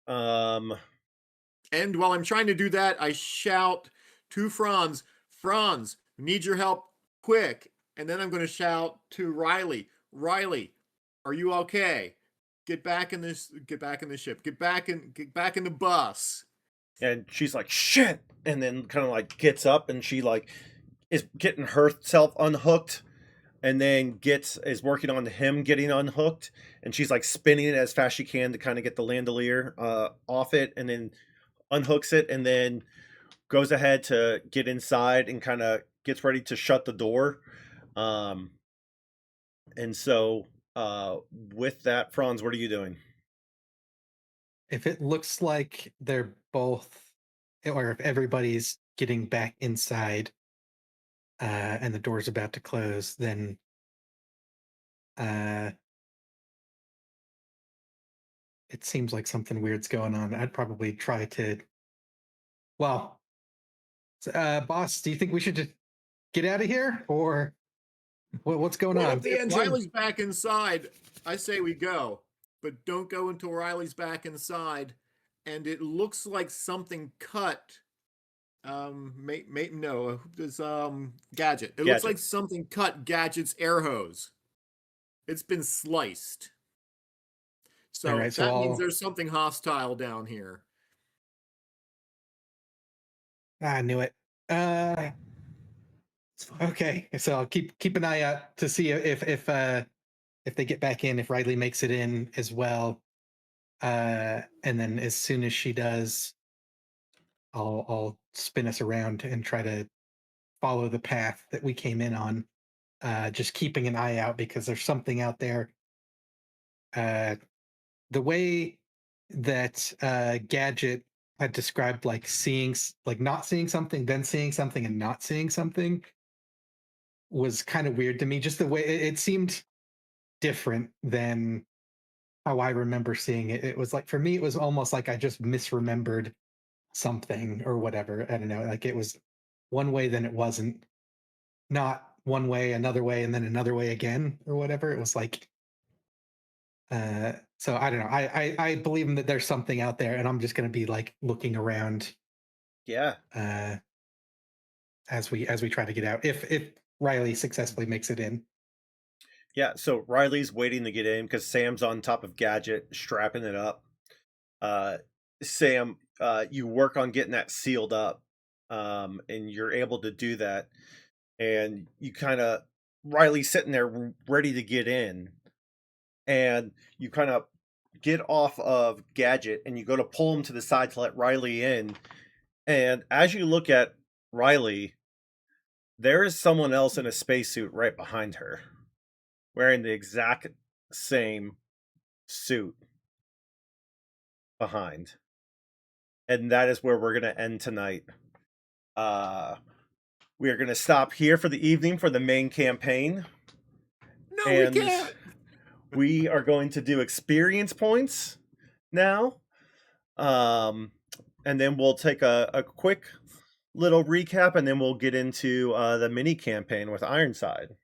And while I'm trying to do that, I shout to Franz, Franz, we need your help quick. And then I'm going to shout to Riley, Riley, are you okay? Get back in the ship. Get back in the bus. and she's like, shit. And then kind of like gets up and she like is getting herself unhooked. and then is working on him getting unhooked, and she's like spinning it as fast as she can to kind of get the landolier off it, and then unhooks it, and then goes ahead to get inside and kind of gets ready to shut the door. Um, and so with that, Franz, what are you doing? If it looks like they're both, or if everybody's getting back inside and the door's about to close, then it seems like something weird's going on. I'd probably try to, well, boss, do you think we should just get out of here, or what's going Well, on? if Riley's back inside, I say we go, but don't go until Riley's back inside. And it looks like something cut. No, there's Gadget. It looks Gadget. like something cut Gadget's air hose. It's been sliced. So All right, so that means I'll- there's something hostile down here. I knew it. Okay, so I'll keep an eye out to see if they get back in, if Riley makes it in as well. And then as soon as she does, I'll spin us around and try to follow the path that we came in on. Just keeping an eye out because there's something out there. The way that Gadget had described, like not seeing something, then seeing something, and not seeing something, was kind of weird to me. Just the way it seemed different than how I remember seeing it. It was like, for me, it was almost like I just misremembered something or whatever. I don't know. Like it was one way, then it wasn't. Not one way, another way, and then another way again, or whatever. It was like, so I don't know. I believe that there's something out there, and I'm just going to be like looking around. Yeah. As we try to get out, if Riley successfully makes it in. Yeah, so Riley's waiting to get in because Sam's on top of Gadget, strapping it up. Sam, you work on getting that sealed up, and you're able to do that. And you Riley's sitting there ready to get in, and you kind of get off of Gadget, and you go to pull him to the side to let Riley in. And as you look at Riley, there is someone else in a spacesuit right behind her, wearing the exact same suit behind. And that is where we're going to end tonight. We are going to stop here for the evening for the main campaign. No, And we can't. we are going to do experience points now. And then we'll take a quick little recap, and then we'll get into the mini campaign with Ironside.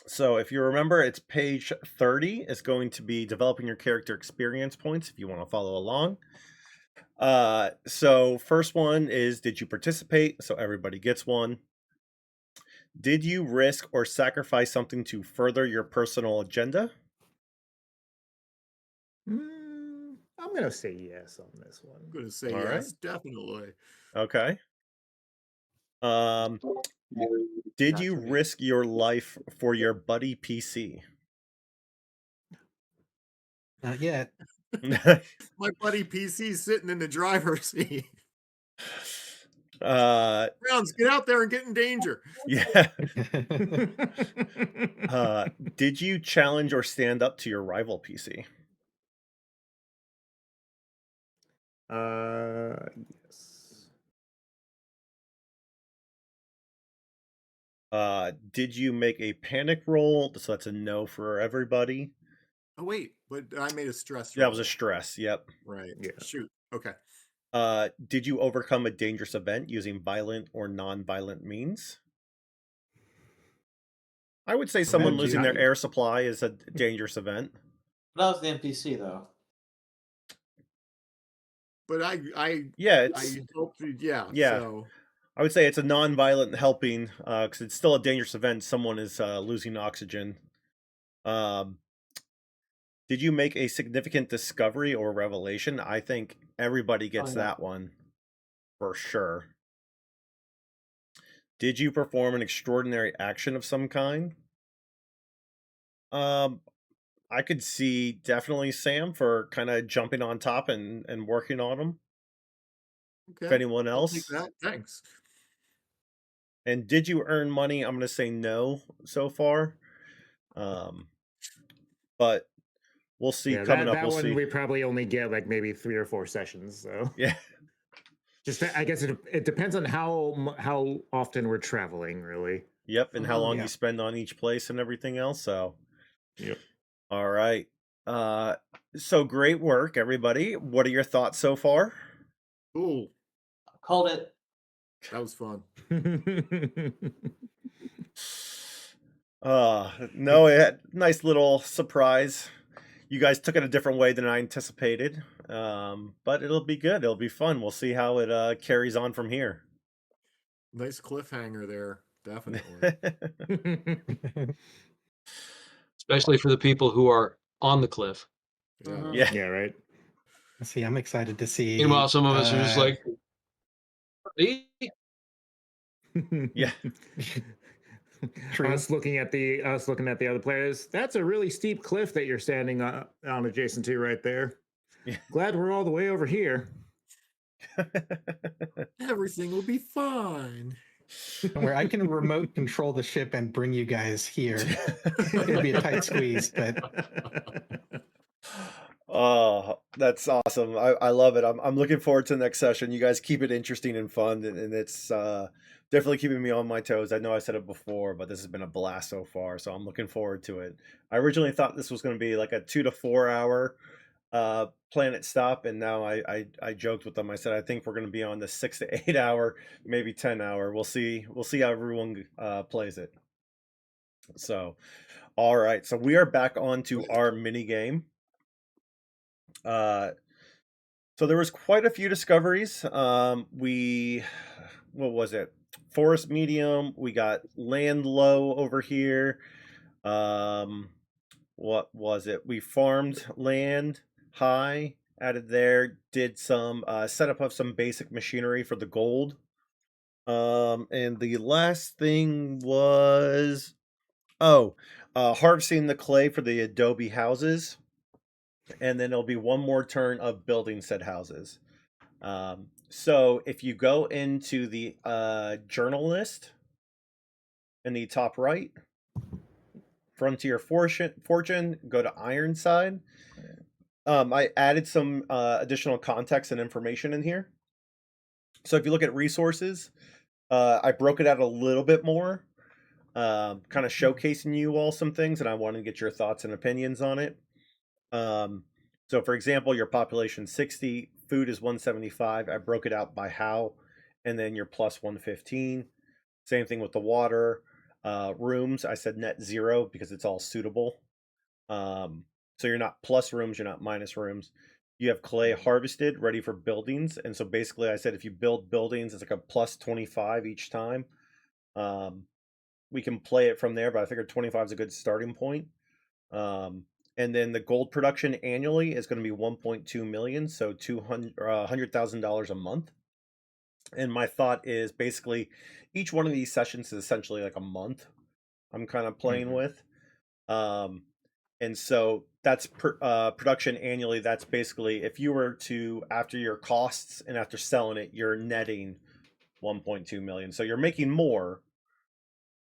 So if you remember, it's page 30. It's going to be developing your character experience points if you want to follow along. So first one is, did you participate? So everybody gets one. Did you risk or sacrifice something to further your personal agenda? I'm going to say yes on this one. I'm going to say All yes, definitely. Okay. Did you risk your life for your buddy PC? Not yet. My buddy PC's sitting in the driver's seat. Browns, get out there and get in danger. Yeah. Did you challenge or stand up to your rival PC? Yes. Did you make a panic roll? So that's a no for everybody. Oh, wait, but I made a stress That was roll. a stress. Yep. Right. Yeah. Shoot. Okay. Did you overcome a dangerous event using violent or non-violent means? I would say someone losing their air supply is a dangerous event. That was the NPC though. But I helped you, yeah. Yeah. So. I would say it's a non-violent helping because it's still a dangerous event. Someone is losing oxygen. Did you make a significant discovery or revelation? I think everybody gets that one for sure. Did you perform an extraordinary action of some kind? Um, I could see definitely Sam for kind of jumping on top and working on them. If Okay, anyone I'll take else. that. Thanks. And did you earn money? I'm going to say no so far. But we'll see Yeah, coming up. that We'll one see. we probably only get like maybe 3 or 4 sessions. So Yeah. just I guess it depends on how often we're traveling, really. Yep. And how long Yeah. you spend on each place and everything else. So, Yep. all right. So great work, everybody. What are your thoughts so far? Cool. Called it. That was fun. No, it had nice little surprise. You guys took it a different way than I anticipated. But it'll be good. It'll be fun. We'll see how it carries on from here. Nice cliffhanger there. Definitely. Especially for the people who are on the cliff. Yeah. Yeah. Yeah, right. See, I'm excited to see. Meanwhile, some of us are just like, "Eh?" Yeah. True. Us looking at the other players. That's a really steep cliff that you're standing on adjacent to right there. Yeah. Glad we're all the way over here. Everything will be fine. Where I can remote control the ship and bring you guys here. It'll be a tight squeeze, but Oh, that's awesome. I love it. I'm looking forward to the next session. You guys keep it interesting and fun, and it's definitely keeping me on my toes. I know I said it before, but this has been a blast so far, so I'm looking forward to it. I originally thought this was going to be like a 2 to 4 hour planet stop, and now I joked with them. I said I think we're going to be on the 6 to 8 hour, maybe 10 hour. We'll see how everyone plays it. So, all right. So we are back on to our mini game. So there was quite a few discoveries. What was it? Forest medium. We got land low over here. What was it? We farmed land high, added there, did some setup of some basic machinery for the gold. And the last thing was harvesting the clay for the adobe houses. And then there'll be one more turn of building said houses. So if you go into the journal list in the top right, Frontier Fortune, go to Ironside. I added some additional context and information in here. So if you look at resources, I broke it out a little bit more, kind of showcasing you all some things, and I want to get your thoughts and opinions on it. So for example, your population 60, food is 175. I broke it out by how, and then your plus 115. Same thing with the water. Rooms, I said net 0 because it's all suitable. So you're not plus rooms, you're not minus rooms. You have clay harvested, ready for buildings. And so basically I said if you build buildings, it's like a plus 25 each time. We can play it from there, but I figured 25 is a good starting point. And then the gold production annually is going to be 1.2 million, so $100,000 a month. And my thought is basically each one of these sessions is essentially like a month I'm kind of playing with. And so that's production annually. That's basically if you were to, after your costs and after selling it, you're netting 1.2 million. So you're making more,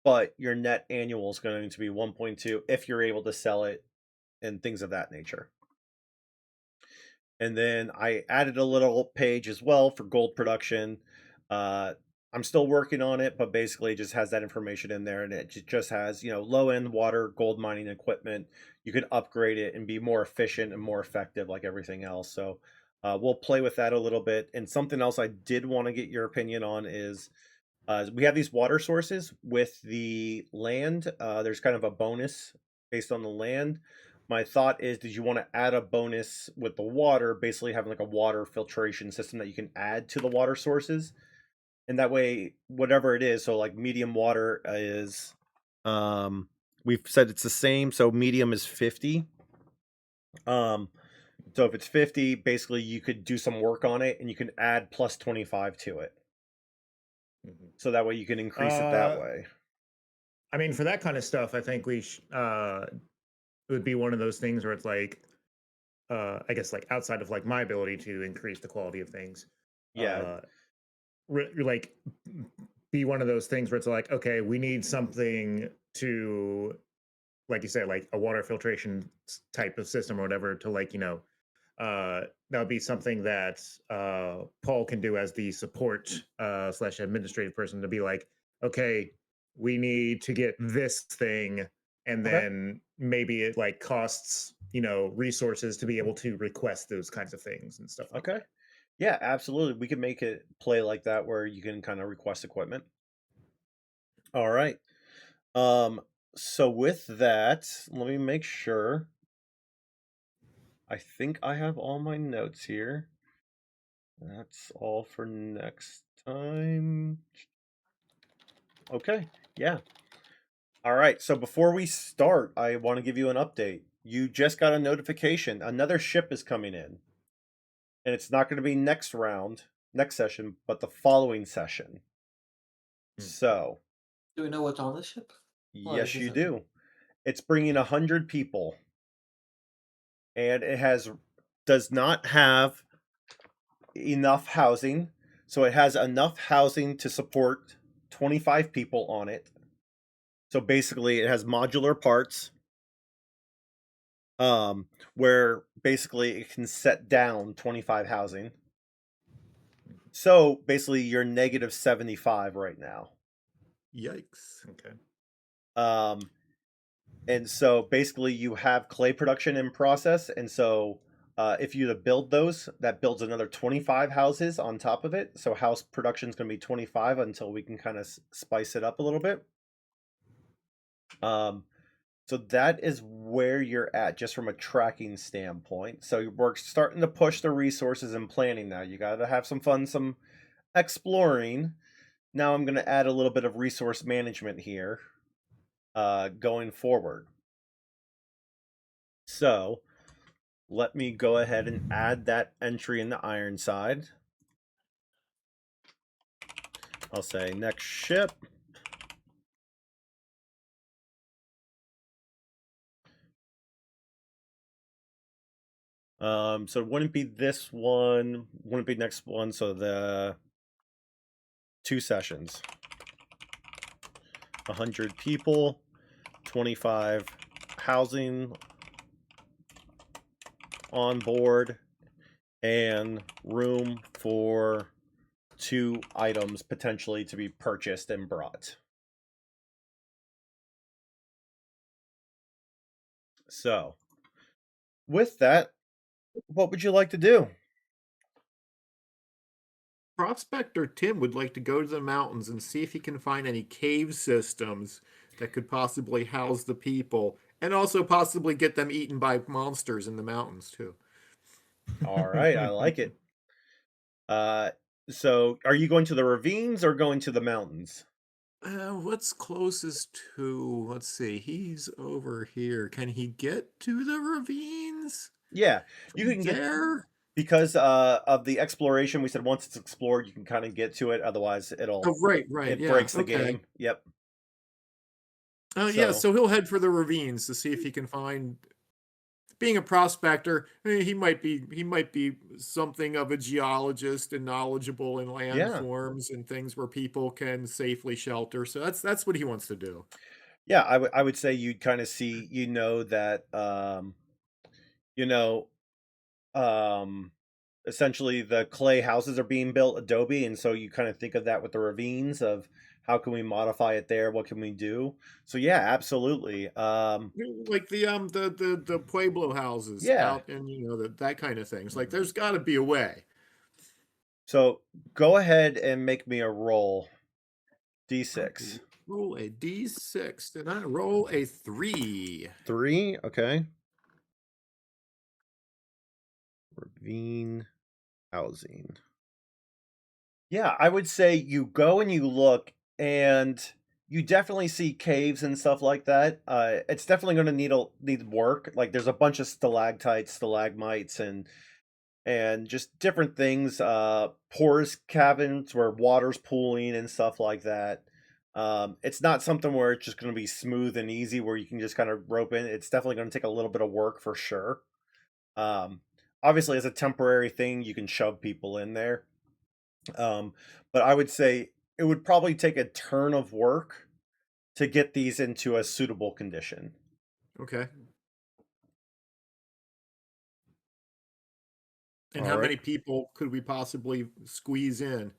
but your net annual is going to be 1.2 if you're able to sell it and things of that nature. And then I added a little page as well for gold production. I'm still working on it, but basically it just has that information in there, and it just has, low end water, gold mining equipment. You can upgrade it and be more efficient and more effective like everything else. So we'll play with that a little bit. And something else I did want to get your opinion on is we have these water sources with the land. There's kind of a bonus based on the land. My thought is, did you want to add a bonus with the water, basically having like a water filtration system that you can add to the water sources? And that way, whatever it is, so like medium water is, we've said it's the same. So medium is 50. So if it's 50, basically you could do some work on it and you can add plus 25 to it. So that way you can increase it that way. I mean, for that kind of stuff, I think it would be one of those things where it's like, I guess like outside of like my ability to increase the quality of things, Yeah. like be one of those things where it's like, okay, we need something to, like you said, like a water filtration type of system or whatever to like, that would be something that Paul can do as the support slash administrative person to be like, okay, we need to get this thing, and Okay. then maybe it like costs resources to be able to request those kinds of things and stuff like Okay. that. Yeah, absolutely. We can make it play like that where you can kind of request equipment. All right. So with that, let me make sure. I think I have all my notes here. That's all for next time. Okay. Yeah. All right. So before we start, I want to give you an update. You just got a notification. Another ship is coming in. And it's not going to be next session, but the following session. So, Do we know what's on the ship? yes, you do. It's bringing 100 people, and it does not have enough housing. So it has enough housing to support 25 people on it. So basically, it has modular parts, where basically it can set down 25 housing. So basically, you're negative 75 right now. Yikes. Okay. And so basically you have clay production in process. And so if you to build those, that builds another 25 houses on top of it. So house production is going to be 25 until we can kind of spice it up a little bit. So that is where you're at just from a tracking standpoint. So we're starting to push the resources and planning now. You got to have some fun, some exploring. Now I'm going to add a little bit of resource management here. Going forward. So let me go ahead and add that entry in the Ironside. I'll say next ship. So it wouldn't be this one, wouldn't be next one, so the 2 sessions. 100 people, 25 housing on board, and room for 2 items potentially to be purchased and brought. So, with that, what would you like to do? Prospector Tim would like to go to the mountains and see if he can find any cave systems that could possibly house the people, and also possibly get them eaten by monsters in the mountains too. All right, I like it. So are you going to the ravines or going to the mountains? What's closest to? Let's see. He's over here. Can he get to the ravines? Yeah, you can get there because of the exploration. We said once it's explored, you can kind of get to it. Otherwise, Oh, right. it Yeah. breaks the Okay. game. Yep. Yeah. So he'll head for the ravines to see if he can find. Being a prospector, he might be something of a geologist and knowledgeable in landforms and things where people can safely shelter. So that's what he wants to do. Yeah, I would say you'd kind of see, that, essentially the clay houses are being built adobe, and so you kind of think of that with the ravines of how can we modify it there, what can we do. So yeah, absolutely. Like the Pueblo houses out and that kind of things. Like there's got to be a way. So go ahead and make me a roll. D6. Roll a D6. Did I roll a 3? 3, okay. Ravine housing. Yeah, I would say you go and you look, and you definitely see caves and stuff like that. It's definitely going to need work. Like there's a bunch of stalactites, stalagmites, and and just different things. Porous cabins where water's pooling and stuff like that. It's not something where it's just going to be smooth and easy where you can just kind of rope in. It's definitely going to take a little bit of work for sure. Um, Obviously, as a temporary thing, you can shove people in there. Um, but I would say it would probably take a turn of work to get these into a suitable condition. Okay. And All how right. many people could we possibly squeeze in?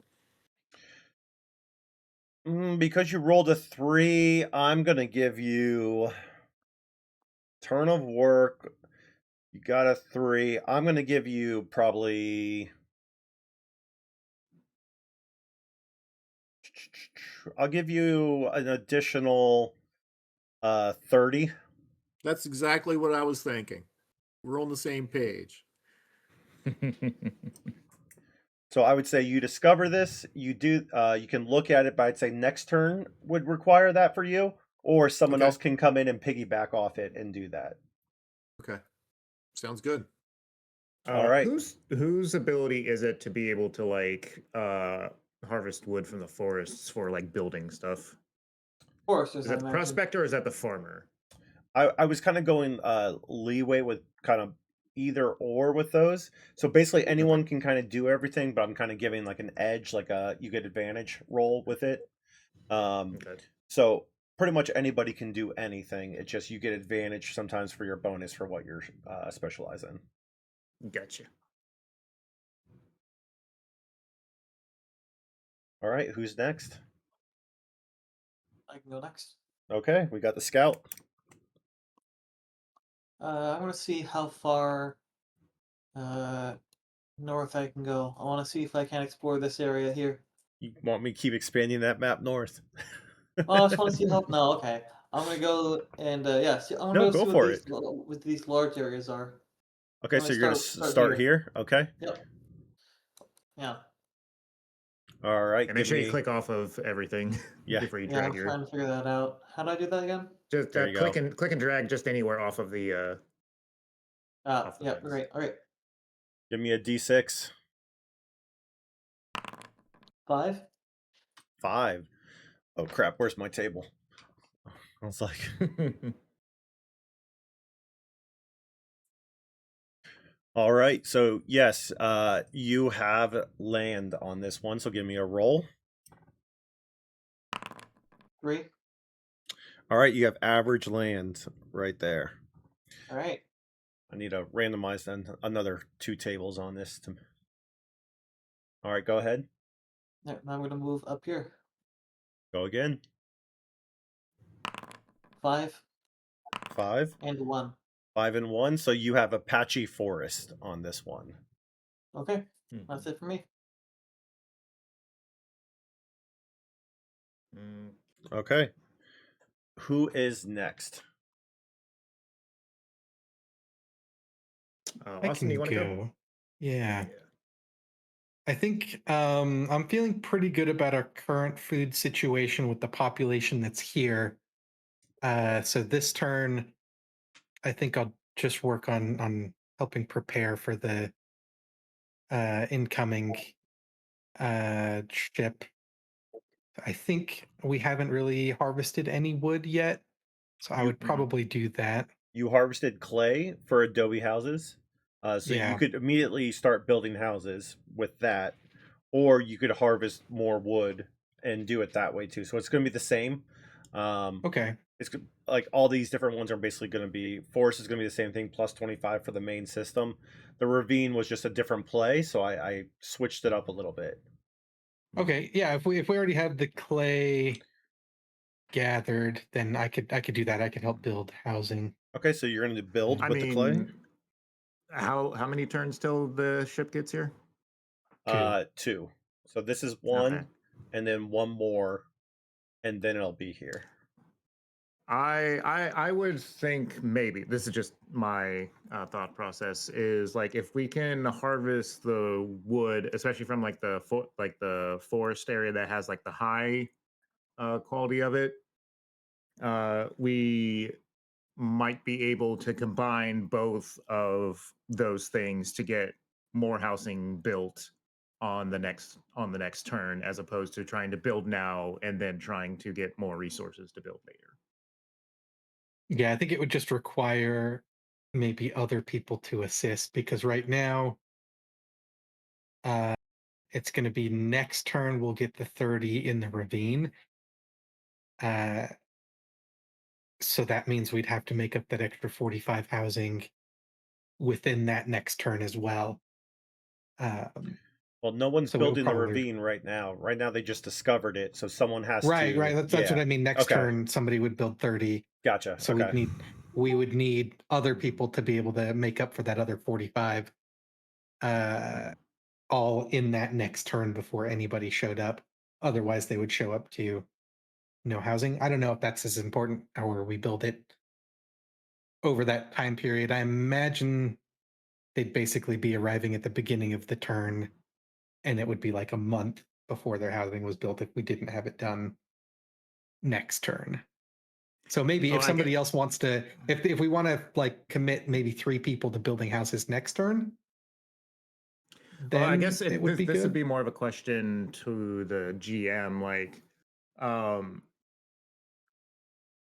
Because you rolled a 3, I'm gonna give you turn of work. You got a 3. I'm gonna give you probably. I'll give you an additional 30. That's exactly what I was thinking. We're on the same page. So I would say you discover this. You do. You can look at it, but I'd say next turn would require that for you, or someone Okay. else can come in and piggyback off it and do that. Okay. Sounds good. All right. Whose ability is it to be able to like harvest wood from the forests for like building stuff? Foresters, Is I that the imagine. prospector or is that the farmer? I was kind of going leeway with kind of either or with those. So basically anyone can kind of do everything, but I'm kind of giving like an edge, like you get advantage roll with it. Okay. So pretty much anybody can do anything. It's just you get advantage sometimes for your bonus for what you're specialized in. Gotcha. All right, who's next? I can go next. Okay, we got the scout. I want to see how far north I can go. I want to see if I can explore this area here. You want me to keep expanding that map north? Oh, I just want to see how. No, okay. I'm gonna go and yeah. See, I'm gonna No, go go see for it. what these large areas are. Okay, I'm so gonna you're gonna start here. Okay. Yep. Yeah. All right. And make Give sure you me. click off of everything Yeah. before you Yeah. I'm drag your. trying to figure that out. How do I do that again? Just There you click go. and drag just anywhere off of the. Off the Yeah. things. Great. All right. Give me a D6. 5. 5. Oh crap! Where's my table? I was like. All right. So yes, you have land on this one. So give me a roll. 3. All right, you have average land right there. All right. I need to randomize then another 2 tables on this. All right, go ahead. Now I'm gonna move up here. Go again. 5 5. and 1. 5 and 1. So you have a patchy forest on this one. Okay. That's it for me. Okay. Who is next? I Austin, can you want to go? go. Yeah. I think I'm feeling pretty good about our current food situation with the population that's here. So this turn, I think I'll just work on helping prepare for the incoming ship. I think we haven't really harvested any wood yet, so I would probably do that. You harvested clay for adobe houses. So you Yeah. could immediately start building houses with that, or you could harvest more wood and do it that way too. So it's going to be the same. Okay. It's like all these different ones are basically going to be forest is going to be the same thing plus 25 for the main system. The ravine was just a different play, so I switched it up a little bit. Okay. Yeah. If we already have the clay gathered, then I could do that. I could help build housing. Okay, so you're going to build with the clay. How many turns till the ship gets here? 2. So this is 1, Okay. and then 1 more, and then it'll be here. I would think maybe this is just my thought process is like if we can harvest the wood, especially from like the forest area that has like the high quality of it, we might be able to combine both of those things to get more housing built on the next turn, as opposed to trying to build now and then trying to get more resources to build later. Yeah, I think it would just require maybe other people to assist, because right now uh it's going to be next turn we'll get the 30 in the ravine. Uh so that means we'd have to make up that extra 45 housing within that next turn as well. Um Well, no one's so it would building the probably ravine right now. Right now, they just discovered it, so someone has right, to. that's what Yeah. I mean. Next Okay. turn somebody would build 30. Gotcha. So Okay. we would need other people to be able to make up for that other 45, all in that next turn before anybody showed up. Otherwise they would show up to no housing. I don't know if that's as important, or we build it over that time period. I imagine they'd basically be arriving at the beginning of the turn, and it would be like a month before their housing was built if we didn't have it done next turn. So maybe Oh, if I get. somebody else wants to, if we want to like commit maybe 3 people to building houses next turn, Well, I then guess it would be this would good. be more of a question to the GM. Like,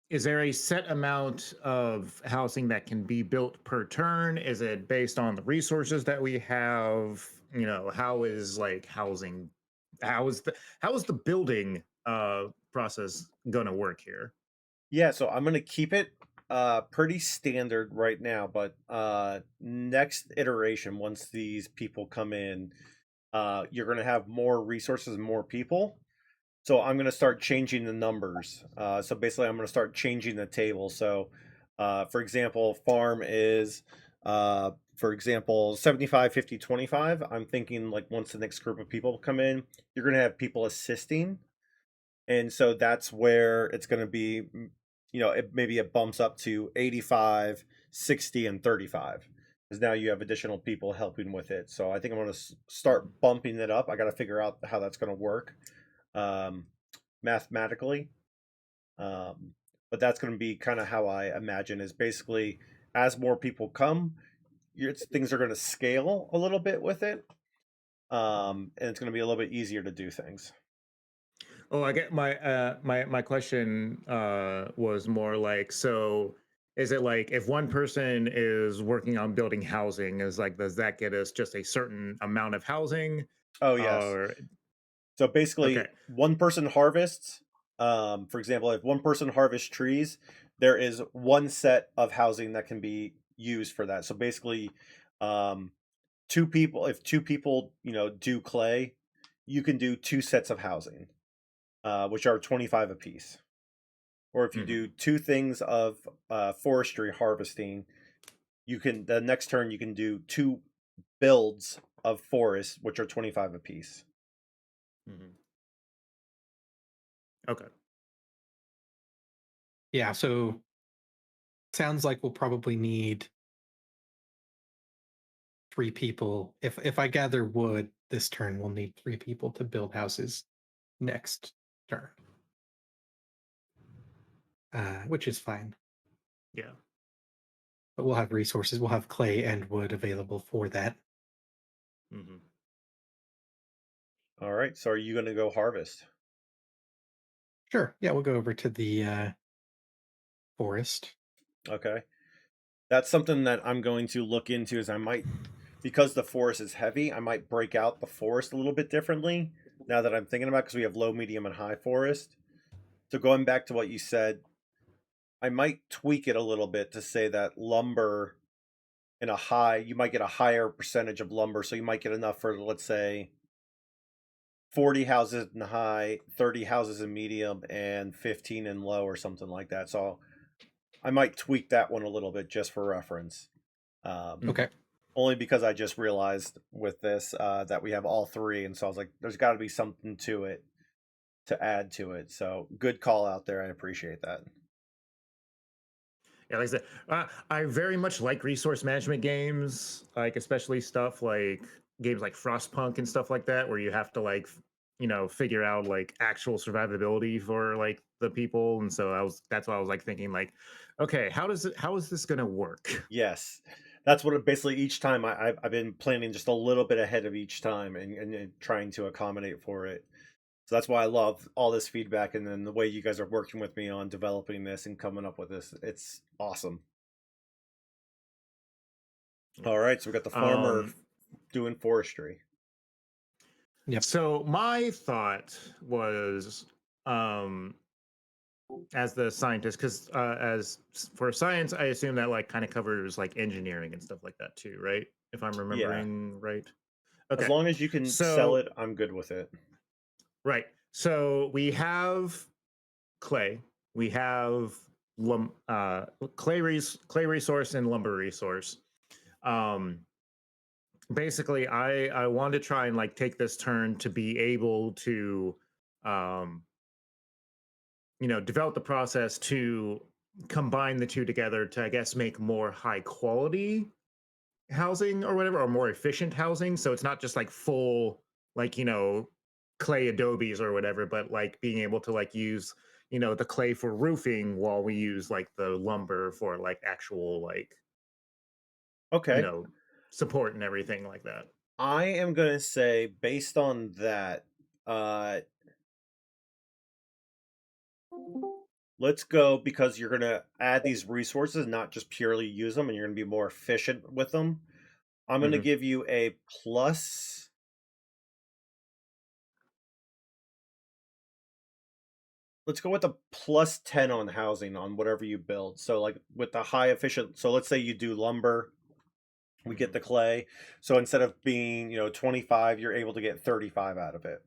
is there a set amount of housing that can be built per turn? Is it based on the resources that we have? You know, how is like housing? How is the building process gonna work here? Yeah, so I'm gonna keep it pretty standard right now, but next iteration, once these people come in, you're gonna have more resources and more people. So I'm gonna start changing the numbers. So basically, I'm gonna start changing the table. So, for example, farm is, for example, 75, 50, 25. I'm thinking like once the next group of people come in, you're gonna have people assisting, and so that's where it's going to be, maybe it bumps up to 85, 60, and 35, because now you have additional people helping with it. So I think I'm going to start bumping it up. I got to figure out how that's going to work, um, mathematically, um, but that's going to be kind of how I imagine, is basically as more people come, things are going to scale a little bit with it, and it's going to be a little bit easier to do things. Oh, I get my question was more like, so is it like if one person is working on building housing, is like, does that get us just a certain amount of housing? Oh yes. Or So basically, okay. one person harvests. For example, if one person harvests trees, there is one set of housing that can be used for that. So basically, um, two people. If two people, do clay, you can do 2 sets of housing, which are 25 apiece. Or if you Mhm. do 2 things of forestry harvesting, the next turn you can do 2 builds of forest, which are 25 apiece. Mhm. Okay. Yeah, so sounds like we'll probably need 3 people. If I gather wood this turn, we'll need 3 people to build houses next turn. Which is fine. Yeah. But we'll have resources. We'll have clay and wood available for that. Mhm. All right. So are you going to go harvest? Sure. Yeah, we'll go over to the forest. Okay. That's something that I'm going to look into, is because the forest is heavy, I might break out the forest a little bit differently now that I'm thinking about, because we have low, medium, and high forest. So going back to what you said, I might tweak it a little bit to say that lumber you might get a higher percentage of lumber. So you might get enough for, let's say, 40 houses in high, 30 houses in medium, and 15 in low, or something like that. So I might tweak that one a little bit just for reference. Okay. Only because I just realized with this that we have all 3, and so I was like, there's got to be something to it to add to it. So good call out there. I appreciate that. Yeah, like I said, I very much like resource management games, like especially stuff like games like Frostpunk and stuff like that, where you have to like, figure out like actual survivability for like the people. And so that's why I was like thinking like, okay, how is this gonna work? Yes. That's what basically each time I've been planning just a little bit ahead of each time and trying to accommodate for it. So that's why I love all this feedback and then the way you guys are working with me on developing this and coming up with this. It's awesome. All right, so we got the farmer doing forestry. Yep. So my thought was, as the scientist, because as for science, I assume that like kind of covers like engineering and stuff like that too, right? If I'm remembering right. Okay. As long as you can sell it, I'm good with it. Right. So we have clay. We have clay resource and lumber resource. Basically, I want to try and like take this turn to be able to, develop the process to combine the two together to, I guess, make more high quality housing or whatever, or more efficient housing. So it's not just like full, like, clay adobes or whatever, but like being able to like use, the clay for roofing while we use like the lumber for like actual like, Okay. support and everything like that. I am going to say, based on that, let's go because you're going to add these resources, not just purely use them, and you're going to be more efficient with them. I'm going to give you a plus. Let's go with a plus 10 on housing on whatever you build. So like with the high efficient, so let's say you do lumber, we get the clay. So instead of being, 25, you're able to get 35 out of it.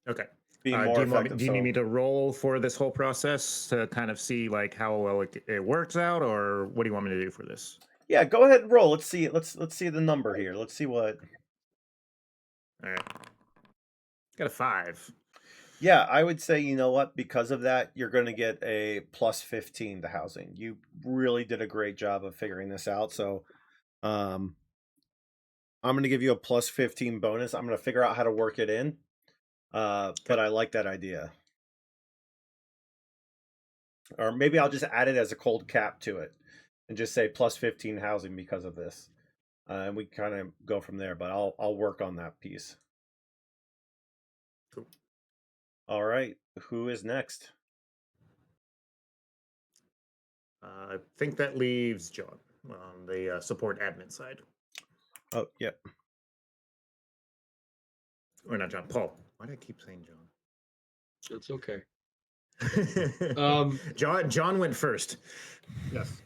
Okay. Being more effective. Do you need me to roll for this whole process to kind of see like how well it works out, or what do you want me to do for this? Yeah, go ahead and roll. Let's see. Let's see the number here. Let's see what. All right. Got a 5. Yeah, I would say, you know what? Because of that, you're going to get a plus 15 to housing. You really did a great job of figuring this out. So, I'm going to give you a plus 15 bonus. I'm going to figure out how to work it in. But I like that idea. Or maybe I'll just add it as a cold cap to it and just say plus 15 housing because of this. And we kind of go from there, but I'll work on that piece. Cool. All right. Who is next? I think that leaves John on the support admin side. Oh, yeah. Or not John, Paul. Why do I keep saying John? That's okay. John went first. Yes. If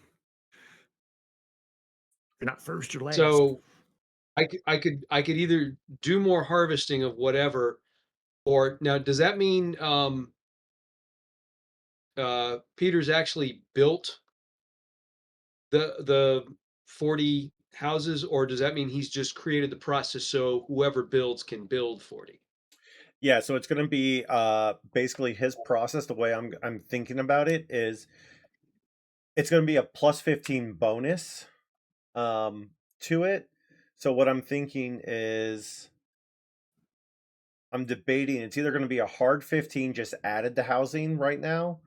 you're not first, you're last. So I could either do more harvesting of whatever, or now does that mean Peter's actually built the 40 houses, or does that mean he's just created the process so whoever builds can build 40? Yeah, so it's going to be basically his process. The way I'm thinking about it is it's going to be a plus 15 bonus to it. So what I'm thinking is I'm debating it's either going to be a hard 15 just added to housing right now,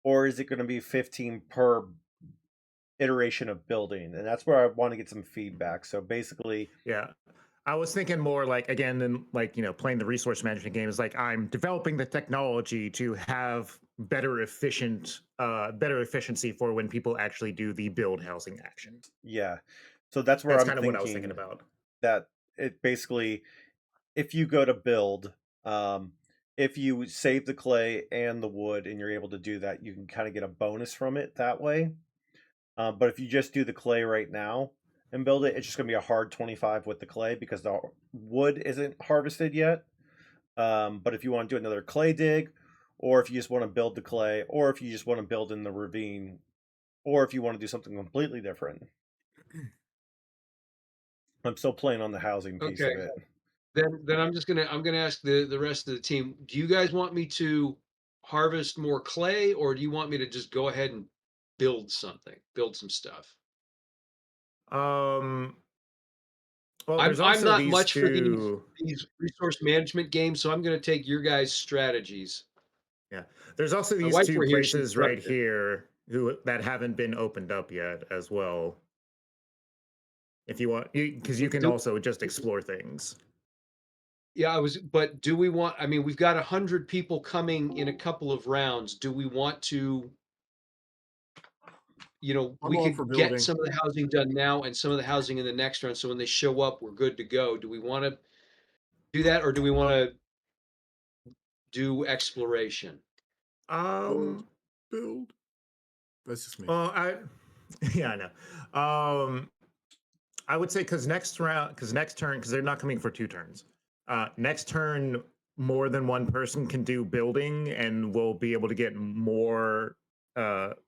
or is it going to be 15 per iteration of building? And that's where I want to get some feedback. So basically, yeah. I was thinking more like, again, than like, playing the resource management game is like, I'm developing the technology to have better efficiency for when people actually do the build housing action. Yeah. So that's where That's I'm kind of thinking what I was thinking about. That it basically, if you go to build, if you save the clay and the wood and you're able to do that, you can kind of get a bonus from it that way. But if you just do the clay right now and build it, it's just going to be a hard 25 with the clay because the wood isn't harvested yet. But if you want to do another clay dig, or if you just want to build the clay, or if you just want to build in the ravine, or if you want to do something completely different. I'm still playing on the housing piece of it. Then I'm gonna ask the rest of the team, do you guys want me to harvest more clay, or do you want me to just go ahead and build some stuff? Well, I'm not much for these resource management games, so I'm going to take your guys' strategies. Yeah, there's also these two places right here that haven't been opened up yet as well. if you want, because you can Do- also just explore things. Yeah, but do we want, I mean, we've got 100 people coming in a couple of rounds. Do we want to, I'm we all could for get building. some of the housing done now and some of the housing in the next round. So when they show up, we're good to go. Do we want to do that, or do we want to do exploration? Um, Build. That's just me. yeah, I know. I would say because next turn, because they're not coming for 2 turns. Next turn, more than one person can do building, and we'll be able to get more,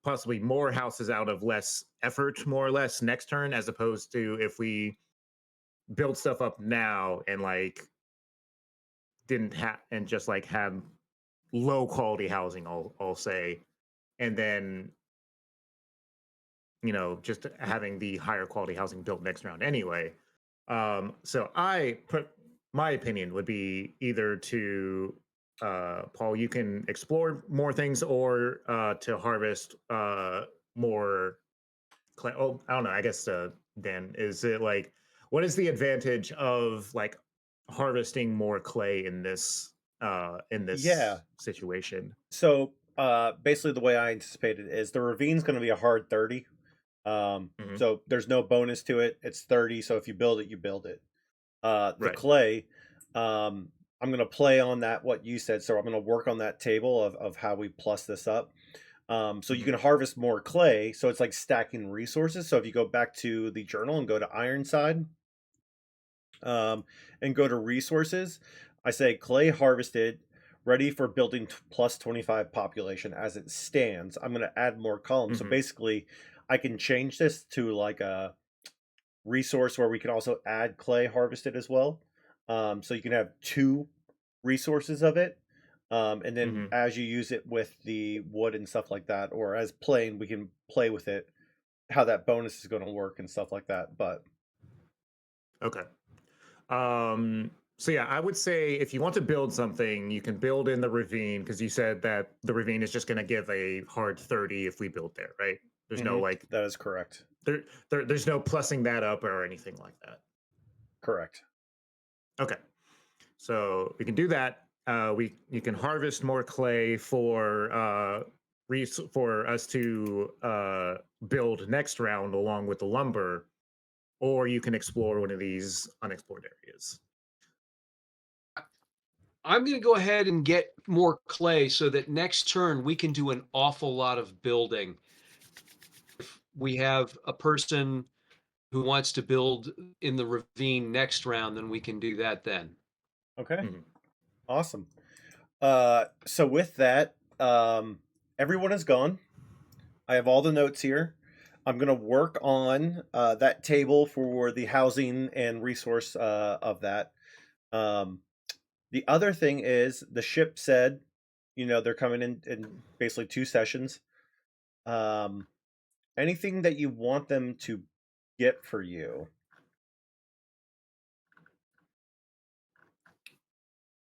possibly more houses out of less effort, more or less, next turn, as opposed to if we build stuff up now and like didn't have and just like had low quality housing, I'll say, and then just having the higher quality housing built next round anyway. So I put my opinion would be either to Paul, you can explore more things, or to harvest more clay. Oh, I don't know. I guess Dan, is it like, what is the advantage of like harvesting more clay in this Yeah. situation? So basically, the way I anticipated is the ravine's going to be a hard 30. Mhm. So there's no bonus to it. It's 30. So if you build it, you build it. The Right. clay, I'm going to play on that, what you said. So I'm going to work on that table of how we plus this up. So you Mhm. can harvest more clay. So it's like stacking resources. So if you go back to the journal and go to Ironside, and go to resources, I say clay harvested, ready for building plus 25 population as it stands. I'm going to add more columns. So Mhm. basically, I can change this to like a resource where we can also add clay harvested as well. So you can have 2 resources of it. And then Mhm. as you use it with the wood and stuff like that, or as plain, we can play with it, how that bonus is going to work and stuff like that. But Okay. So yeah, I would say if you want to build something, you can build in the ravine, because you said that the ravine is just going to give a hard 30 if we build there, right? There's no like that is correct. there's no plussing that up or anything like that. Correct. Okay. So we can do that. You can harvest more clay for for us to build next round along with the lumber, or you can explore one of these unexplored areas. I'm going to go ahead and get more clay so that next turn we can do an awful lot of building. If we have a person who wants to build in the ravine next round, then we can do that then. Okay. Mhm. Awesome. So with that, everyone is gone. I have all the notes here. I'm going to work on that table for the housing and resource of that. The other thing is the ship said, they're coming in basically 2 sessions. Anything that you want them to get for you?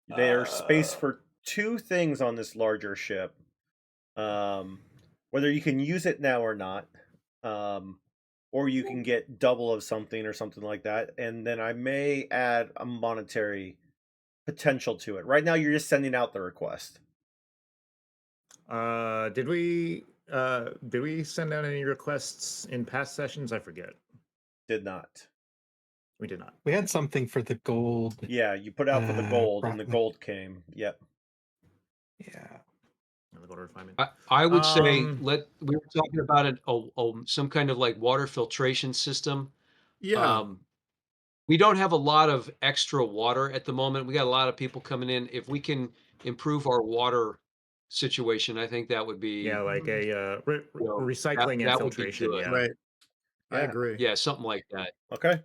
There's space for 2 things on this larger ship. Whether you can use it now or not, or you can get double of something or something like that, and then I may add a monetary potential to it. Right now, you're just sending out the request. Did we send out any requests in past sessions? I forget. Did not. We did not. We had something for the gold. Yeah, you put out for the gold, and the broccoli. gold came. Yep. Yeah. The gold refinement. I would say we were talking about some kind of like water filtration system. Yeah. We don't have a lot of extra water at the moment. We got a lot of people coming in. If we can improve our water situation, I think that would be Yeah, like a recycling and that would be filtration. good. Yeah. Right. I Yeah. agree. Yeah, something like that. Okay.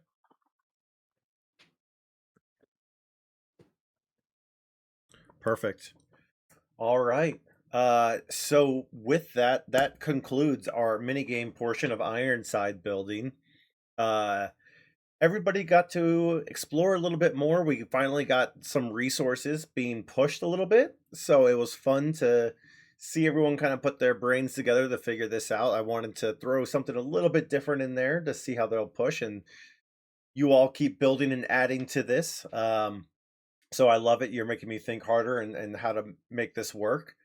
Perfect. All right. So with that, that concludes our minigame portion of Ironside building. Everybody got to explore a little bit more. We finally got some resources being pushed a little bit. So it was fun to see everyone kind of put their brains together to figure this out. I wanted to throw something a little bit different in there to see how they'll push. And you all keep building and adding to this. So I love it. You're making me think harder and how to make this work.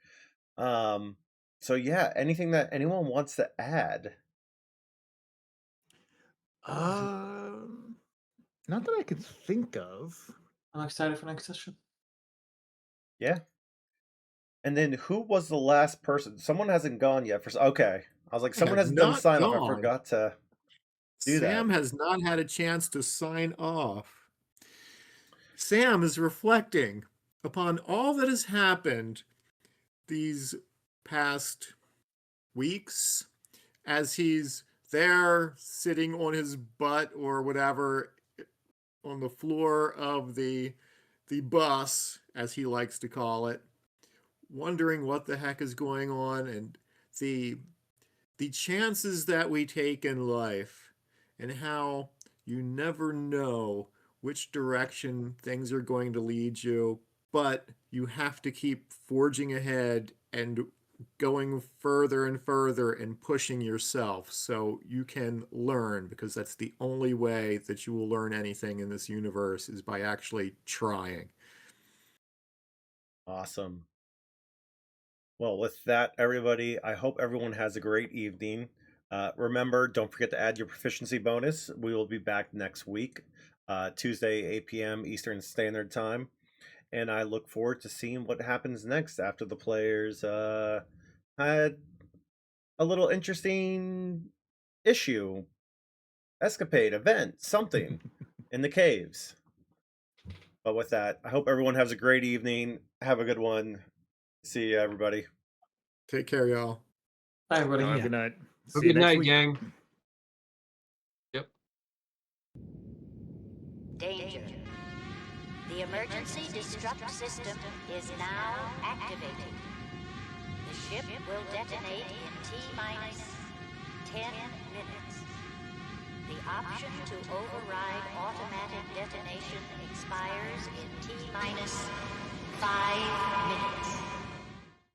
So yeah, anything that anyone wants to add? Not that I can think of. I'm excited for next session. Yeah. And then who was the last person? Someone hasn't gone yet. Okay. I was like, someone Have hasn't done not sign off. I gone. forgot to do Sam that. has not had a chance to sign off. Sam is reflecting upon all that has happened these past weeks as he's there sitting on his butt or whatever on the floor of the bus, as he likes to call it, wondering what the heck is going on and the chances that we take in life and how you never know which direction things are going to lead you, but you have to keep forging ahead and going further and further and pushing yourself so you can learn, because that's the only way that you will learn anything in this universe, is by actually trying. Awesome. Well, with that, everybody, I hope everyone has a great evening. Remember, don't forget to add your proficiency bonus. We will be back next week, Tuesday, 8 p.m. Eastern Standard Time. And I look forward to seeing what happens next after the players had a little interesting issue, escapade, event, something in the caves. But with that, I hope everyone has a great evening. Have a good one. See you, everybody. Take care, y'all. Bye, everybody. Have a good night. Have a See you good next night, week. gang. Yep. Danger. The emergency destruct system is now activated. The ship will detonate in T-minus 10 minutes. The option to override automatic detonation expires in T-minus 5 minutes.